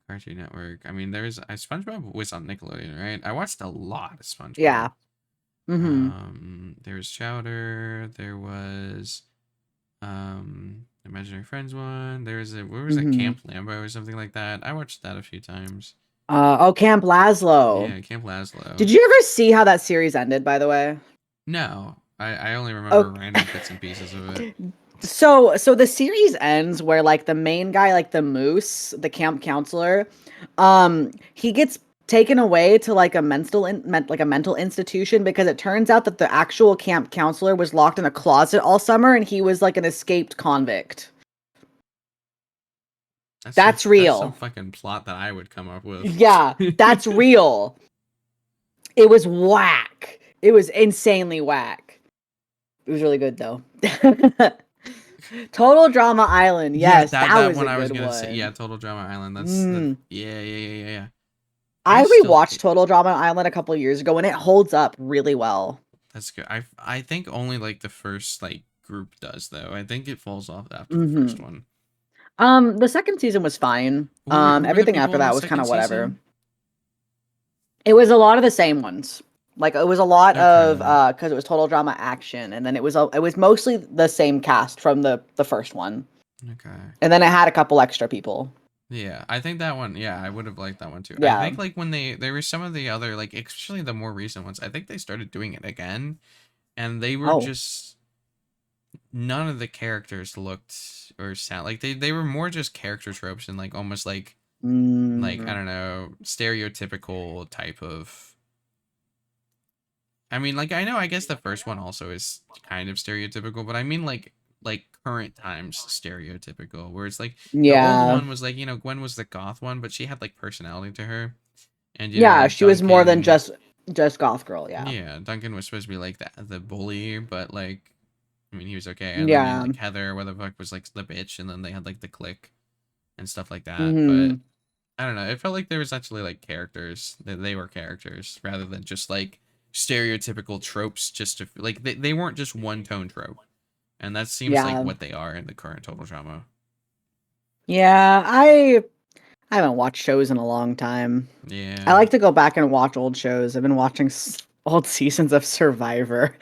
Cartoon Network? I mean, SpongeBob was on Nickelodeon, right? I watched a lot of SpongeBob. Yeah. hmm There was Chowder. There was Imaginary Friends one. There was where was it? hmm Camp Lambo or something like that. I watched that a few times. Oh, Camp Lazlo. Yeah, Camp Lazlo. Did you ever see how that series ended, by the way? No, I only remember Oh, random bits and pieces of it. so the series ends where like the main guy, like the moose, the camp counselor, he gets taken away to like like a mental institution because it turns out that the actual camp counselor was locked in a closet all summer and he was like an escaped convict. That's That's some real. fucking plot that I would come up with. Yeah, that's real. It was whack. It was insanely whack. It was really good though. Total Drama Island. Yeah, Yes, that that that was one a I was good gonna say. Yeah, one. Total Drama Island. That's Mm. yeah. I I still rewatched Total Drama Island a couple years ago and it holds up really well. that's good. I think only like the first like group does though. I think it falls off after the hmm first one. The second season was fine. Who were the Everything people after in the that was kind second of whatever. season? It was a lot of the same ones. Like it was a lot of Okay. because it was Total Drama Action, and then it was mostly the same cast from the first one, Okay. and then it had a couple extra people. Yeah, I think that one. Yeah, I would have liked that one too. I Yeah. think like when there were some of the other like especially the more recent ones. I think they started doing it again, and they were Oh. just none of the characters looked or sound like they were more just character tropes and like almost like I Mm. don't know stereotypical type of. I mean, like I know I guess the first one also is kind of stereotypical, but I mean like current times stereotypical. Where it's like the old Yeah. one was like, Gwen was the goth one, but she had like personality to her. And Yeah, she was more than Duncan, just goth girl, yeah. yeah, Duncan was supposed to be like the bully, but like, I mean, he was okay. And then Yeah. like Heather, where the fuck was like the bitch, and then they had like the clique and stuff like that. But Mhm. I don't know. It felt like there was actually like characters, that they were characters rather than just like stereotypical tropes. Just to like they weren't just one tone trope, and that seems like Yeah. what they are in the current Total Drama. Yeah, I haven't watched shows in a long time. I Yeah. like to go back and watch old shows. I've been watching old seasons of Survivor.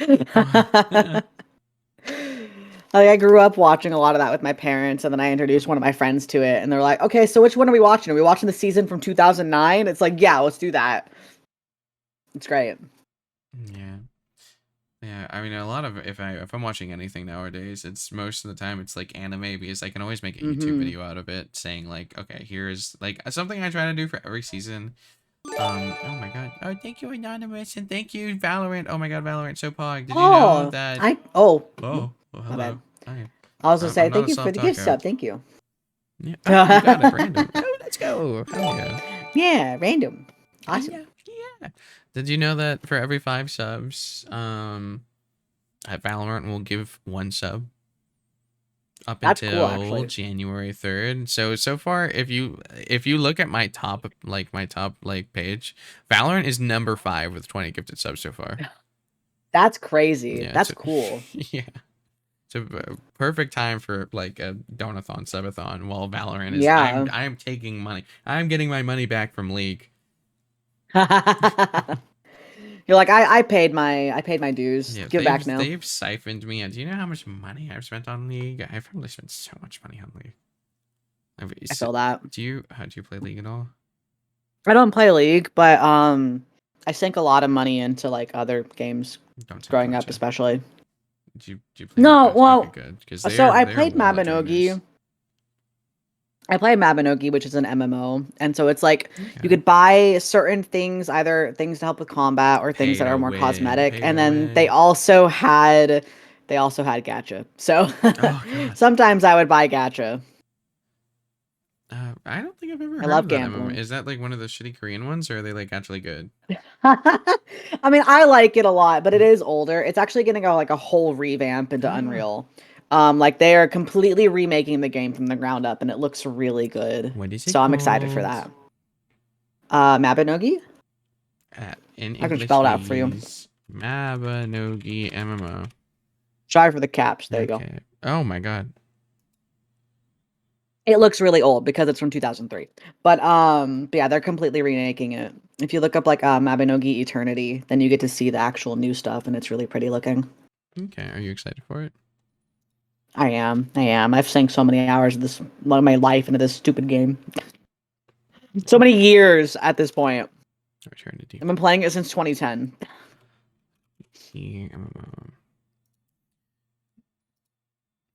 Like I grew up watching a lot of that with my parents, and then I introduced one of my friends to it, and they're like, "Okay, so which one are we watching? Are we watching the season from 2009?" It's like, "Yeah, let's do that." It's great. Yeah. Yeah, I mean, a lot of if I'm watching anything nowadays, it's most of the time it's like anime because I can always make a YouTube Hmm. video out of it saying like, okay, here's like something I try to do for every season. Oh my god. Oh, thank you, Anonymous, and thank you, Valorant. Oh my god, Valorant so pog. Did you know Oh, that? oh, Well, my bad. hello. Hi. I was gonna I'm say not thank a you for soft the gift taco. sub. Thank you. Yeah. Oh, you got it, random. Oh, let's go. Hell yeah. Yeah, random. Awesome. Yeah, yeah. Did you know that for every 5 subs, at Valorant will give 1 sub up That's cool, until actually. January 3rd. So far, if you look at my top like page, Valorant is number 5 with 20 gifted subs so far. That's crazy. Yeah, That's cool. yeah. It's a perfect time for like a donathon, subathon. While Valorant is, Yeah. I'm taking money. I'm getting my money back from League. You're like, I paid my dues. Yeah, Give back now. they've siphoned me. And do you know how much money I've spent on League? I've probably spent so much money on League. I feel that. How do you play League at all? I don't play League, but I sink a lot of money into like other games Don't tell growing up, Gotcha. especially. Do you play No, Gotcha? Okay, well, good, because so I they're played well at doing this. Mabinogi. I play Mabinogi, which is an MMO, and so it's like you Okay. could buy certain things, either things to help with combat or things Pay that are to more win. cosmetic, Pay and to then win. they also had gacha. So Oh god. sometimes I would buy gacha. I don't think I've ever I heard love of that MMO. gambling. Is that like one of the shitty Korean ones, or are they like actually good? I mean, I like it a lot, but it is older. It's actually gonna go like a whole revamp into Ah, Unreal. Like they are completely remaking the game from the ground up, and it looks really good. what is it So I'm excited for called? that. Mabinogi? In I can English, spell it out for you. please. Mabanogi MMO. Sorry for the caps. There you go. Okay. Oh my god. It looks really old because it's from 2003. But yeah, they're completely remaking it. If you look up like Mabinogi Eternity, then you get to see the actual new stuff, and it's really pretty looking. Okay. Are you excited for it? I am. I am. I've sank so many hours of my life into this stupid game. So many years at this point. Return to I've been playing it since 2010. MMO.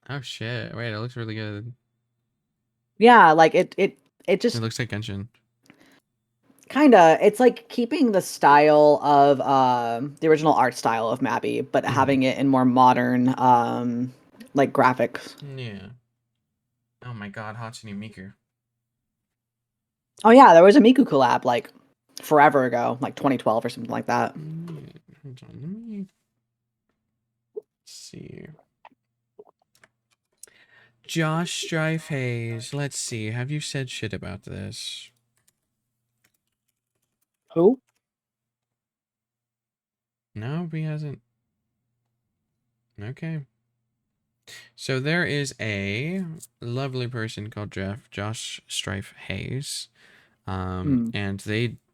Oh shit! Wait, it looks really good. Yeah, like it It just looks like Genshin. kind of it's like keeping the style of the original art style of Mabby, but having it in more modern like graphics. Yeah. Oh my god, Hatsune Miku. Oh yeah, there was a Miku collab like forever ago, like 2012 or something like that. Hold on, let me see. Josh Strife Hayes. Let's see. Have you said shit about this? Who? No, he hasn't. Okay. So there is a lovely person called Josh Strife Hayes. And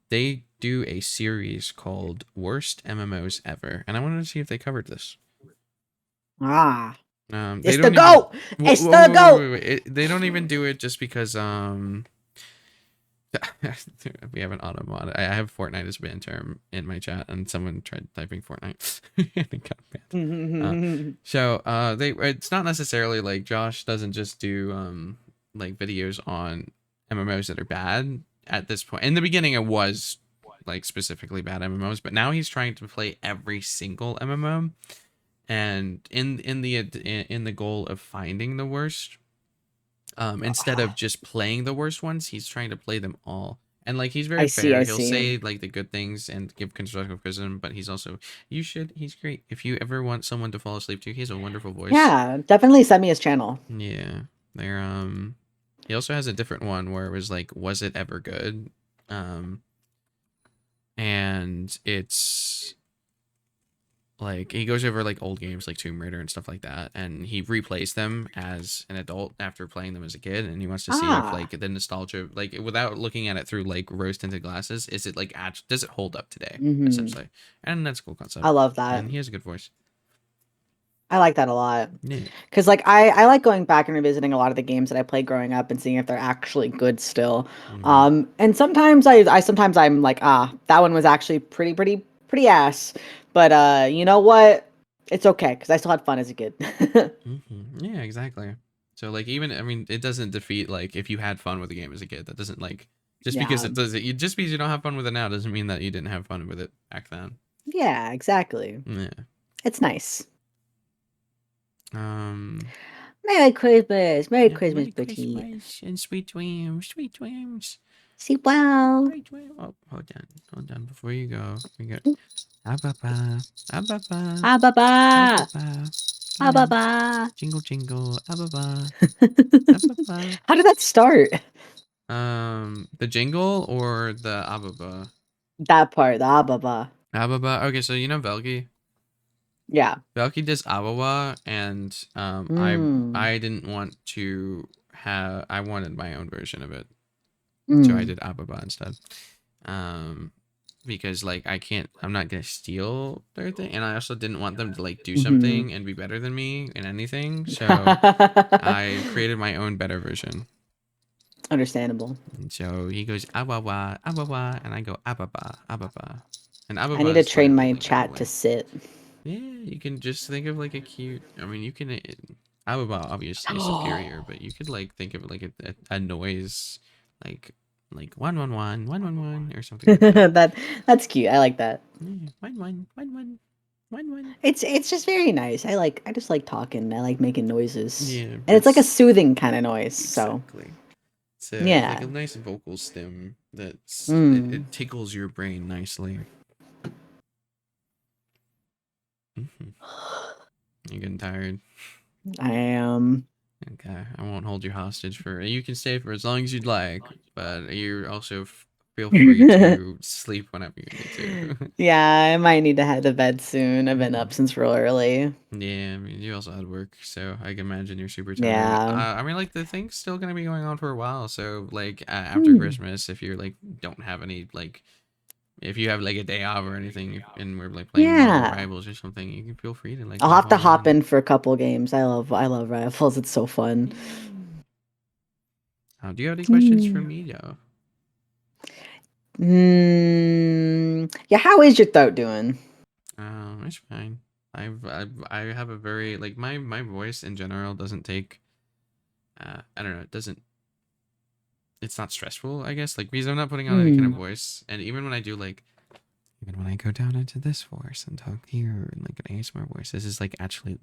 they do a series called Worst MMOs Ever. And I wanted to see if they covered this. Ah. They It's the don't GOAT! even, It's the GOAT! They don't even do it just because we have an auto mod. I have Fortnite as a ban term in my chat, and someone tried typing Fortnite and it got banned. It's not necessarily like Josh doesn't just do like videos on MMOs that are bad at this point. In the beginning, it was like specifically bad MMOs, but now he's trying to play every single MMO. and in the goal of finding the worst, instead of just playing the worst ones, he's trying to play them all. And like he's very I see. fair. I He'll see. say like the good things and give constructive criticism, but he's also he's great. If you ever want someone to fall asleep to, he has a wonderful voice. Yeah, definitely send me his channel. Yeah. They're he also has a different one where it was like, was it ever good? And it's like he goes over like old games like Tomb Raider and stuff like that, and he replays them as an adult after playing them as a kid, and he wants to see if Ah. like the nostalgia, like without looking at it through like rose tinted glasses, is it like does it hold up today, Mm-hmm. essentially? And that's a cool I concept, love that. and he has a good voice. I like that a lot. Yeah. Because like I like going back and revisiting a lot of the games that I played growing up and seeing if they're actually good still. Mm-hmm. And sometimes sometimes I'm like, that one was actually pretty ass. But you know what? It's okay because I still had fun as a kid. Mm-hmm. Yeah, exactly. So like even I mean it doesn't defeat like if you had fun with the game as a kid. That doesn't like just because Yeah. it does it just because you don't have fun with it now doesn't mean that you didn't have fun with it back then. Yeah, exactly. Yeah. It's nice. Um. Merry Christmas. Merry Yeah. Christmas, Merry Betty. Christmas and sweet dreams, sweet dreams, See well. sweet dreams. Oh, hold on. Before you go, we got ababa, ababa, Baba. ababa. Yeah. Baba. Jingle jingle, ababa, ababa. How did that start? The jingle or the ababa? That part, the Baba. Ababa. Okay, so you know Velgi. Yeah. Velgi does ababa, and Mm. I didn't want to have. I wanted my own version of it, so I Mm. did ababa instead. Um, because like I'm not gonna steal their thing, and I also didn't want them to like do Mm-hmm. something and be better than me in anything. So I created my own better version. Understandable. And so he goes ababa, ababa, and I go ababa, ababa, and I ababa need to is train my literally go chat to away. sit. Yeah, you can just think of like a cute. I mean, you can. Ababa obviously is superior, but you could like think of it like a noise, like 111, 111 or something like that. That's cute. I like that. Yeah, 111, 111, 111. It's just very nice. I just like talking. I like making noises. Yeah, And it's like a it's soothing kind of noise. So, exactly. It's like yeah. a nice vocal stem Mm. it tickles your brain nicely. Hmm. You getting tired? I am. Okay, I won't hold you hostage for. You can stay for as long as you'd like, but you also feel free to sleep whenever you need to. Yeah, I might need to head to bed soon. I've been up Mhm. since real early. Yeah, I mean, you also had work, so I can imagine you're super tired. Yeah. I mean, like the thing's still gonna be going on for a while, so like after Hmm. Christmas, if you're like don't have any like, if you have like a day off or anything, and we're like playing Marvel Yeah. Rivals or something, you can feel free to like I'll hop have to on hop in. in for a couple games. I love rifles. It's so fun. Do you have any questions for me, though? Yeah, how is your throat doing? It's fine. I have a very like my voice in general doesn't take I don't know, it doesn't it's not stressful, I guess, like because I'm not putting on any kind of Hmm. voice, and even when I do like even when I go down into this voice and talk here in like an ASMR voice, this is like actually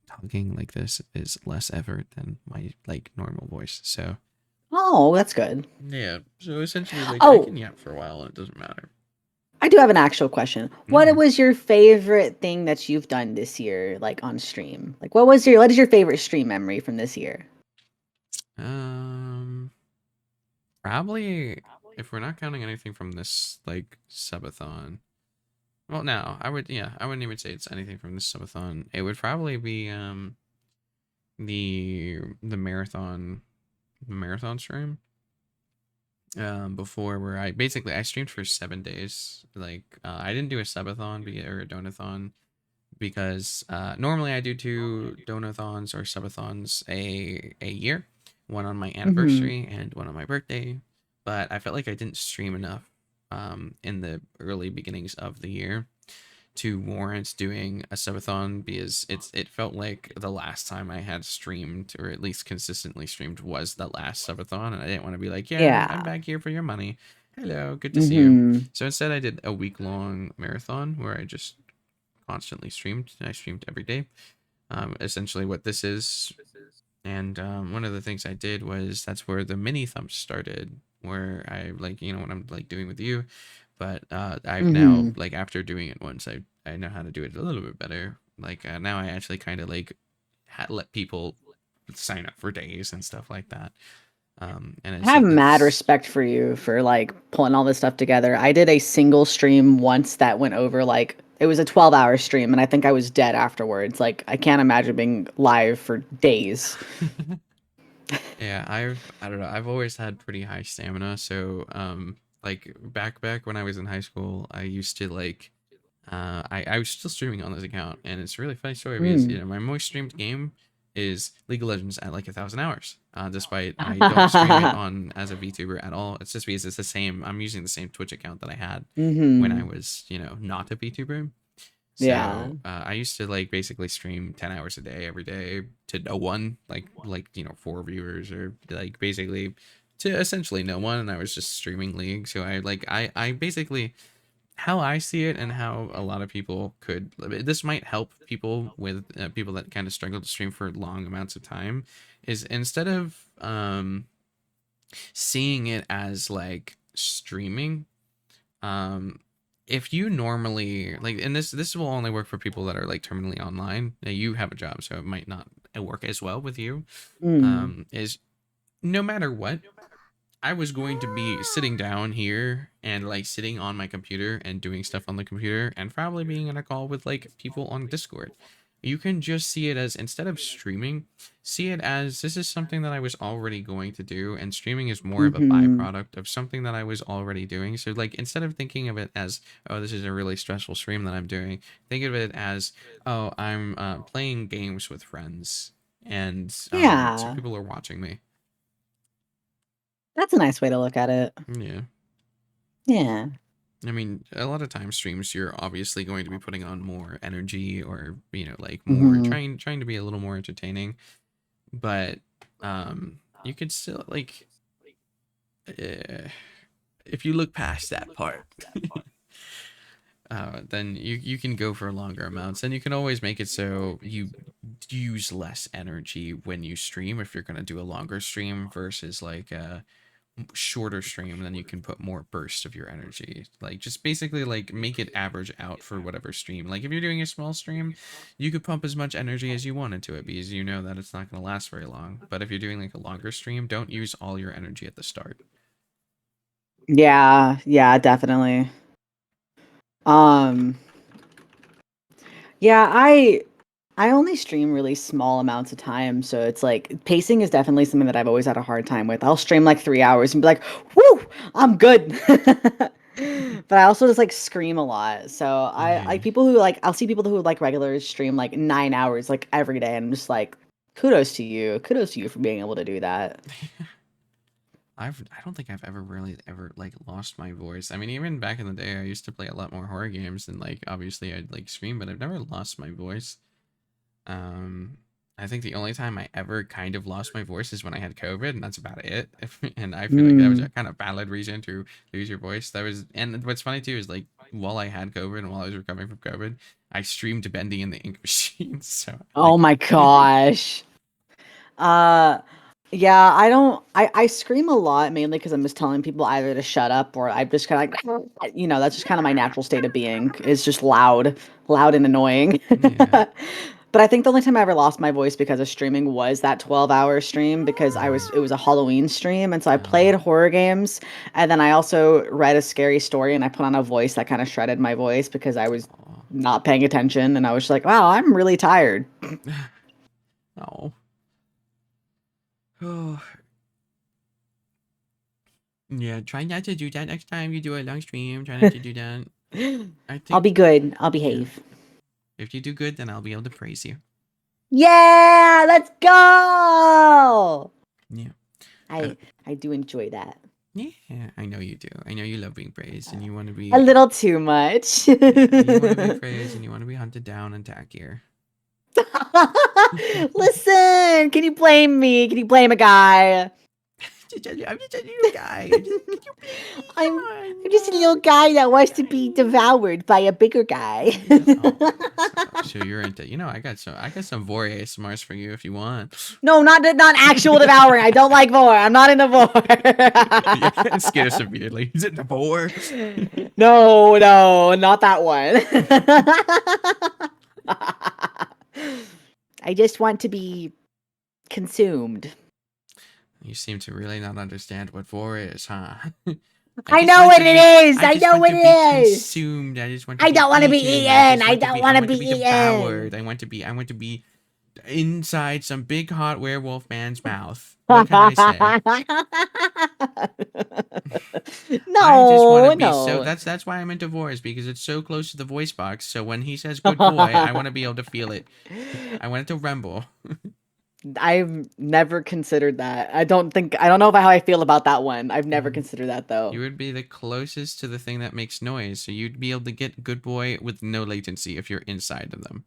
talking like this is less effort than my like normal voice. So Oh, that's good. yeah, so essentially like I Oh, can yap for a while and it doesn't matter. I do have an actual question. What Hmm. was your favorite thing that you've done this year, like on stream? Like, what is your favorite stream memory from this year? Um Probably if we're not counting anything from this like subathon. Well, no, I wouldn't even say it's anything from this subathon. It would probably be the marathon stream. Before where I streamed for 7 days. Like I didn't do a subathon or a donathon because normally I do two donathons or subathons a year, one on my Mm-hmm. anniversary and one on my birthday. But I felt like I didn't stream enough in the early beginnings of the year to warrant doing a subathon because it felt like the last time I had streamed or at least consistently streamed was the last subathon, and I didn't want to be like, yeah, I'm Yeah. back here for your money. Hello, good to see you. Mm-hmm. So instead, I did a week long marathon where I just constantly streamed. I streamed every day. Essentially what this is. And one of the things I did was that's where the mini thumps started, where I like, what I'm like doing with you. But I've now, Mm-hmm. like, after doing it once, I know how to do it a little bit better. Like now I actually kind of like let people sign up for days and stuff like that. And I have mad it's respect for you for like pulling all this stuff together. I did a single stream once that went over like it was a 12-hour stream and I think I was dead afterwards. Like I can't imagine being live for days. yeah, I don't know, I've always had pretty high stamina, so like back when I was in high school, I used to like I was still streaming on this account, and it's a really funny story because Mm. my most streamed game is League of Legends at like 1,000 hours. Despite I don't stream it on as a VTuber at all. It's just because it's the same. I'm using the same Twitch account that I had when I Mm-hmm. was not a VTuber. Yeah. So I used to like basically stream 10 hours a day every day to no one, like 4 viewers or like basically to essentially no one, and I was just streaming League. So I basically how I see it and how a lot of people could this might help people with people that kind of struggle to stream for long amounts of time is instead of seeing it as like streaming um if you normally like and this will only work for people that are like terminally online. Now you have a job, so it might not work as well with you. Mm. Is no matter what, I was going to be sitting down here and like sitting on my computer and doing stuff on the computer and probably being in a call with like people on Discord. You can just see it as instead of streaming, see it as this is something that I was already going to do, and streaming is more of a Mm-hmm. byproduct of something that I was already doing. So like instead of thinking of it as, oh, this is a really stressful stream that I'm doing, think of it as, oh, I'm playing games with friends, and so Yeah. people are watching me. That's a nice way to look at it. Yeah. Yeah. I mean, a lot of times streams you're obviously going to be putting on more energy or, like more Mm-hmm. trying to be a little more entertaining, but you could still like uh, if you look past that part, then you can go for longer amounts, and you can always make it so you use less energy when you stream if you're going to do a longer stream versus like shorter stream. Then you can put more bursts of your energy, like just basically like make it average out for whatever stream. Like if you're doing a small stream, you could pump as much energy as you want into it because you know that it's not going to last very long. But if you're doing like a longer stream, don't use all your energy at the start. Yeah. Yeah, definitely. Um, yeah, I only stream really small amounts of time, so it's like pacing is definitely something that I've always had a hard time with. I'll stream like 3 hours and be like, "Whoo, I'm good." But I also just like scream a lot. So I Yeah. like people who like I'll see people who like regulars stream like 9 hours like every day, and I'm just like, kudos to you, kudos to you for being able to do that. I don't think I've ever really ever like lost my voice. I mean, even back in the day, I used to play a lot more horror games and like obviously I'd like scream, but I've never lost my voice. Um, I think the only time I ever kind of lost my voice is when I had COVID, and that's about it. And I feel like that was Mm. a kind of valid reason to lose your voice. That was, and what's funny too is like while I had COVID and while I was recovering from COVID, I streamed Bendy in the Ink Machine. So Oh like, my gosh. Uh, yeah, I scream a lot mainly because I'm just telling people either to shut up or I'm just kind of like, that's just kind of my natural state of being is just loud, loud and annoying. yeah. But I think the only time I ever lost my voice because of streaming was that 12-hour stream because Mm. it was a Halloween stream and so I Oh. played horror games and then I also read a scary story and I put on a voice that kind of shredded my voice because I was Oh. not paying attention and I was just like, wow, I'm really tired. Oh. Oh. Yeah, try not to do that next time you do a long stream. Try not to do that. I I'll think, be good. I'll yeah. behave. If you do good, then I'll be able to praise you. Yeah, let's go. Yeah. Uh, I I do enjoy that. yeah, I know you do. I know you love being praised and you want to A be, little too much. yeah, you want to be praised and you want to be hunted down and tack here. Listen, can you blame me? Can you blame a guy? I'm just a little guy. Could you please? I'm Come on, I'm just a little guy that wants to be devoured by a bigger guy. So you're into, I got some Vor ASMRs for you if you want. No, not actual devouring. I don't like vor. I'm not into vor. You're getting scared us immediately. Is it the Vor? No, not that one. I just want to be consumed. You seem to really not understand what Vor is, huh? I just know want what to it be- is. I just know want what to it be is. consumed. I just want to I be don't want to be eaten. eaten. I just don't want to be devoured. eaten. I want to be inside some big hot werewolf man's mouth. What can I say? I just want to be so. No. That's why I'm into Vor, is because it's so close to the voice box. So when he says "good boy," I want to be able to feel it. I want it to rumble. I've never considered that. I don't know how I feel about that one. I've never considered that though. You would be the closest to the thing that makes noise, so you'd be able to get good boy with no latency if you're inside of them.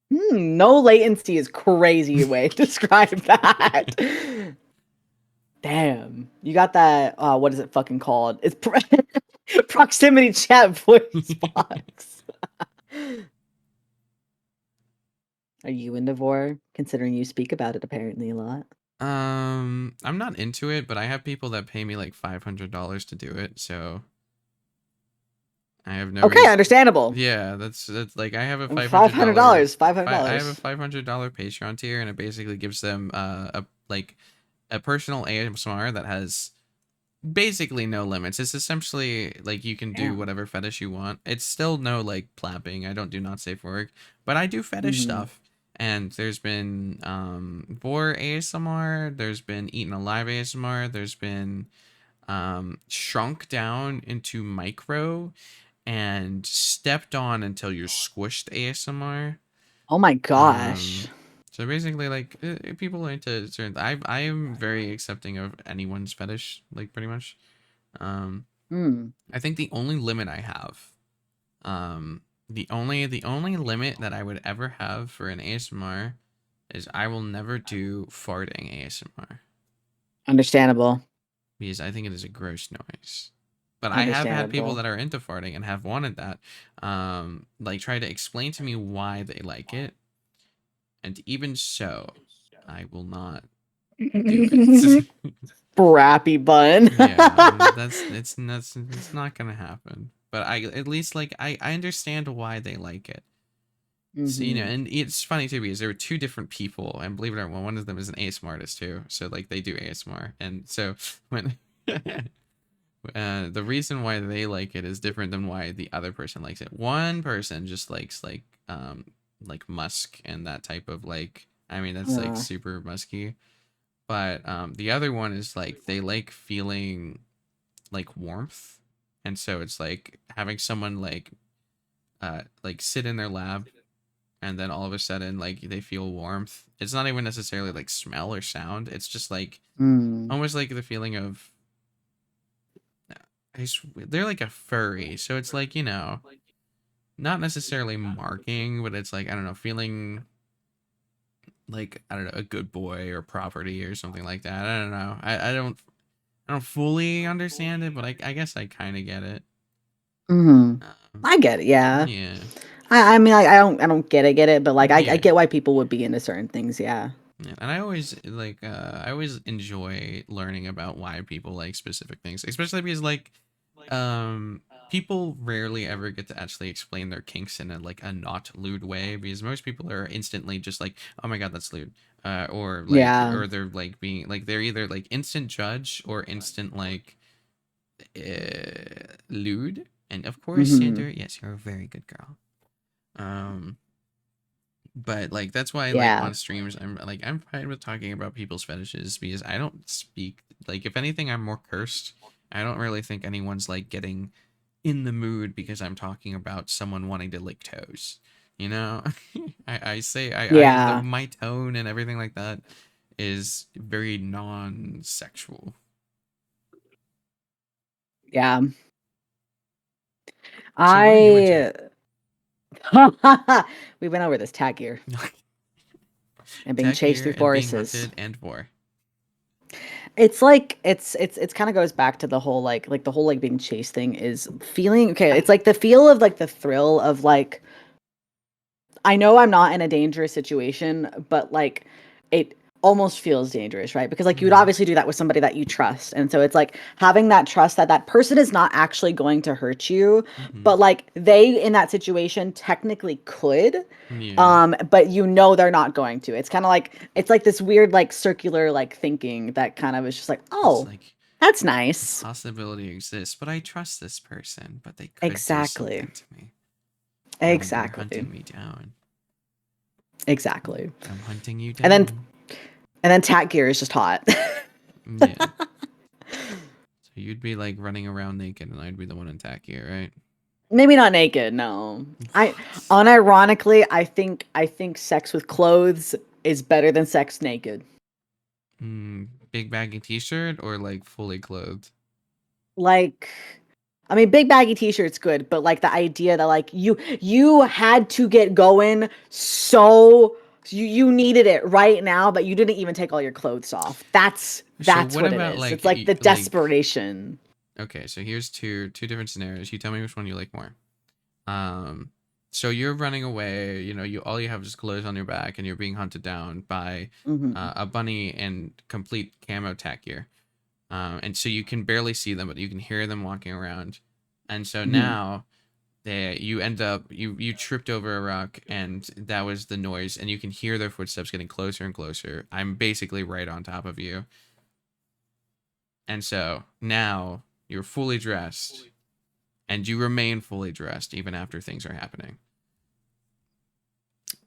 No latency is crazy way to describe that. Damn. You got that what is it fucking called? It's proximity chat voice box. Are you into vor? Considering you speak about it apparently a lot. I'm not into it, but I have people that pay me like $500 to do it, so I have no Okay, reason. understandable. Yeah, that's like I have a $500. $500. I have a $500. $500 Patreon tier, and it basically gives them a personal ASMR that has basically no limits. It's essentially like you can do Damn. whatever fetish you want. It's still no like plapping. I don't do not safe for work, but I do fetish stuff. And there's been vor ASMR, there's been eaten alive ASMR, there's been shrunk down into micro and stepped on until you're squished ASMR. Oh my gosh. So basically, like people are into certain. I am very accepting of anyone's fetish, like pretty much. I think the only limit I have, the only limit that I would ever have for an ASMR is I will never do farting ASMR Understandable. because I think it is a gross noise. But I have had people that are into farting and have wanted that, like try to explain to me why they like it, and even so, I will not do it. Brappy bun. Yeah, it's not gonna happen. But I at least like I understand why they like it. So, and it's funny too because there were two different people, and believe it or not, one of them is an ASMR artist too. So like they do ASMR, and so when the reason why they like it is different than why the other person likes it. One person just likes like musk and that type of like, I mean that's like super musky. But the other one is like they like feeling like warmth, and so it's like having someone like sit in their lab, and then all of a sudden like they feel warmth. It's not even necessarily like smell or sound. It's just like almost like the feeling of they're like a furry, so it's like not necessarily marking, but it's like I don't know, feeling like I don't know, a good boy or property or something like that. I don't know. I don't fully understand it, but I guess I kind of get it. I get it. Yeah. Yeah. I mean, like, I don't get it, but like, I get why people would be into certain things. Yeah. Yeah, and I always I always enjoy learning about why people like specific things, especially because like people rarely ever get to actually explain their kinks in a not lewd way, because most people are instantly just like, oh my god, that's lewd, or like or they're like being like they're either like instant judge or instant like lewd. And of course, Sander, yes, you're a very good girl. But like that's why like on streams I'm fine with talking about people's fetishes, because I don't speak, like if anything I'm more cursed. I don't really think anyone's like getting in the mood because I'm talking about someone wanting to lick toes. I say my tone and everything like that is very non-sexual. Yeah. So what are you into? We went over this tag gear. And being chased through forests. And vor. It's like it's kind of goes back to the whole like the whole like being chased thing is feeling okay. It's like the feel of like the thrill of like I know I'm not in a dangerous situation, but like it almost feels dangerous, right? Because like you would Mhm. obviously do that with somebody that you trust. And so it's like having that trust that that person is not actually going to hurt you, Mhm. but like they in that situation technically could. Yeah. But you know they're not going to. It's kind of like it's like this weird like circular like thinking that kind of is just like, It's "Oh, like that's the nice." possibility exists, but I trust this person, but they could do Exactly. something to me. Or they're Exactly. hunting me down. Exactly. I'm hunting you And then down. and then Tat Gear is just hot. Yeah. So you'd be like running around naked and I'd be the one attack you, right? Maybe not naked, no. I What? unironically, I think sex with clothes is better than sex naked. Big baggy t-shirt or like fully clothed? Like I mean big baggy t-shirt's good, but like the idea that like you had to get going so you needed it right now, but you didn't even take all your clothes off. That's So that's what what it about is. like It's like the like desperation. okay, so here's two different scenarios. You tell me which one you like more. Um, so you're running away. You know, you all you have is clothes on your back, and you're being hunted down by Hmm. a bunny in complete camo tack gear. And so you can barely see them, but you can hear them walking around. And so Hmm. now you end up you tripped over a rock, and that was the noise, and you can hear their footsteps getting closer and closer. I'm basically right on top of you, and so now you're fully dressed, and you remain fully dressed even after things are happening.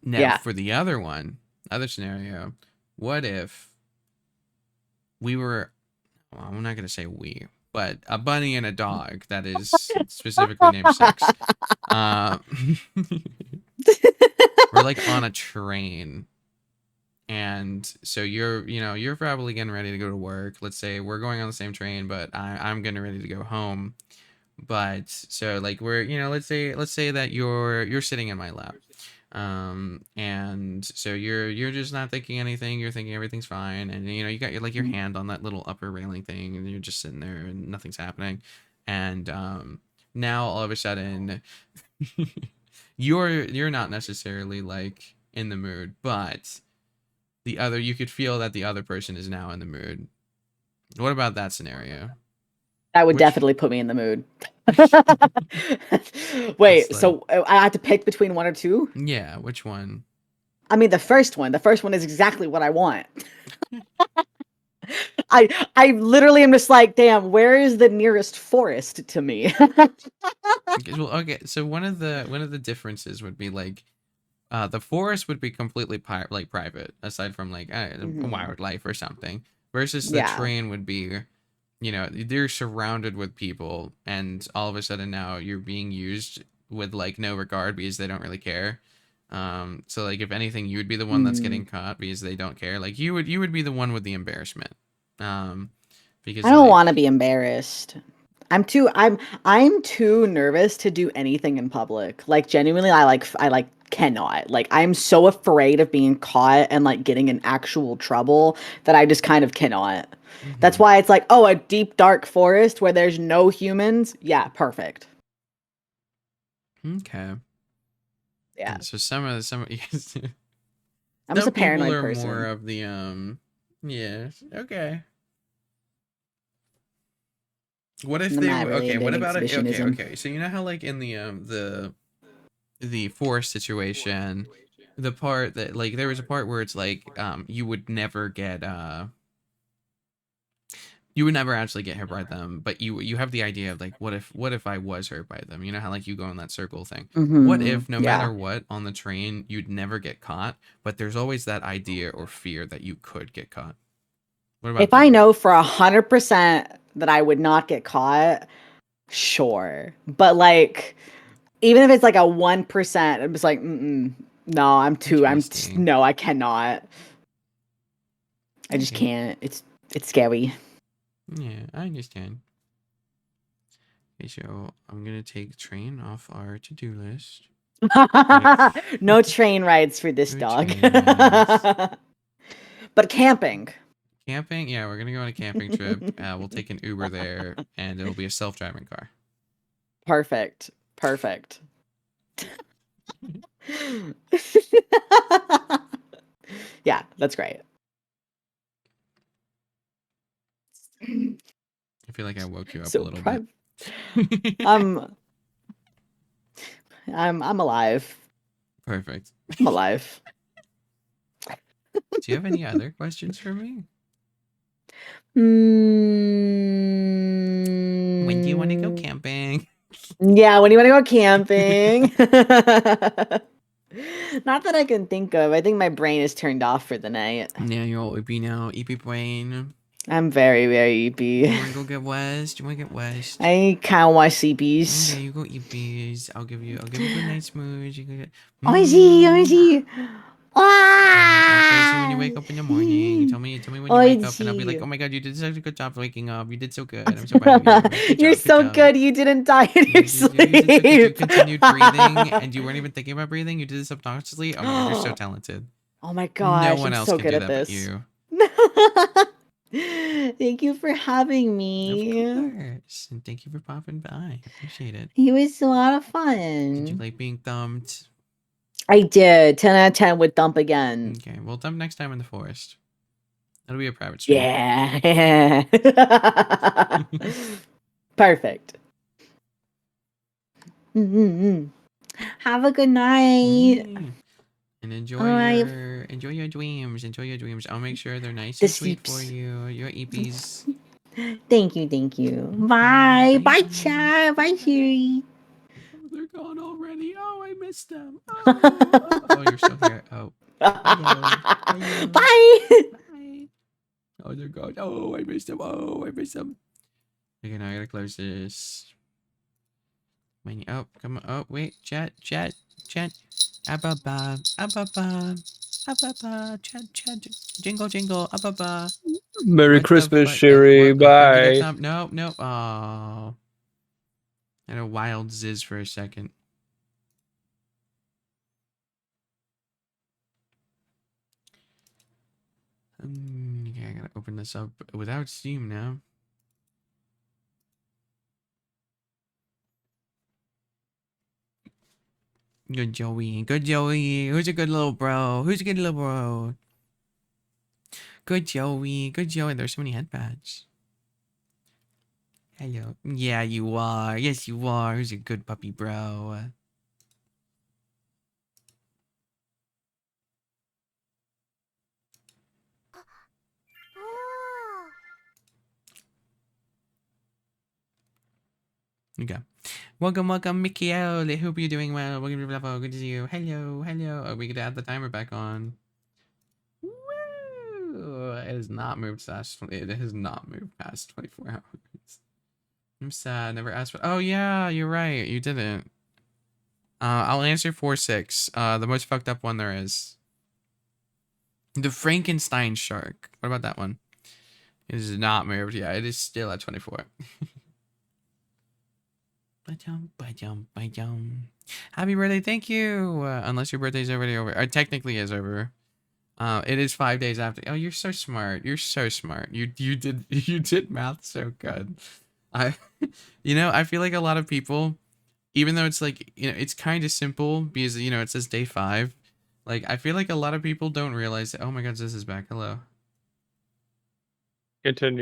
Now, Yeah. for the other scenario, what if we were, well, I'm not going to say we, but a bunny and a dog that is specifically named Six. Uh, we're like on a train. And so you're probably getting ready to go to work. Let's say we're going on the same train, but I'm getting ready to go home. But so like we're let's say that you're sitting in my lap, and so you're just not thinking anything, you're thinking everything's fine, and you got your Mhm. hand on that little upper railing thing, and you're just sitting there and nothing's happening, and now all of a sudden you're not necessarily like in the mood, but you could feel that the other person is now in the mood. What about that scenario? That would Which definitely put me in the mood. it's Wait, like, so I have to pick between one or two? yeah, which one? I mean, the first one. The first one is exactly what I want. I literally am just like, damn, where is the nearest forest to me? Okay, well, okay. So one of the differences would be like, the forest would be completely like private, aside from like Hmm. wildlife or something. Versus the Yeah. train would be, they're surrounded with people, and all of a sudden now you're being used with like no regard because they don't really care. So like if anything, you would be the one that's Mm. getting caught because they don't care. Like you would be the one with the embarrassment. Um, I because don't want to like be embarrassed. I'm too nervous to do anything in public. Like genuinely, I cannot. Like I'm so afraid of being caught and like getting in actual trouble that I just kind of cannot. That's mhm. why it's like, oh, a deep dark forest where there's no humans. Yeah, perfect. Okay. Yeah. So some I'm just some a people paranoid are more person. of the yeah, okay. What if I'm they not really okay, into what any about it? Okay, exhibitionism. okay. So you know how like in the forest situation, the part that like there was a part where it's like you would never actually get hurt by them, but you have the idea of like what if I was hurt by them? You know how like you go in that circle thing. What Hmm. if no Yeah. matter what on the train you'd never get caught, but there's always that idea or fear that you could get caught? What about If I that? know for 100% that I would not get caught, sure. But like, even if it's like a 1%, I'm just like, mm-mm, no, Interesting. no, I cannot. I just Okay. can't. It's scary. Yeah, I understand. Okay, so I'm gonna take train off our to-do list. Like No train rides for this no dog. train rides. But camping. Camping? Yeah, we're gonna go on a camping trip. We'll take an Uber there, and it'll be a self-driving car. Perfect. Perfect. Yeah, that's great. I feel like I woke you up a So little prime. bit. I'm alive. Perfect. I'm alive. Do you have any other questions for me? When do you want to go camping? Yeah, when do you want to go camping? Not that I can think of. I think my brain is turned off for the night. Yeah, you're all EP now. EP brain. I'm very, very EP. You want to go get west? You want to get west? I can't watch CPs. Okay, you go EPs. I'll give you a good night smooch. You can get. Oishi, oishi. I'll text you when you wake up in the morning. Tell me when you wake up, and I'll be like, Oishi. oh my god, you did such a good job waking up. You did so good. I'm so proud of you. Good You're job, so job. good. You didn't die in your You did so good. You sleep. continued breathing, and you weren't even thinking about breathing. You did this subconsciously. Oh my god, you're so talented. Oh my No gosh, one I'm else so can good do at that but this. you. Thank you for having Of me. course. And thank you for popping by. I appreciate it. It was a lot of Did you fun. like being thumped? I did. 10 out of 10 with Thump again. Okay, we'll thump next time in the forest. That'll be a private stream. Yeah. Perfect. Have a good night. And enjoy Alright. your dreams. Enjoy your dreams. I'll make sure they're nice The and sweet for sleeps. you. Your EPs. Thank you. Thank you. Bye. Bye, Bye. Chad. Bye, Siri. Oh, they're gone already. Oh, I missed them. Oh, you're still here. Oh. Hello. Hello. Bye. Bye. Oh, they're gone. Oh, I missed them. Oh, I missed them. Okay, now I gotta close this. Oh, come on. Oh, wait. Chat. Ababa. Ababa. Chat. Jingle. Ababa. Merry What the Christmas, fuck? Sherry. Where'd you get Bye. Thump? No. Oh. I had a wild ziz for a second. Okay, I gotta open this up without Steam now. Good Joey. Who's a good little bro? Good Joey. There's so many head pads. Hello. Yeah, you are. Yes, you are. Who's a good puppy bro? Okay. Welcome, Mickey L. I hope you're doing well. Welcome to Bravo. Good to see you. Hello. Oh, we gotta add the timer back on. Woo! It has not moved past 24 hours. I'm sad. Never asked for. Oh yeah, you're right. You didn't. I'll answer 4-6. The most fucked up one there is. The Frankenstein shark. What about that one? It is not moved. Yeah, it is still at 24. Happy birthday, thank you. Unless your birthday's already over. It technically is over. It is 5 days after. Oh, you're so smart. You did math so good. I I feel like a lot of people, even though it's like, it's kind of simple because it says day 5. Like I feel like a lot of people don't realize that, oh my god, this is back. Hello. Continue.